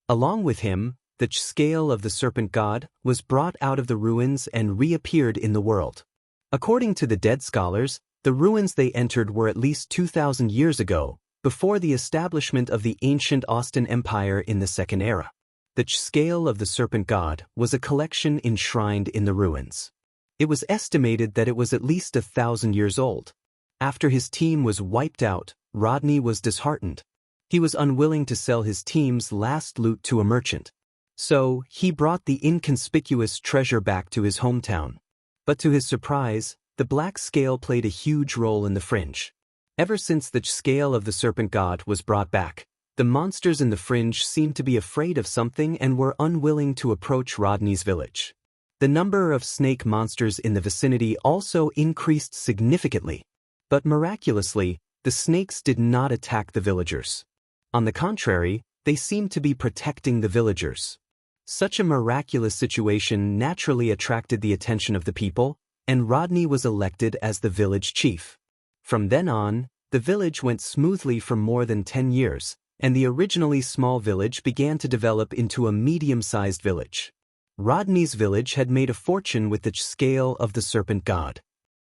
Along with him, the scale of the serpent god was brought out of the ruins and reappeared in the world. According to the dead scholars, the ruins they entered were at least 2,000 years ago, before the establishment of the ancient Austin Empire in the Second Era. The scale of the serpent god was a collection enshrined in the ruins. It was estimated that it was at least 1,000 years old. After his team was wiped out, Rodney was disheartened. He was unwilling to sell his team's last loot to a merchant. So, he brought the inconspicuous treasure back to his hometown. But to his surprise, the black scale played a huge role in the fringe. Ever since the scale of the serpent god was brought back, the monsters in the fringe seemed to be afraid of something and were unwilling to approach Rodney's village. The number of snake monsters in the vicinity also increased significantly. But miraculously, the snakes did not attack the villagers. On the contrary, they seemed to be protecting the villagers. Such a miraculous situation naturally attracted the attention of the people, and Rodney was elected as the village chief. From then on, the village went smoothly for more than 10 years, and the originally small village began to develop into a medium-sized village. Rodney's village had made a fortune with the scale of the serpent god.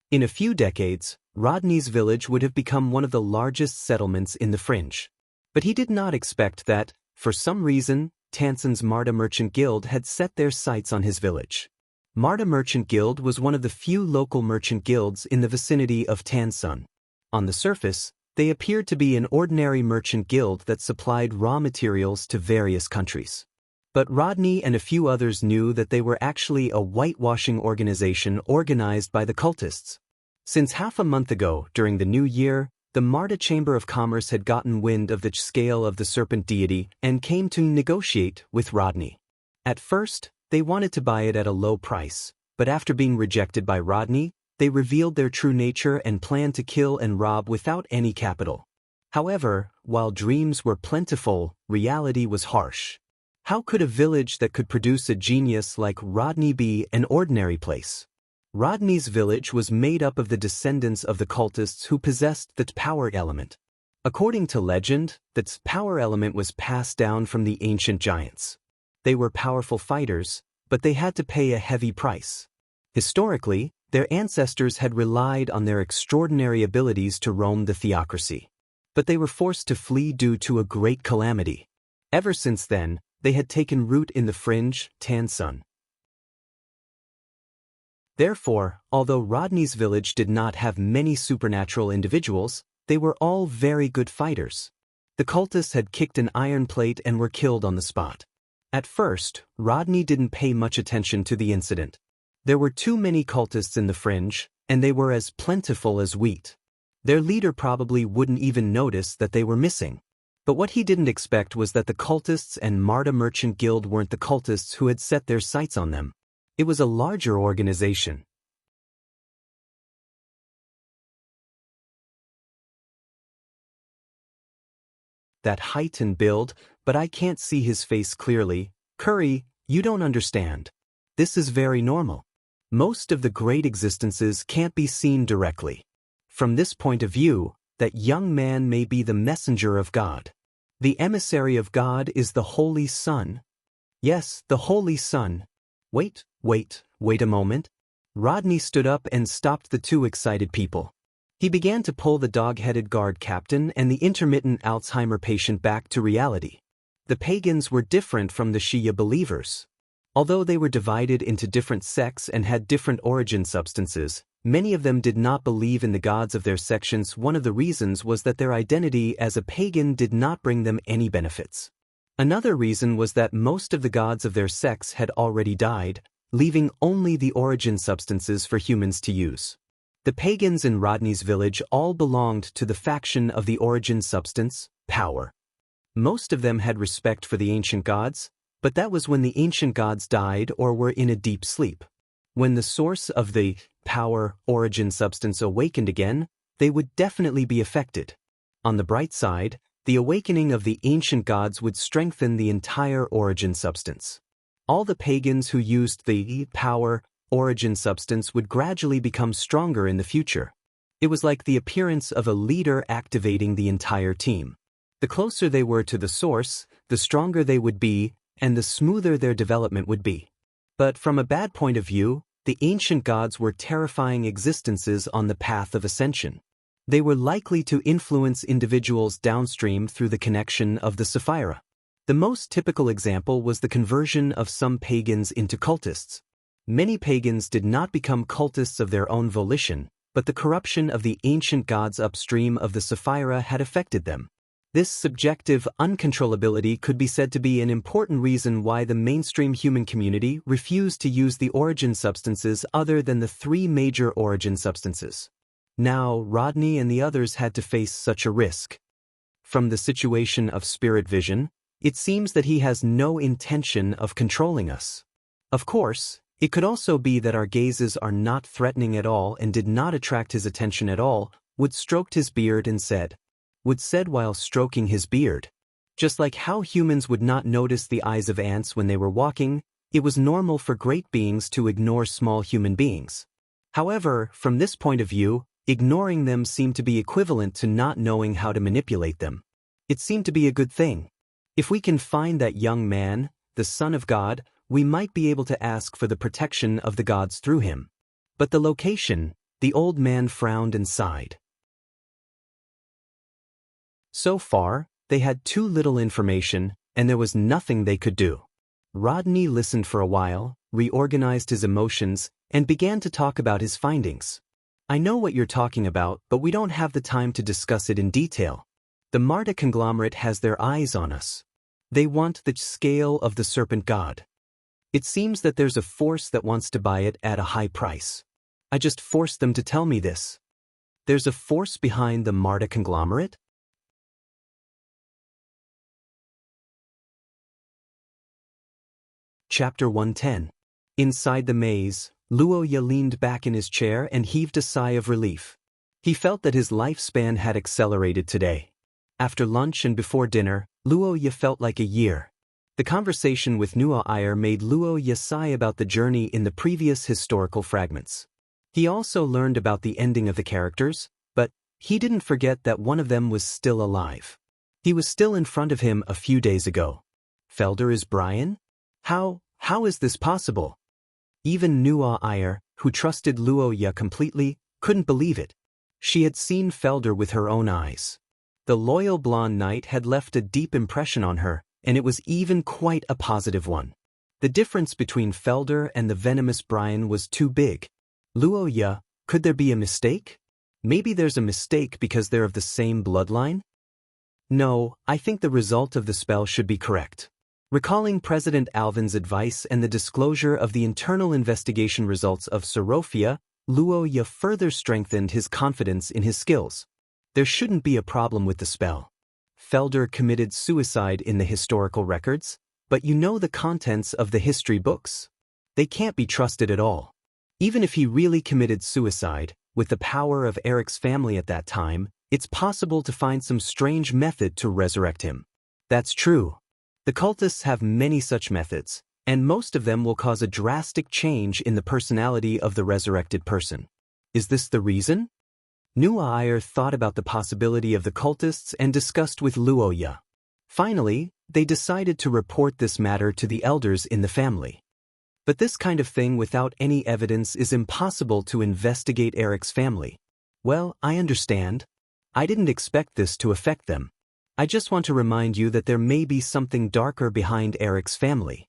In a few decades, Rodney's village would have become one of the largest settlements in the fringe. But he did not expect that, for some reason, Tanson's Marta Merchant Guild had set their sights on his village. Marta Merchant Guild was one of the few local merchant guilds in the vicinity of Tansun. On the surface, they appeared to be an ordinary merchant guild that supplied raw materials to various countries. But Rodney and a few others knew that they were actually a whitewashing organization organized by the cultists. Since half a month ago, during the new year, the Marta Chamber of Commerce had gotten wind of the scale of the serpent deity and came to negotiate with Rodney. At first, they wanted to buy it at a low price, but after being rejected by Rodney, they revealed their true nature and planned to kill and rob without any capital. However, while dreams were plentiful, reality was harsh. How could a village that could produce a genius like Rodney be an ordinary place? Rodney's village was made up of the descendants of the cultists who possessed the power element. According to legend, that power element was passed down from the ancient giants. They were powerful fighters, but they had to pay a heavy price. Historically, their ancestors had relied on their extraordinary abilities to roam the theocracy. But they were forced to flee due to a great calamity. Ever since then, they had taken root in the fringe, Tansun. Therefore, although Rodney's village did not have many supernatural individuals, they were all very good fighters. The cultists had kicked an iron plate and were killed on the spot. At first, Rodney didn't pay much attention to the incident. There were too many cultists in the fringe, and they were as plentiful as wheat. Their leader probably wouldn't even notice that they were missing. But what he didn't expect was that the cultists and Marta Merchant Guild weren't the cultists who had set their sights on them. It was a larger organization. That height and build, but I can't see his face clearly. Curry, you don't understand. This is very normal. Most of the great existences can't be seen directly. From this point of view, that young man may be the messenger of God. The emissary of God is the Holy Son. Yes, the Holy Son. Wait a moment. Rodney stood up and stopped the two excited people. He began to pull the dog-headed guard captain and the intermittent Alzheimer patient back to reality. The pagans were different from the Shia believers. Although they were divided into different sects and had different origin substances, many of them did not believe in the gods of their sections. One of the reasons was that their identity as a pagan did not bring them any benefits. Another reason was that most of the gods of their sects had already died, leaving only the origin substances for humans to use. The pagans in Rodney's village all belonged to the faction of the origin substance, power. Most of them had respect for the ancient gods, but that was when the ancient gods died or were in a deep sleep. When the source of the power origin substance awakened again, they would definitely be affected. On the bright side, the awakening of the ancient gods would strengthen the entire origin substance. All the pagans who used the power origin substance would gradually become stronger in the future. It was like the appearance of a leader activating the entire team. The closer they were to the source, the stronger they would be, and the smoother their development would be. But from a bad point of view, the ancient gods were terrifying existences on the path of ascension. They were likely to influence individuals downstream through the connection of the Sapphira. The most typical example was the conversion of some pagans into cultists. Many pagans did not become cultists of their own volition, but the corruption of the ancient gods upstream of the Sapphira had affected them. This subjective uncontrollability could be said to be an important reason why the mainstream human community refused to use the origin substances other than the three major origin substances. Now, Rodney and the others had to face such a risk. From the situation of spirit vision, it seems that he has no intention of controlling us. Of course, it could also be that our gazes are not threatening at all and did not attract his attention at all. Wood stroked his beard and said. Wood said while stroking his beard. Just like how humans would not notice the eyes of ants when they were walking, it was normal for great beings to ignore small human beings. However, from this point of view, ignoring them seemed to be equivalent to not knowing how to manipulate them. It seemed to be a good thing. If we can find that young man, the Son of God, we might be able to ask for the protection of the gods through him. But the location, the old man frowned and sighed. So far, they had too little information, and there was nothing they could do. Rodney listened for a while, reorganized his emotions, and began to talk about his findings. I know what you're talking about, but we don't have the time to discuss it in detail. The Marta conglomerate has their eyes on us. They want the scale of the serpent god. It seems that there's a force that wants to buy it at a high price. I just forced them to tell me this. There's a force behind the Marta conglomerate? Chapter 110. Inside the maze, Luoya leaned back in his chair and heaved a sigh of relief. He felt that his lifespan had accelerated today. After lunch and before dinner, Luoya felt like a year. The conversation with Nua Iyer made Luoya sigh about the journey in the previous historical fragments. He also learned about the ending of the characters, but he didn't forget that one of them was still alive. He was still in front of him a few days ago. Felder is Brian? How is this possible? Even Nua Iyer, who trusted Luoya completely, couldn't believe it. She had seen Felder with her own eyes. The loyal blonde knight had left a deep impression on her, and it was even quite a positive one. The difference between Felder and the venomous Brian was too big. Luoya, could there be a mistake? Maybe there's a mistake because they're of the same bloodline? No, I think the result of the spell should be correct. Recalling President Alvin's advice and the disclosure of the internal investigation results of Sorofia, Luoya further strengthened his confidence in his skills. There shouldn't be a problem with the spell. Felder committed suicide in the historical records, but you know the contents of the history books? They can't be trusted at all. Even if he really committed suicide, with the power of Eric's family at that time, it's possible to find some strange method to resurrect him. That's true. The cultists have many such methods, and most of them will cause a drastic change in the personality of the resurrected person. Is this the reason? Nua Iyer thought about the possibility of the cultists and discussed with Luoya. Finally, they decided to report this matter to the elders in the family. But this kind of thing without any evidence is impossible to investigate Eric's family. Well, I understand. I didn't expect this to affect them. I just want to remind you that there may be something darker behind Eric's family.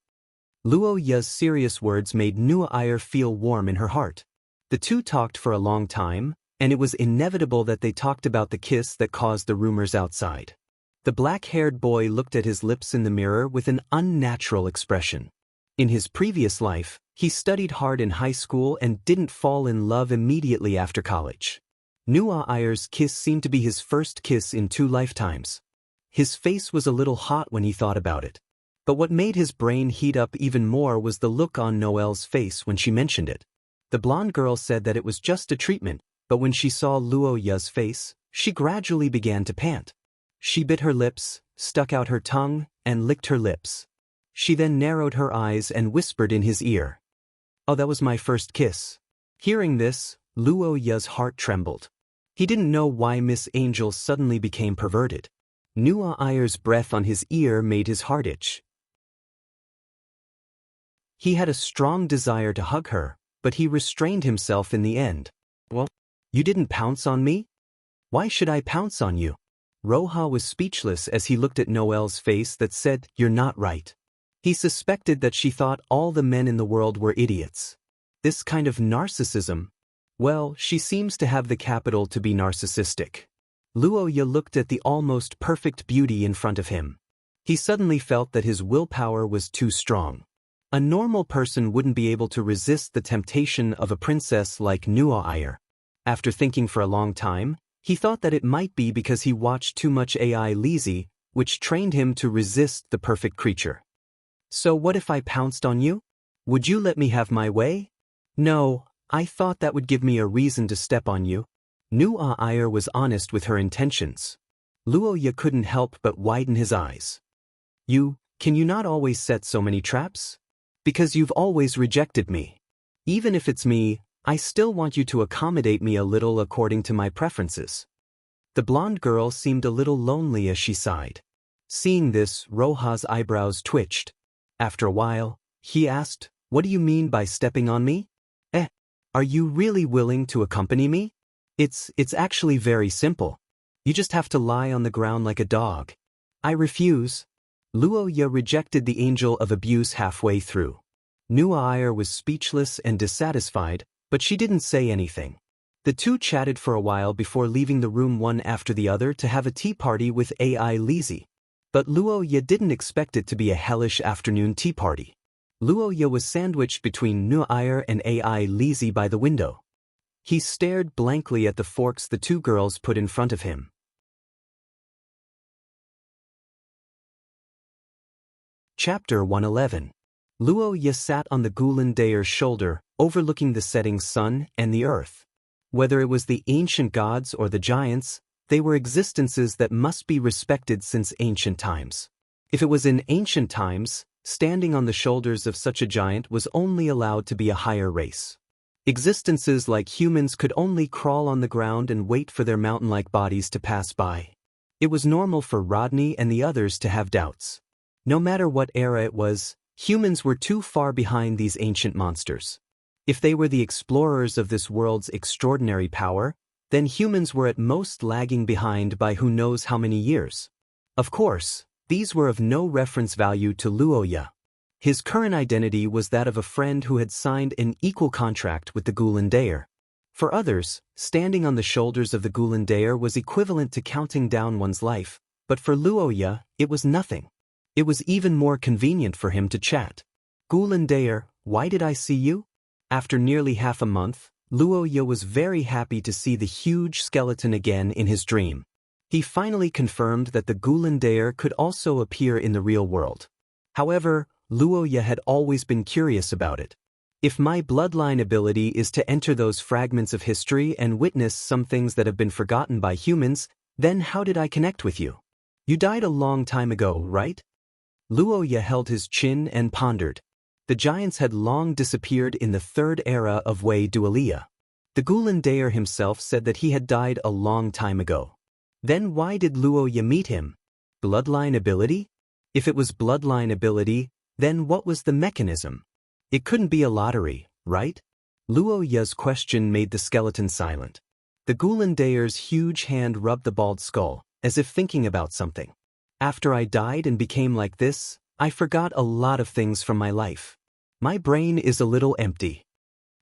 Luoya's serious words made Nua Iyer feel warm in her heart. The two talked for a long time, and it was inevitable that they talked about the kiss that caused the rumors outside. The black-haired boy looked at his lips in the mirror with an unnatural expression. In his previous life, he studied hard in high school and didn't fall in love immediately after college. Nua Iyer's kiss seemed to be his first kiss in 2 lifetimes. His face was a little hot when he thought about it. But what made his brain heat up even more was the look on Noelle's face when she mentioned it. The blonde girl said that it was just a treatment, but when she saw Luoya's face, she gradually began to pant. She bit her lips, stuck out her tongue, and licked her lips. She then narrowed her eyes and whispered in his ear. "Oh, that was my first kiss." Hearing this, Luoya's heart trembled. He didn't know why Miss Angel suddenly became perverted. Nua Iyer's breath on his ear made his heart itch. He had a strong desire to hug her, but he restrained himself in the end. "Well, you didn't pounce on me? Why should I pounce on you? Roha was speechless as he looked at Noelle's face that said, "You're not right." He suspected that she thought all the men in the world were idiots. This kind of narcissism, well, she seems to have the capital to be narcissistic. Luoya looked at the almost perfect beauty in front of him. He suddenly felt that his willpower was too strong. A normal person wouldn't be able to resist the temptation of a princess like Nuair. After thinking for a long time, he thought that it might be because he watched too much AI Lizzie, which trained him to resist the perfect creature. So what if I pounced on you? Would you let me have my way? No, I thought that would give me a reason to step on you. Nuair was honest with her intentions. Luoya couldn't help but widen his eyes. Can you not always set so many traps? Because you've always rejected me. Even if it's me, I still want you to accommodate me a little according to my preferences. The blonde girl seemed a little lonely as she sighed. Seeing this, Roha's eyebrows twitched. After a while, he asked, "What do you mean by stepping on me? Are you really willing to accompany me? It's actually very simple. You just have to lie on the ground like a dog." "I refuse." Luoya rejected the angel of abuse halfway through. Nuair was speechless and dissatisfied, but she didn't say anything. The two chatted for a while before leaving the room one after the other to have a tea party with AI Lizzie. But Luoya didn't expect it to be a hellish afternoon tea party. Luoya was sandwiched between Nuair and AI Lizzie by the window. He stared blankly at the forks the two girls put in front of him. Chapter 111. Luoya sat on the Gulandair's shoulder, overlooking the setting sun and the earth. Whether it was the ancient gods or the giants, they were existences that must be respected since ancient times. If it was in ancient times, standing on the shoulders of such a giant was only allowed to be a higher race. Existences like humans could only crawl on the ground and wait for their mountain-like bodies to pass by. It was normal for Rodney and the others to have doubts. No matter what era it was, humans were too far behind these ancient monsters. If they were the explorers of this world's extraordinary power, then humans were at most lagging behind by who knows how many years. Of course, these were of no reference value to Luoya. His current identity was that of a friend who had signed an equal contract with the Gulandair. For others, standing on the shoulders of the Gulandair was equivalent to counting down one's life, but for Luoya, it was nothing. It was even more convenient for him to chat. "Gulandair, why did I see you?" After nearly half a month, Luoya was very happy to see the huge skeleton again in his dream. He finally confirmed that the Gulandair could also appear in the real world. However, Luoya had always been curious about it. If my bloodline ability is to enter those fragments of history and witness some things that have been forgotten by humans, then how did I connect with you? You died a long time ago, right? Luoya held his chin and pondered. The giants had long disappeared in the third era of Wei Dualia. The Gulandair himself said that he had died a long time ago. Then why did Luoya meet him? Bloodline ability? If it was bloodline ability, then what was the mechanism? It couldn't be a lottery, right? Luoya's question made the skeleton silent. The Gulandair's huge hand rubbed the bald skull, as if thinking about something. "After I died and became like this, I forgot a lot of things from my life. My brain is a little empty."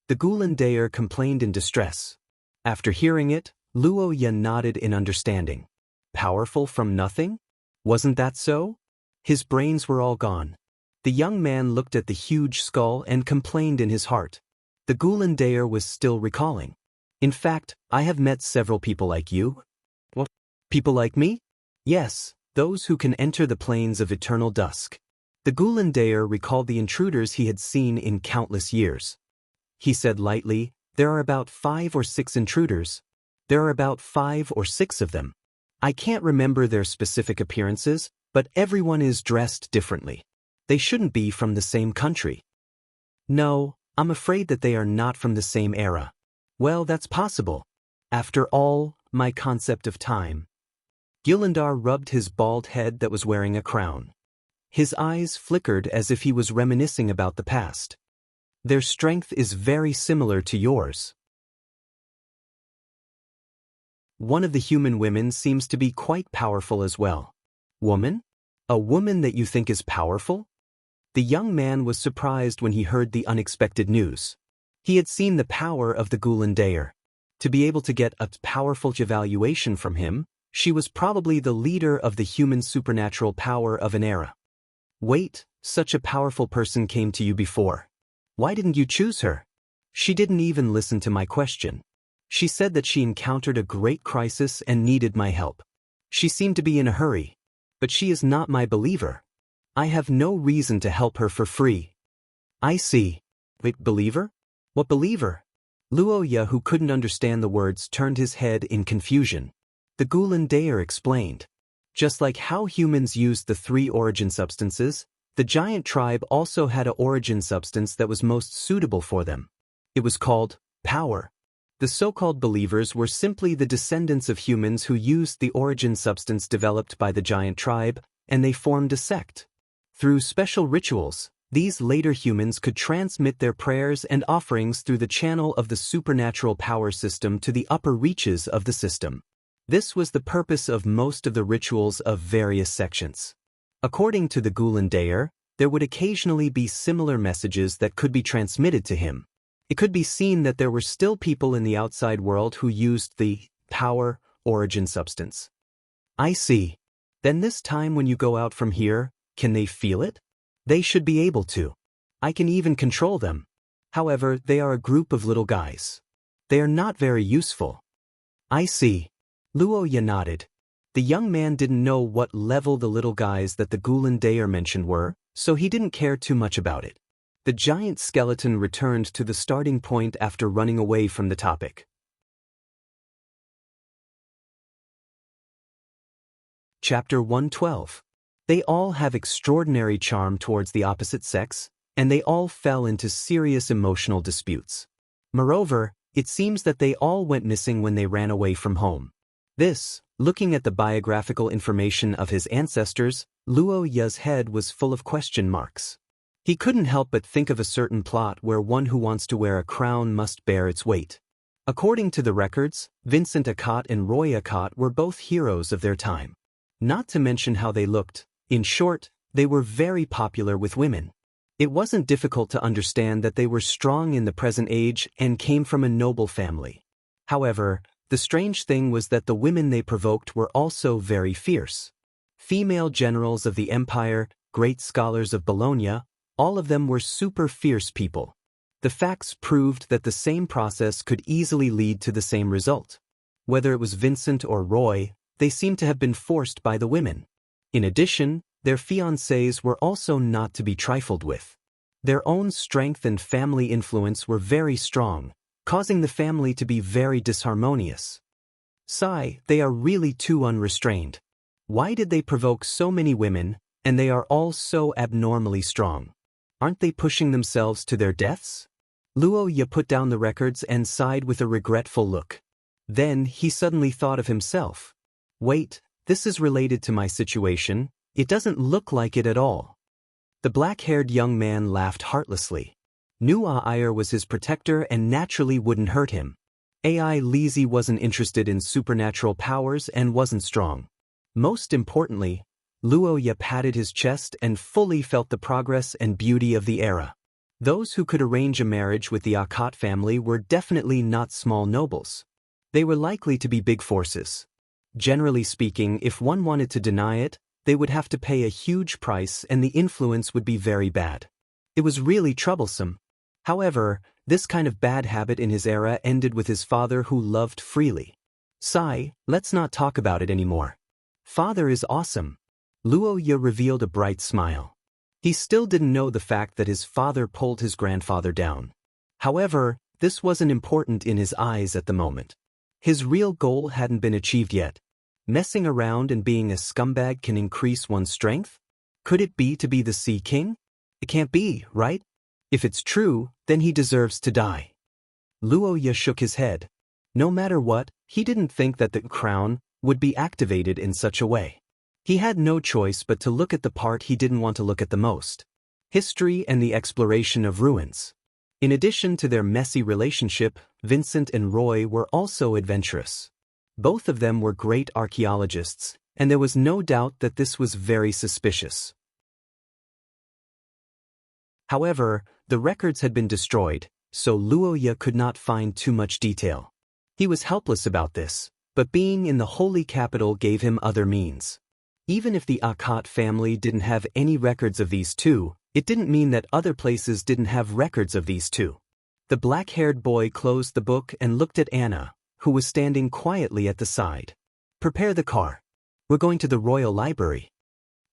The Gulandair complained in distress. After hearing it, Luoya nodded in understanding. Powerful from nothing? Wasn't that so? His brains were all gone. The young man looked at the huge skull and complained in his heart. The Gulandair was still recalling. "In fact, I have met several people like you." "What? People like me?" "Yes, those who can enter the plains of eternal dusk." The Gulandair recalled the intruders he had seen in countless years. He said lightly, "There are about 5 or 6 intruders. There are about 5 or 6 of them. I can't remember their specific appearances, but everyone is dressed differently. They shouldn't be from the same country." "No, I'm afraid that they are not from the same era." "Well, that's possible. After all, my concept of time." Gilandar rubbed his bald head that was wearing a crown. His eyes flickered as if he was reminiscing about the past. "Their strength is very similar to yours." one of the human women seems to be quite powerful as well. Woman? A woman that you think is powerful? The young man was surprised when he heard the unexpected news. He had seen the power of the Gulandayer. To be able to get a powerful evaluation from him, she was probably the leader of the human supernatural power of an era. Wait, such a powerful person came to you before. Why didn't you choose her? She didn't even listen to my question. She said that she encountered a great crisis and needed my help. She seemed to be in a hurry. But she is not my believer. I have no reason to help her for free. I see. Wait, believer? What believer? Luoya, who couldn't understand the words, turned his head in confusion. The Gulandayer explained. Just like how humans used the 3 origin substances, the giant tribe also had an origin substance that was most suitable for them. It was called power. The so-called believers were simply the descendants of humans who used the origin substance developed by the giant tribe, and they formed a sect. Through special rituals, these later humans could transmit their prayers and offerings through the channel of the supernatural power system to the upper reaches of the system. This was the purpose of most of the rituals of various sections. According to the Gulandayer, there would occasionally be similar messages that could be transmitted to him. It could be seen that there were still people in the outside world who used the power origin substance. I see. Then this time when you go out from here, can they feel it? They should be able to. I can even control them. However, they are a group of little guys. They are not very useful. I see. Luoya nodded. The young man didn't know what level the little guys that the Gulandayer mentioned were, so he didn't care too much about it. The giant skeleton returned to the starting point after running away from the topic. Chapter 112. They all have extraordinary charm towards the opposite sex, and they all fell into serious emotional disputes. Moreover, it seems that they all went missing when they ran away from home. This, looking at the biographical information of his ancestors, Luoya's head was full of question marks. He couldn't help but think of a certain plot where one who wants to wear a crown must bear its weight. According to the records, Vincent Akot and Roy Akot were both heroes of their time. Not to mention how they looked. In short, they were very popular with women. It wasn't difficult to understand that they were strong in the present age and came from a noble family. However, the strange thing was that the women they provoked were also very fierce. Female generals of the empire, great scholars of Bologna, all of them were super fierce people. The facts proved that the same process could easily lead to the same result. Whether it was Vincent or Roy, they seemed to have been forced by the women. In addition, their fiancés were also not to be trifled with. Their own strength and family influence were very strong, causing the family to be very disharmonious. Sigh, they are really too unrestrained. Why did they provoke so many women, and they are all so abnormally strong? Aren't they pushing themselves to their deaths? Luoya put down the records and sighed with a regretful look. Then he suddenly thought of himself. Wait, this is related to my situation. It doesn't look like it at all. The black-haired young man laughed heartlessly. Nu'air was his protector and naturally wouldn't hurt him. Ai Lizzie wasn't interested in supernatural powers and wasn't strong. Most importantly, Luoya patted his chest and fully felt the progress and beauty of the era. Those who could arrange a marriage with the Akot family were definitely not small nobles. They were likely to be big forces. Generally speaking, if one wanted to deny it, they would have to pay a huge price and the influence would be very bad. It was really troublesome. However, this kind of bad habit in his era ended with his father who loved freely. Sigh, let's not talk about it anymore. Father is awesome. Luoya revealed a bright smile. He still didn't know the fact that his father pulled his grandfather down. However, this wasn't important in his eyes at the moment. His real goal hadn't been achieved yet. Messing around and being a scumbag can increase one's strength? Could it be to be the Sea King? It can't be, right? If it's true, then he deserves to die. Luoya shook his head. No matter what, he didn't think that the crown would be activated in such a way. He had no choice but to look at the part he didn't want to look at the most. History and the exploration of ruins. In addition to their messy relationship, Vincent and Roy were also adventurous. Both of them were great archaeologists, and there was no doubt that this was very suspicious. However, the records had been destroyed, so Luoya could not find too much detail. He was helpless about this, but being in the holy capital gave him other means. Even if the Akkad family didn't have any records of these two, it didn't mean that other places didn't have records of these two. The black-haired boy closed the book and looked at Anna, who was standing quietly at the side. "Prepare the car. We're going to the Royal Library."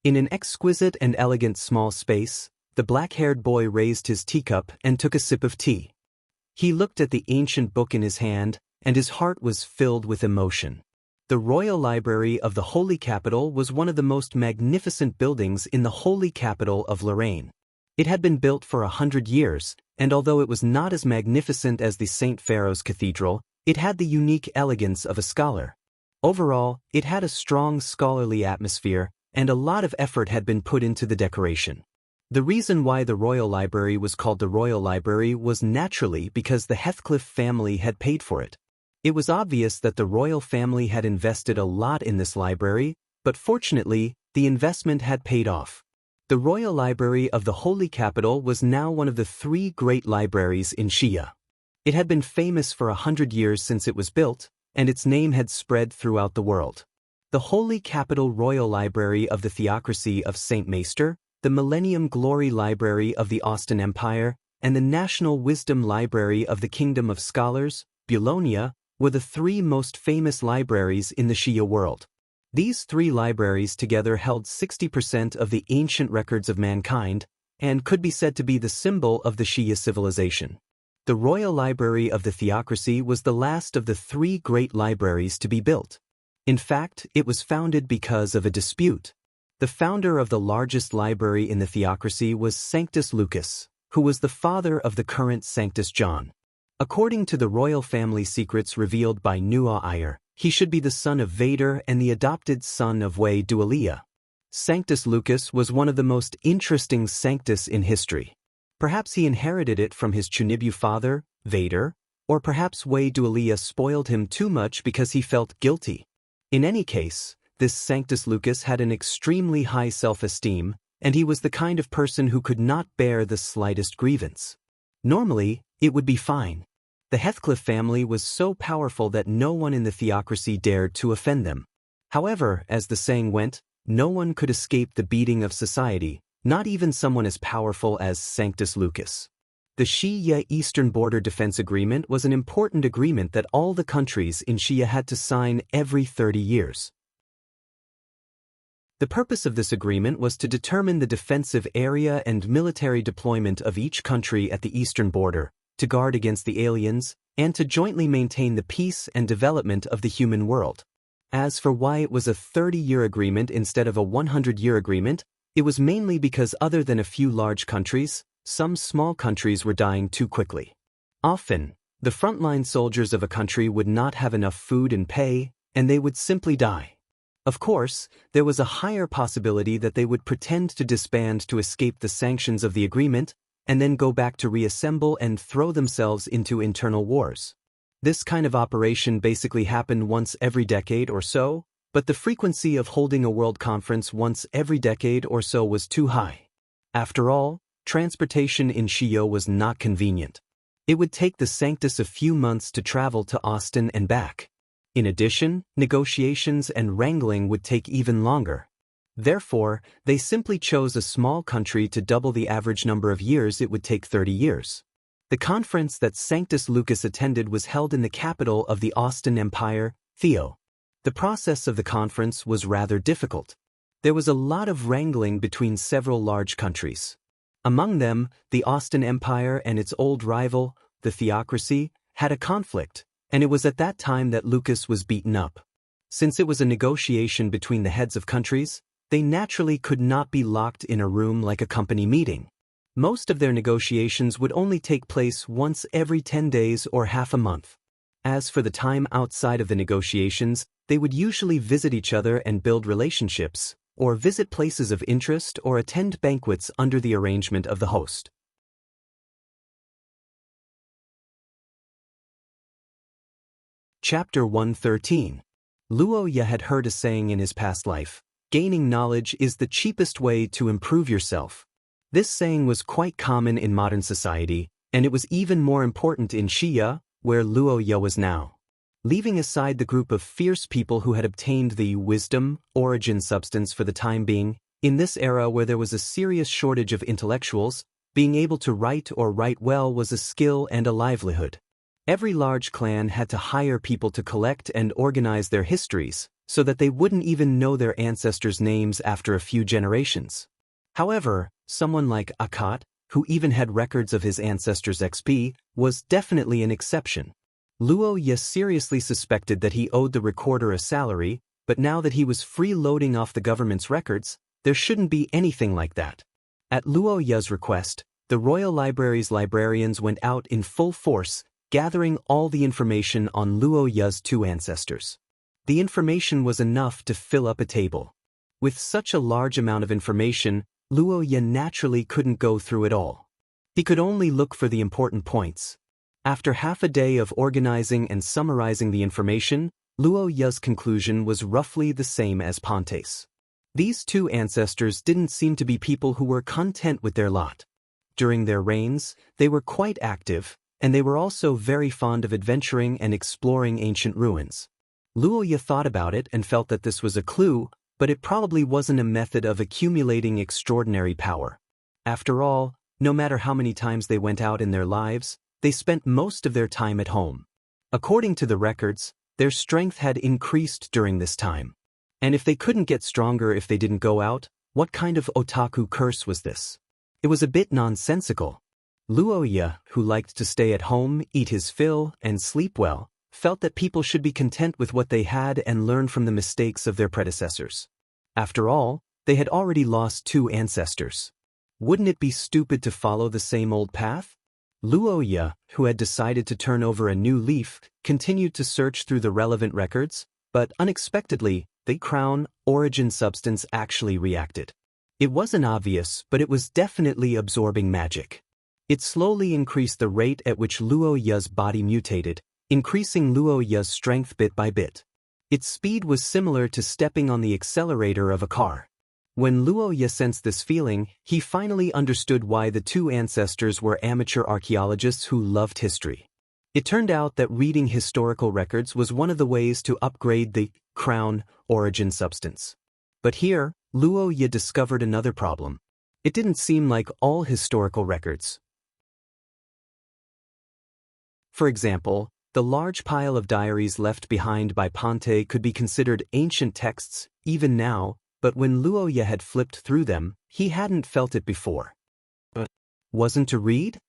In an exquisite and elegant small space, the black-haired boy raised his teacup and took a sip of tea. He looked at the ancient book in his hand, and his heart was filled with emotion. The Royal Library of the Holy Capital was one of the most magnificent buildings in the Holy Capital of Lorraine. It had been built for 100 years, and although it was not as magnificent as the St. Pharaoh's Cathedral, it had the unique elegance of a scholar. Overall, it had a strong scholarly atmosphere, and a lot of effort had been put into the decoration. The reason why the Royal Library was called the Royal Library was naturally because the Heathcliff family had paid for it. It was obvious that the royal family had invested a lot in this library, but fortunately, the investment had paid off. The Royal Library of the Holy Capital was now one of the 3 great libraries in Shia. It had been famous for 100 years since it was built, and its name had spread throughout the world. The Holy Capital Royal Library of the Theocracy of St. Maester, the Millennium Glory Library of the Austin Empire, and the National Wisdom Library of the Kingdom of Scholars, Bologna, were the 3 most famous libraries in the Shia world. These 3 libraries together held 60% of the ancient records of mankind, and could be said to be the symbol of the Shia civilization. The Royal Library of the Theocracy was the last of the 3 great libraries to be built. In fact, it was founded because of a dispute. The founder of the largest library in the Theocracy was Sanctus Lucas, who was the father of the current Sanctus John. According to the royal family secrets revealed by Nu'a Iyer, he should be the son of Vader and the adopted son of Wei Dualia. Sanctus Lucas was one of the most interesting Sanctus in history. Perhaps he inherited it from his Chunibu father, Vader, or perhaps Wei Dualia spoiled him too much because he felt guilty. In any case, this Sanctus Lucas had an extremely high self-esteem, and he was the kind of person who could not bear the slightest grievance. Normally, it would be fine. The Heathcliff family was so powerful that no one in the Theocracy dared to offend them. However, as the saying went, no one could escape the beating of society, not even someone as powerful as Sanctus Lucas. The Shia Eastern Border Defense Agreement was an important agreement that all the countries in Shia had to sign every 30 years. The purpose of this agreement was to determine the defensive area and military deployment of each country at the eastern border, to guard against the aliens, and to jointly maintain the peace and development of the human world. As for why it was a 30-year agreement instead of a 100-year agreement, it was mainly because other than a few large countries, some small countries were dying too quickly. Often, the frontline soldiers of a country would not have enough food and pay, and they would simply die. Of course, there was a higher possibility that they would pretend to disband to escape the sanctions of the agreement, and then go back to reassemble and throw themselves into internal wars. This kind of operation basically happened once every decade or so, but the frequency of holding a world conference once every decade or so was too high. After all, transportation in Shio was not convenient. It would take the Sanctus a few months to travel to Austin and back. In addition, negotiations and wrangling would take even longer. Therefore, they simply chose a small country to double the average number of years it would take 30 years. The conference that Sanctus Lucas attended was held in the capital of the Austin Empire, Theo. The process of the conference was rather difficult. There was a lot of wrangling between several large countries. Among them, the Austin Empire and its old rival, the Theocracy, had a conflict, and it was at that time that Lucas was beaten up. Since it was a negotiation between the heads of countries, they naturally could not be locked in a room like a company meeting. Most of their negotiations would only take place once every 10 days or half a month. As for the time outside of the negotiations, they would usually visit each other and build relationships, or visit places of interest or attend banquets under the arrangement of the host. Chapter 113. Luo Ye had heard a saying in his past life, "Gaining knowledge is the cheapest way to improve yourself." This saying was quite common in modern society, and it was even more important in Xia, where Luo Ye was now. Leaving aside the group of fierce people who had obtained the wisdom, origin substance for the time being, in this era where there was a serious shortage of intellectuals, being able to write or write well was a skill and a livelihood. Every large clan had to hire people to collect and organize their histories, so that they wouldn't even know their ancestors' names after a few generations. However, someone like Akat, who even had records of his ancestors' XP, was definitely an exception. Luo Ye seriously suspected that he owed the recorder a salary, but now that he was freeloading off the government's records, there shouldn't be anything like that. At Luo Ye's request, the Royal Library's librarians went out in full force, gathering all the information on Luo Ye's two ancestors. The information was enough to fill up a table. With such a large amount of information, Luo Ye naturally couldn't go through it all. He could only look for the important points. After half a day of organizing and summarizing the information, Luo Ye's conclusion was roughly the same as Ponte's. These two ancestors didn't seem to be people who were content with their lot. During their reigns, they were quite active, and they were also very fond of adventuring and exploring ancient ruins. Luo Ye thought about it and felt that this was a clue, but it probably wasn't a method of accumulating extraordinary power. After all, no matter how many times they went out in their lives, they spent most of their time at home. According to the records, their strength had increased during this time. And if they couldn't get stronger if they didn't go out, what kind of otaku curse was this? It was a bit nonsensical. Luo Ye, who liked to stay at home, eat his fill, and sleep well, felt that people should be content with what they had and learn from the mistakes of their predecessors. After all, they had already lost two ancestors. Wouldn't it be stupid to follow the same old path? Luo Ye, who had decided to turn over a new leaf, continued to search through the relevant records, but unexpectedly, the crown origin substance actually reacted. It wasn't obvious, but it was definitely absorbing magic. It slowly increased the rate at which Luo Ye's body mutated, increasing Luo Ye's strength bit by bit. Its speed was similar to stepping on the accelerator of a car. When Luo Ye sensed this feeling, he finally understood why the two ancestors were amateur archaeologists who loved history. It turned out that reading historical records was one of the ways to upgrade the crown origin substance. But here, Luo Ye discovered another problem. It didn't seem like all historical records. For example, the large pile of diaries left behind by Ponte could be considered ancient texts, even now, but when Luo Ye had flipped through them, he hadn't felt it before. But wasn't to read?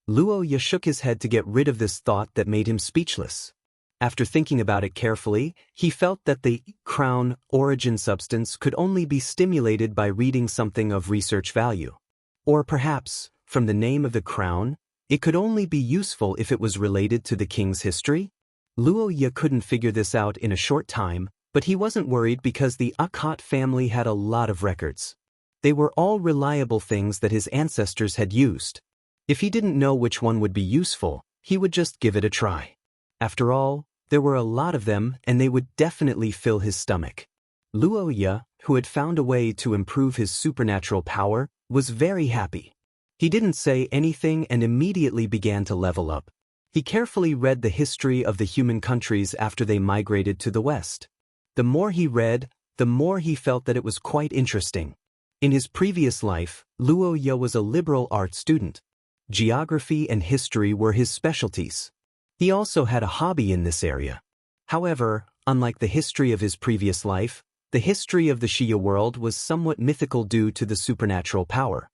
Luo Ye shook his head to get rid of this thought that made him speechless. After thinking about it carefully, he felt that the crown origin substance could only be stimulated by reading something of research value. Or perhaps, from the name of the crown, it could only be useful if it was related to the king's history? Luo Ye couldn't figure this out in a short time, but he wasn't worried because the Akat family had a lot of records. They were all reliable things that his ancestors had used. If he didn't know which one would be useful, he would just give it a try. After all, there were a lot of them and they would definitely fill his stomach. Luo Ye, who had found a way to improve his supernatural power, was very happy. He didn't say anything and immediately began to level up. He carefully read the history of the human countries after they migrated to the West. The more he read, the more he felt that it was quite interesting. In his previous life, Luo Ye was a liberal arts student. Geography and history were his specialties. He also had a hobby in this area. However, unlike the history of his previous life, the history of the Xia world was somewhat mythical due to the supernatural power.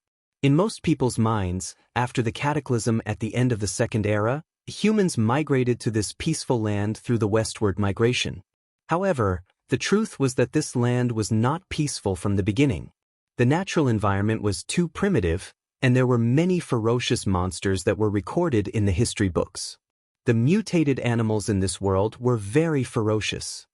In most people's minds, after the cataclysm at the end of the Second Era, humans migrated to this peaceful land through the westward migration. However, the truth was that this land was not peaceful from the beginning. The natural environment was too primitive, and there were many ferocious monsters that were recorded in the history books. The mutated animals in this world were very ferocious.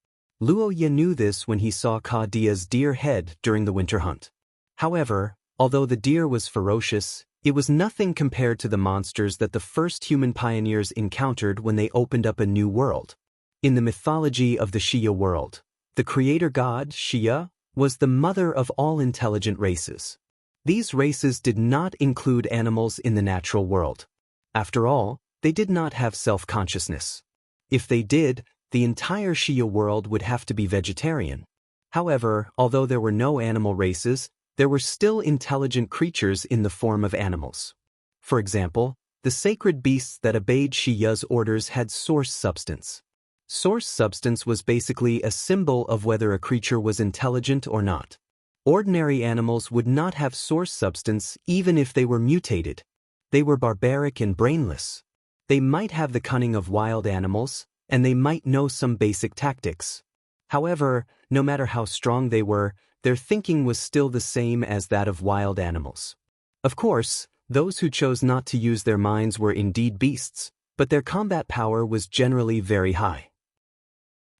Luo Ye knew this when he saw Ka Dia's deer head during the winter hunt. However, although the deer was ferocious, it was nothing compared to the monsters that the first human pioneers encountered when they opened up a new world. In the mythology of the Xia world, The creator god, Shia, was the mother of all intelligent races. These races did not include animals in the natural world. After all, they did not have self-consciousness. If they did, the entire Shia world would have to be vegetarian. However, although there were no animal races, there were still intelligent creatures in the form of animals. For example, the sacred beasts that obeyed Shiya's orders had source substance. Source substance was basically a symbol of whether a creature was intelligent or not. Ordinary animals would not have source substance even if they were mutated. They were barbaric and brainless. They might have the cunning of wild animals, and they might know some basic tactics. However, no matter how strong they were, their thinking was still the same as that of wild animals. Of course, those who chose not to use their minds were indeed beasts, but their combat power was generally very high.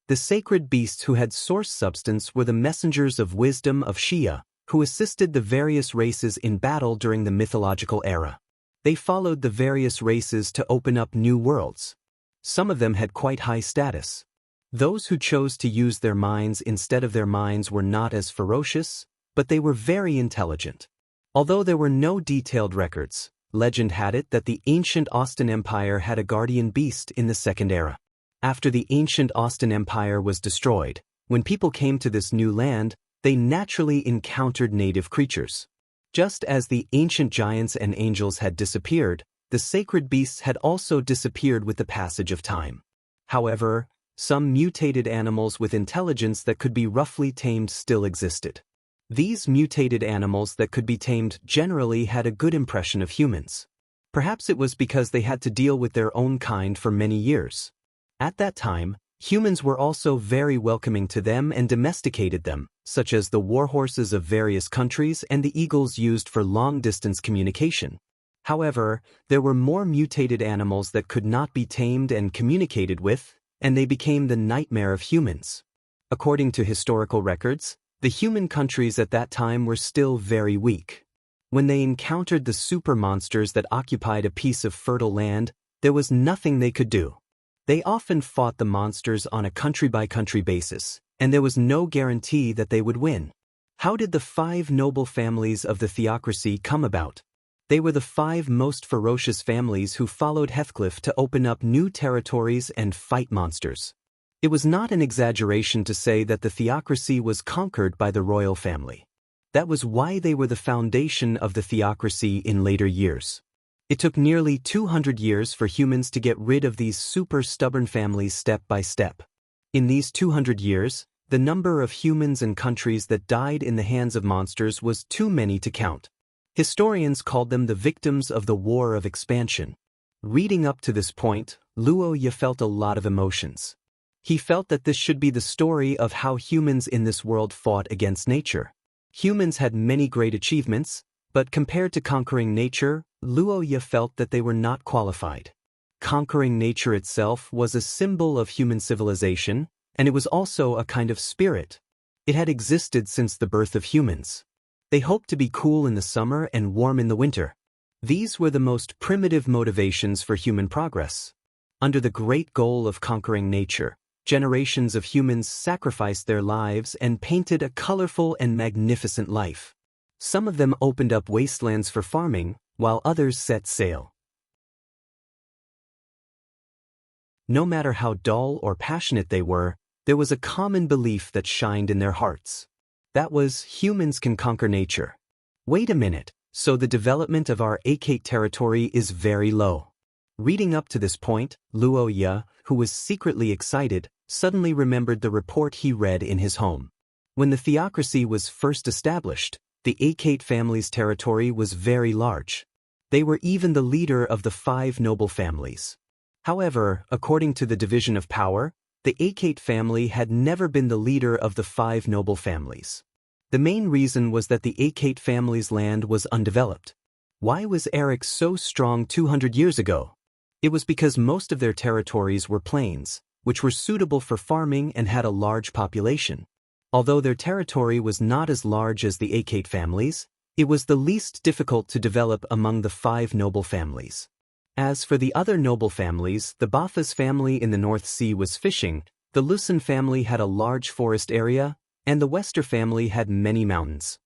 The sacred beasts who had source substance were the messengers of wisdom of Shia, who assisted the various races in battle during the mythological era. They followed the various races to open up new worlds. Some of them had quite high status. Those who chose to use their minds instead of their minds were not as ferocious, but they were very intelligent. Although there were no detailed records, legend had it that the ancient Austin Empire had a guardian beast in the Second Era. After the ancient Austin Empire was destroyed, when people came to this new land, they naturally encountered native creatures. Just as the ancient giants and angels had disappeared, the sacred beasts had also disappeared with the passage of time. However, some mutated animals with intelligence that could be roughly tamed still existed. These mutated animals that could be tamed generally had a good impression of humans. Perhaps it was because they had to deal with their own kind for many years. At that time, humans were also very welcoming to them and domesticated them, such as the warhorses of various countries and the eagles used for long-distance communication. However, there were more mutated animals that could not be tamed and communicated with, and they became the nightmare of humans. According to historical records, the human countries at that time were still very weak. When they encountered the super monsters that occupied a piece of fertile land, there was nothing they could do. They often fought the monsters on a country-by-country basis, and there was no guarantee that they would win. How did the 5 noble families of the theocracy come about? They were the 5 most ferocious families who followed Heathcliff to open up new territories and fight monsters. It was not an exaggeration to say that the theocracy was conquered by the royal family. That was why they were the foundation of the theocracy in later years. It took nearly 200 years for humans to get rid of these super stubborn families step by step. In these 200 years, the number of humans and countries that died in the hands of monsters was too many to count. Historians called them the victims of the War of Expansion. Reading up to this point, Luo Ye felt a lot of emotions. He felt that this should be the story of how humans in this world fought against nature. Humans had many great achievements, but compared to conquering nature, Luo Ye felt that they were not qualified. Conquering nature itself was a symbol of human civilization, and it was also a kind of spirit. It had existed since the birth of humans. They hoped to be cool in the summer and warm in the winter. These were the most primitive motivations for human progress. Under the great goal of conquering nature, generations of humans sacrificed their lives and painted a colorful and magnificent life. Some of them opened up wastelands for farming, while others set sail. No matter how dull or passionate they were, there was a common belief that shined in their hearts. That was, humans can conquer nature. Wait a minute, so the development of our Achaite territory is very low. Reading up to this point, Luo Ye, who was secretly excited, suddenly remembered the report he read in his home. When the theocracy was first established, the Achaite family's territory was very large. They were even the leader of the 5 noble families. However, according to the division of power, the Achaite family had never been the leader of the 5 noble families. The main reason was that the Achaite family's land was undeveloped. Why was Eric so strong 200 years ago? It was because most of their territories were plains, which were suitable for farming and had a large population. Although their territory was not as large as the Achaite families, it was the least difficult to develop among the 5 noble families. As for the other noble families, the Bathas family in the North Sea was fishing, The Lucen family had a large forest area, and the Wester family had many mountains.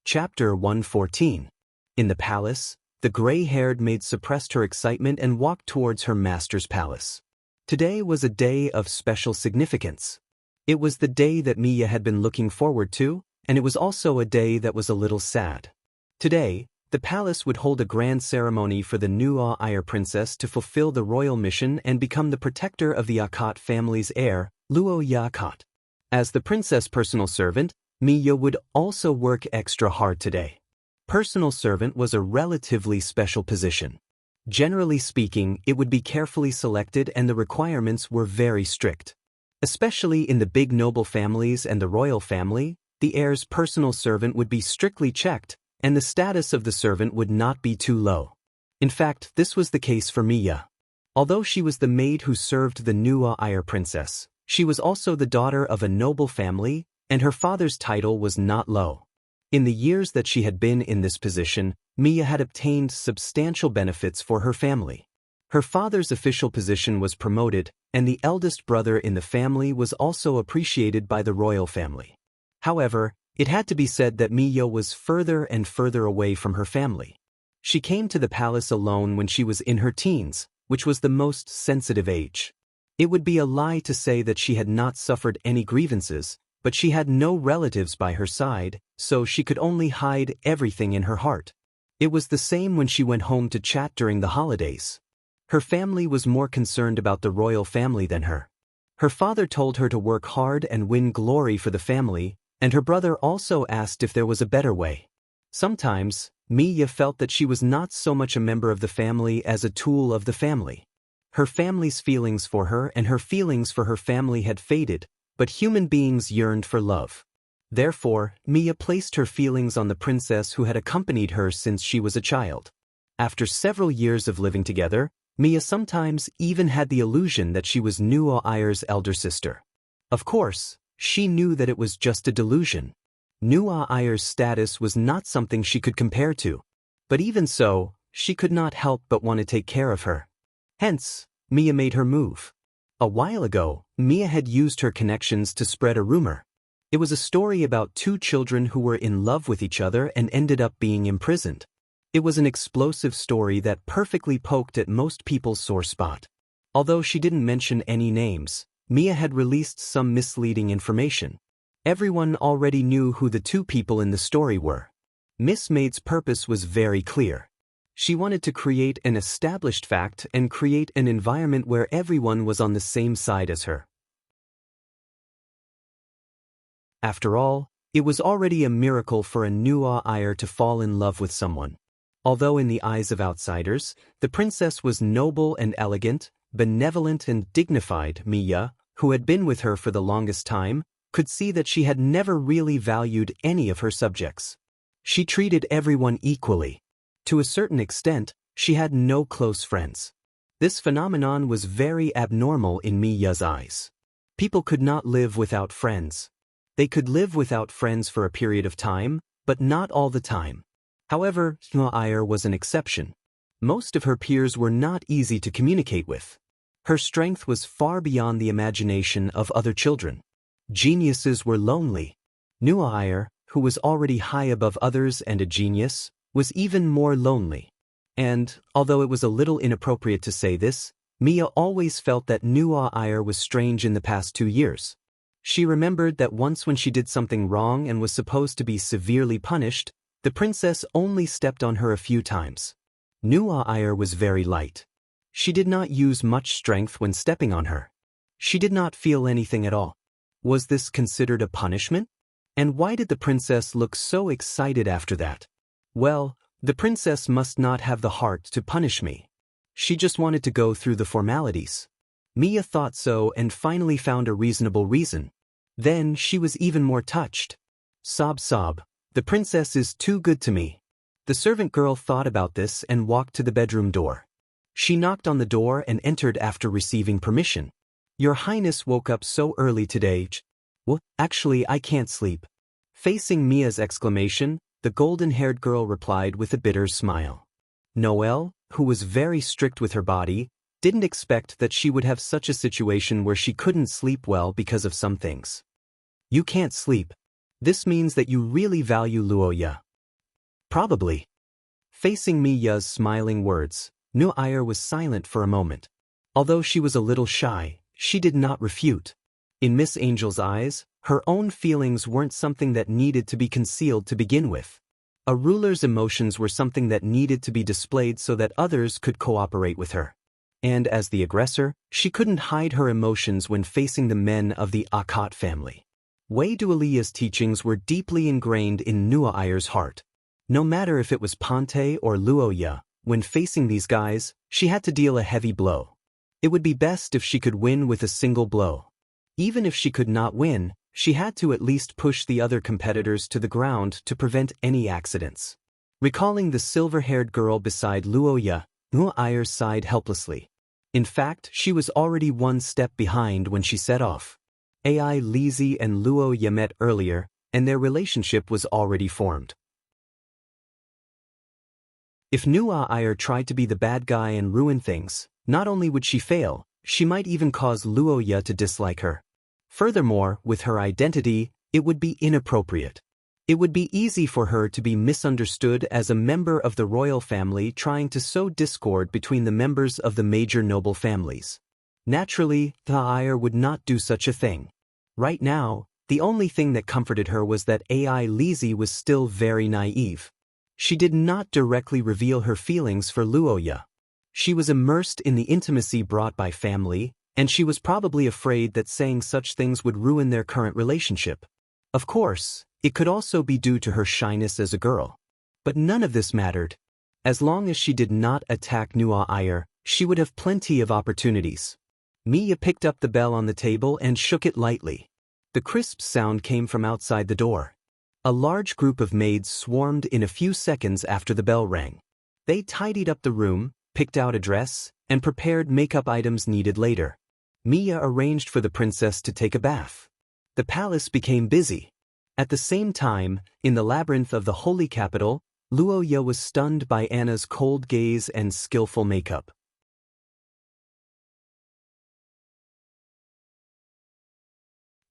Chapter 114. In the palace, the gray-haired maid suppressed her excitement and walked towards her master's palace. Today was a day of special significance. It was the day that Mia had been looking forward to, and it was also a day that was a little sad. Today, the palace would hold a grand ceremony for the new Ayr princess to fulfill the royal mission and become the protector of the Akat family's heir, Luo Akat. As the princess' personal servant, Mia would also work extra hard today. Personal servant was a relatively special position. Generally speaking, it would be carefully selected and the requirements were very strict. Especially in the big noble families and the royal family, the heir's personal servant would be strictly checked, and the status of the servant would not be too low. In fact, this was the case for Mia. Although she was the maid who served the new Ayr princess, she was also the daughter of a noble family, and her father's title was not low. In the years that she had been in this position, Mia had obtained substantial benefits for her family. Her father's official position was promoted, and the eldest brother in the family was also appreciated by the royal family. However, it had to be said that Mia was further and further away from her family. She came to the palace alone when she was in her teens, which was the most sensitive age. It would be a lie to say that she had not suffered any grievances, but she had no relatives by her side, so she could only hide everything in her heart. It was the same when she went home to chat during the holidays. Her family was more concerned about the royal family than her. Her father told her to work hard and win glory for the family, and her brother also asked if there was a better way. Sometimes, Mia felt that she was not so much a member of the family as a tool of the family. Her family's feelings for her and her feelings for her family had faded, but human beings yearned for love. Therefore, Mia placed her feelings on the princess who had accompanied her since she was a child. After several years of living together, Mia sometimes even had the illusion that she was Nuo Ayr's elder sister. Of course, she knew that it was just a delusion. Nuo Ayr's status was not something she could compare to. But even so, she could not help but want to take care of her. Hence, Mia made her move. A while ago, Mia had used her connections to spread a rumor. It was a story about two children who were in love with each other and ended up being imprisoned. It was an explosive story that perfectly poked at most people's sore spot. Although she didn't mention any names, Mia had released some misleading information. Everyone already knew who the two people in the story were. Miss Maid's purpose was very clear. She wanted to create an established fact and create an environment where everyone was on the same side as her. After all, it was already a miracle for a Nuo Ayr to fall in love with someone. Although in the eyes of outsiders, the princess was noble and elegant, benevolent and dignified, Mia, who had been with her for the longest time, could see that she had never really valued any of her subjects. She treated everyone equally. To a certain extent, she had no close friends. This phenomenon was very abnormal in Mia's eyes. People could not live without friends. They could live without friends for a period of time, but not all the time. However, Nuo Ayr was an exception. Most of her peers were not easy to communicate with. Her strength was far beyond the imagination of other children. Geniuses were lonely. Nuo Ayr, who was already high above others and a genius, was even more lonely. And, although it was a little inappropriate to say this, Mia always felt that Nuo Ayr was strange in the past 2 years. She remembered that once when she did something wrong and was supposed to be severely punished, the princess only stepped on her a few times. Nuo Ayr was very light. She did not use much strength when stepping on her. She did not feel anything at all. Was this considered a punishment? And why did the princess look so excited after that? Well, the princess must not have the heart to punish me. She just wanted to go through the formalities. Mia thought so and finally found a reasonable reason. Then she was even more touched. Sob sob, the princess is too good to me. The servant girl thought about this and walked to the bedroom door. She knocked on the door and entered after receiving permission. Your Highness woke up so early today. Well, actually I can't sleep. Facing Mia's exclamation, the golden-haired girl replied with a bitter smile. Noelle, who was very strict with her body, Didn't expect that she would have such a situation where she couldn't sleep well because of some things. You can't sleep. This means that you really value Luoya. Probably. Facing Miya's smiling words, Nuire was silent for a moment. Although she was a little shy, she did not refute. In Miss Angel's eyes, her own feelings weren't something that needed to be concealed to begin with. A ruler's emotions were something that needed to be displayed so that others could cooperate with her. And as the aggressor, she couldn't hide her emotions when facing the men of the Akat family. Wei Dualia's teachings were deeply ingrained in Nuire's heart. No matter if it was Pante or Luoya, when facing these guys, she had to deal a heavy blow. It would be best if she could win with a single blow. Even if she could not win, she had to at least push the other competitors to the ground to prevent any accidents. Recalling the silver-haired girl beside Luoya, Nuire sighed helplessly. In fact, she was already one step behind when she set off. Ai Lizzie and Luoya met earlier, and their relationship was already formed. If Nuire tried to be the bad guy and ruin things, not only would she fail, she might even cause Luoya to dislike her. Furthermore, with her identity, it would be inappropriate. It would be easy for her to be misunderstood as a member of the royal family trying to sow discord between the members of the major noble families. Naturally, Nuire would not do such a thing. Right now, the only thing that comforted her was that Ai Lizzie was still very naive. She did not directly reveal her feelings for Luoya. She was immersed in the intimacy brought by family, and she was probably afraid that saying such things would ruin their current relationship. Of course, it could also be due to her shyness as a girl. But none of this mattered. As long as she did not attack Nuire, she would have plenty of opportunities. Miya picked up the bell on the table and shook it lightly. The crisp sound came from outside the door. A large group of maids swarmed in a few seconds after the bell rang. They tidied up the room, picked out a dress, and prepared makeup items needed later. Miya arranged for the princess to take a bath. The palace became busy. At the same time, in the labyrinth of the holy capital, Luoya was stunned by Anna's cold gaze and skillful makeup.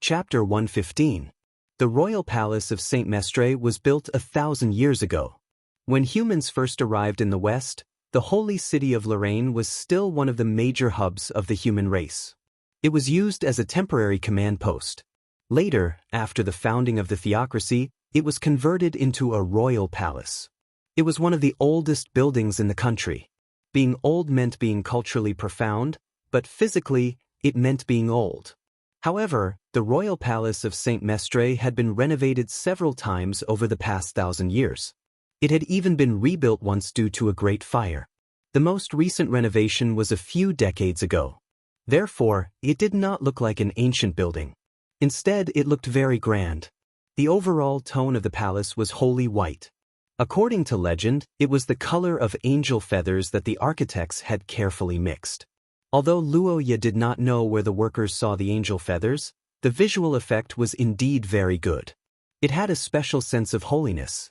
Chapter 115. The royal palace of Saint Mestre was built 1,000 years ago. When humans first arrived in the West, the holy city of Lorraine was still one of the major hubs of the human race. It was used as a temporary command post. Later, after the founding of the theocracy, it was converted into a royal palace. It was one of the oldest buildings in the country. Being old meant being culturally profound, but physically, it meant being old. However, the royal palace of Saint Mestre had been renovated several times over the past 1,000 years. It had even been rebuilt once due to a great fire. The most recent renovation was a few decades ago. Therefore, it did not look like an ancient building. Instead, it looked very grand. The overall tone of the palace was wholly white. According to legend, it was the color of angel feathers that the architects had carefully mixed. Although Luoya did not know where the workers saw the angel feathers, the visual effect was indeed very good. It had a special sense of holiness.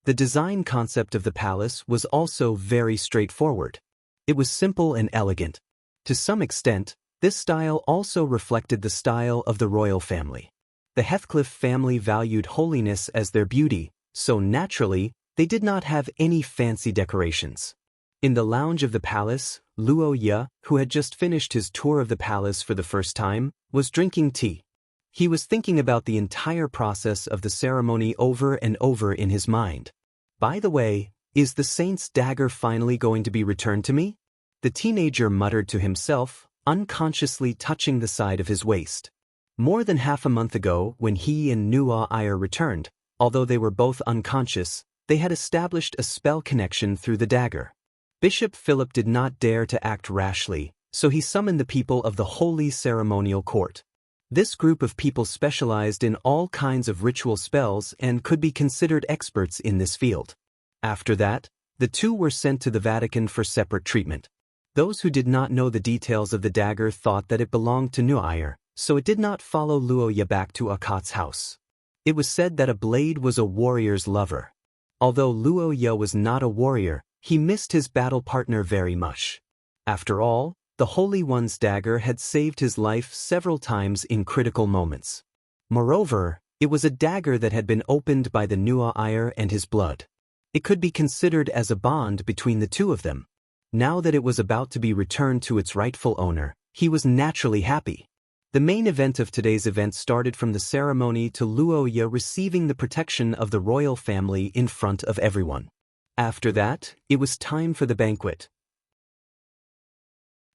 The design concept of the palace was also very straightforward. It was simple and elegant. To some extent, this style also reflected the style of the royal family. The Heathcliff family valued holiness as their beauty, so naturally, they did not have any fancy decorations. In the lounge of the palace, Luoya, who had just finished his tour of the palace for the first time, was drinking tea. He was thinking about the entire process of the ceremony over and over in his mind. By the way, is the saint's dagger finally going to be returned to me? The teenager muttered to himself, unconsciously touching the side of his waist. More than half a month ago, when he and Nuire returned, although they were both unconscious, they had established a spell connection through the dagger. Bishop Philip did not dare to act rashly, so he summoned the people of the Holy Ceremonial Court. This group of people specialized in all kinds of ritual spells and could be considered experts in this field. After that, the two were sent to the Vatican for separate treatment. Those who did not know the details of the dagger thought that it belonged to Nuire, so it did not follow Luoya back to Akat's house. It was said that a blade was a warrior's lover. Although Luoya was not a warrior, he missed his battle partner very much. After all, the Holy One's dagger had saved his life several times in critical moments. Moreover, it was a dagger that had been opened by the Nua Iyer and his blood. It could be considered as a bond between the two of them. Now that it was about to be returned to its rightful owner, he was naturally happy. The main event of today's event started from the ceremony to Luoya receiving the protection of the royal family in front of everyone. After that, it was time for the banquet.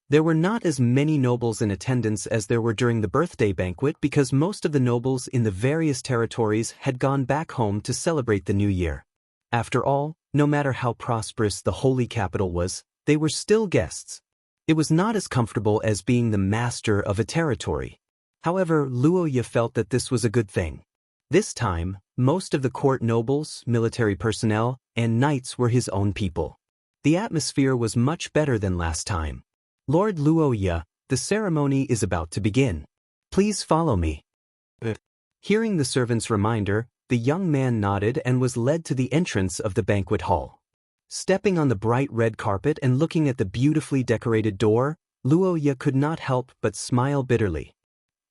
There were not as many nobles in attendance as there were during the birthday banquet because most of the nobles in the various territories had gone back home to celebrate the new year. After all, no matter how prosperous the holy capital was, they were still guests. It was not as comfortable as being the master of a territory. However, Luoya felt that this was a good thing. This time, most of the court nobles, military personnel, and knights were his own people. The atmosphere was much better than last time. Lord Luoya, the ceremony is about to begin. Please follow me. Hearing the servant's reminder, the young man nodded and was led to the entrance of the banquet hall. Stepping on the bright red carpet and looking at the beautifully decorated door, Luoya could not help but smile bitterly.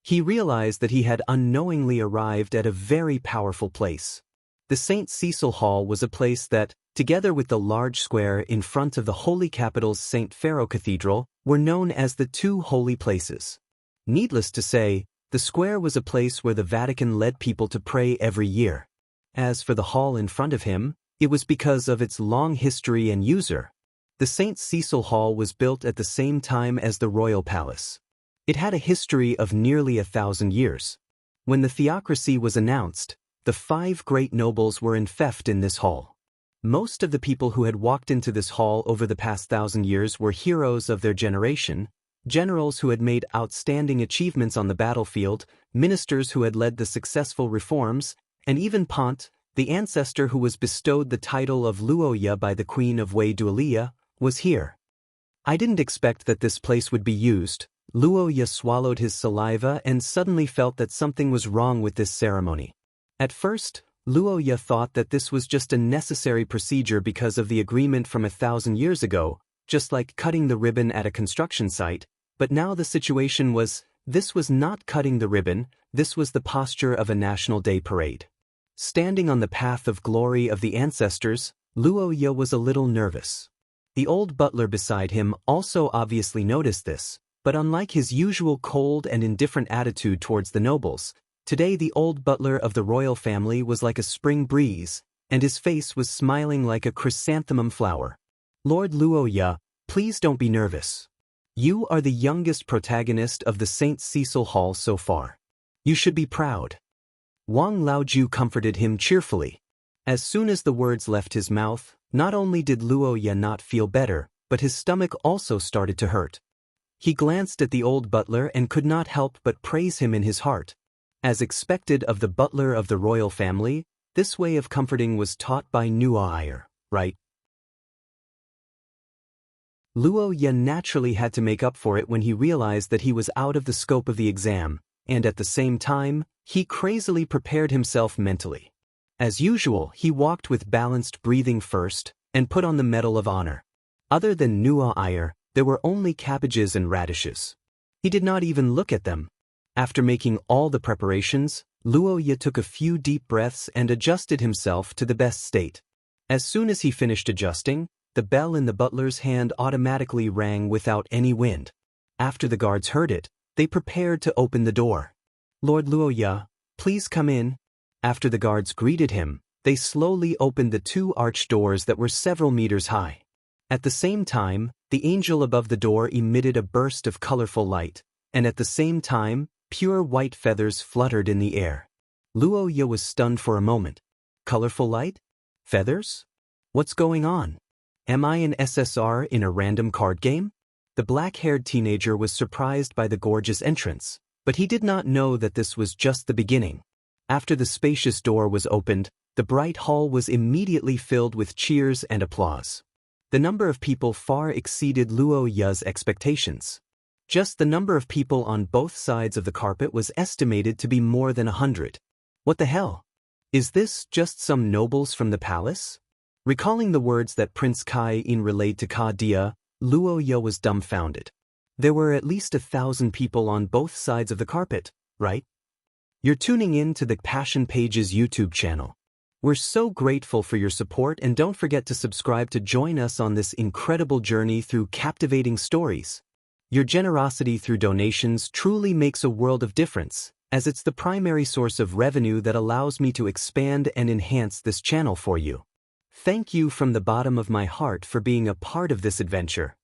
He realized that he had unknowingly arrived at a very powerful place. The St. Cecil Hall was a place that, together with the large square in front of the holy capital's St. Pharaoh Cathedral, were known as the two holy places. Needless to say, the square was a place where the Vatican led people to pray every year. As for the hall in front of him, it was because of its long history and user. The St. Cecil Hall was built at the same time as the royal palace. It had a history of nearly 1,000 years. When the theocracy was announced, the 5 great nobles were enfeoffed in this hall. Most of the people who had walked into this hall over the past 1,000 years were heroes of their generation, generals who had made outstanding achievements on the battlefield, ministers who had led the successful reforms, and even Pont, the ancestor who was bestowed the title of Luoya by the Queen of Wei Dualia, was here. I didn't expect that this place would be used. Luoya swallowed his saliva and suddenly felt that something was wrong with this ceremony. At first, Luoya thought that this was just a necessary procedure because of the agreement from 1,000 years ago, just like cutting the ribbon at a construction site, but now the situation was, this was not cutting the ribbon, this was the posture of a National Day parade. Standing on the path of glory of the ancestors, Luoya was a little nervous. The old butler beside him also obviously noticed this, but unlike his usual cold and indifferent attitude towards the nobles, today the old butler of the royal family was like a spring breeze, and his face was smiling like a chrysanthemum flower. Lord Luoya, please don't be nervous. You are the youngest protagonist of the St. Cecil Hall so far. You should be proud. Wang Laoju comforted him cheerfully. As soon as the words left his mouth, not only did Luoya not feel better, but his stomach also started to hurt. He glanced at the old butler and could not help but praise him in his heart. As expected of the butler of the royal family, this way of comforting was taught by Nua Iyer, right? Luoya naturally had to make up for it when he realized that he was out of the scope of the exam, and at the same time, he crazily prepared himself mentally. As usual, he walked with balanced breathing first, and put on the Medal of Honor. Other than Nua Iyer, there were only cabbages and radishes. He did not even look at them. After making all the preparations, Luoya took a few deep breaths and adjusted himself to the best state. As soon as he finished adjusting, the bell in the butler's hand automatically rang without any wind. After the guards heard it, they prepared to open the door. Lord Luoya, please come in. After the guards greeted him, they slowly opened the 2 arched doors that were several meters high. At the same time, the angel above the door emitted a burst of colorful light, and at the same time, pure white feathers fluttered in the air. Luoya was stunned for a moment. Colorful light? Feathers? What's going on? Am I an SSR in a random card game? The black-haired teenager was surprised by the gorgeous entrance, but he did not know that this was just the beginning. After the spacious door was opened, the bright hall was immediately filled with cheers and applause. The number of people far exceeded Luoya's expectations. Just the number of people on both sides of the carpet was estimated to be more than 100. What the hell? Is this just some nobles from the palace? Recalling the words that Prince Kai-in relayed to Ka Dia, Luoya was dumbfounded. There were at least 1,000 people on both sides of the carpet, right? You're tuning in to the Passion Pages YouTube channel. We're so grateful for your support, and don't forget to subscribe to join us on this incredible journey through captivating stories. Your generosity through donations truly makes a world of difference, as it's the primary source of revenue that allows me to expand and enhance this channel for you. Thank you from the bottom of my heart for being a part of this adventure.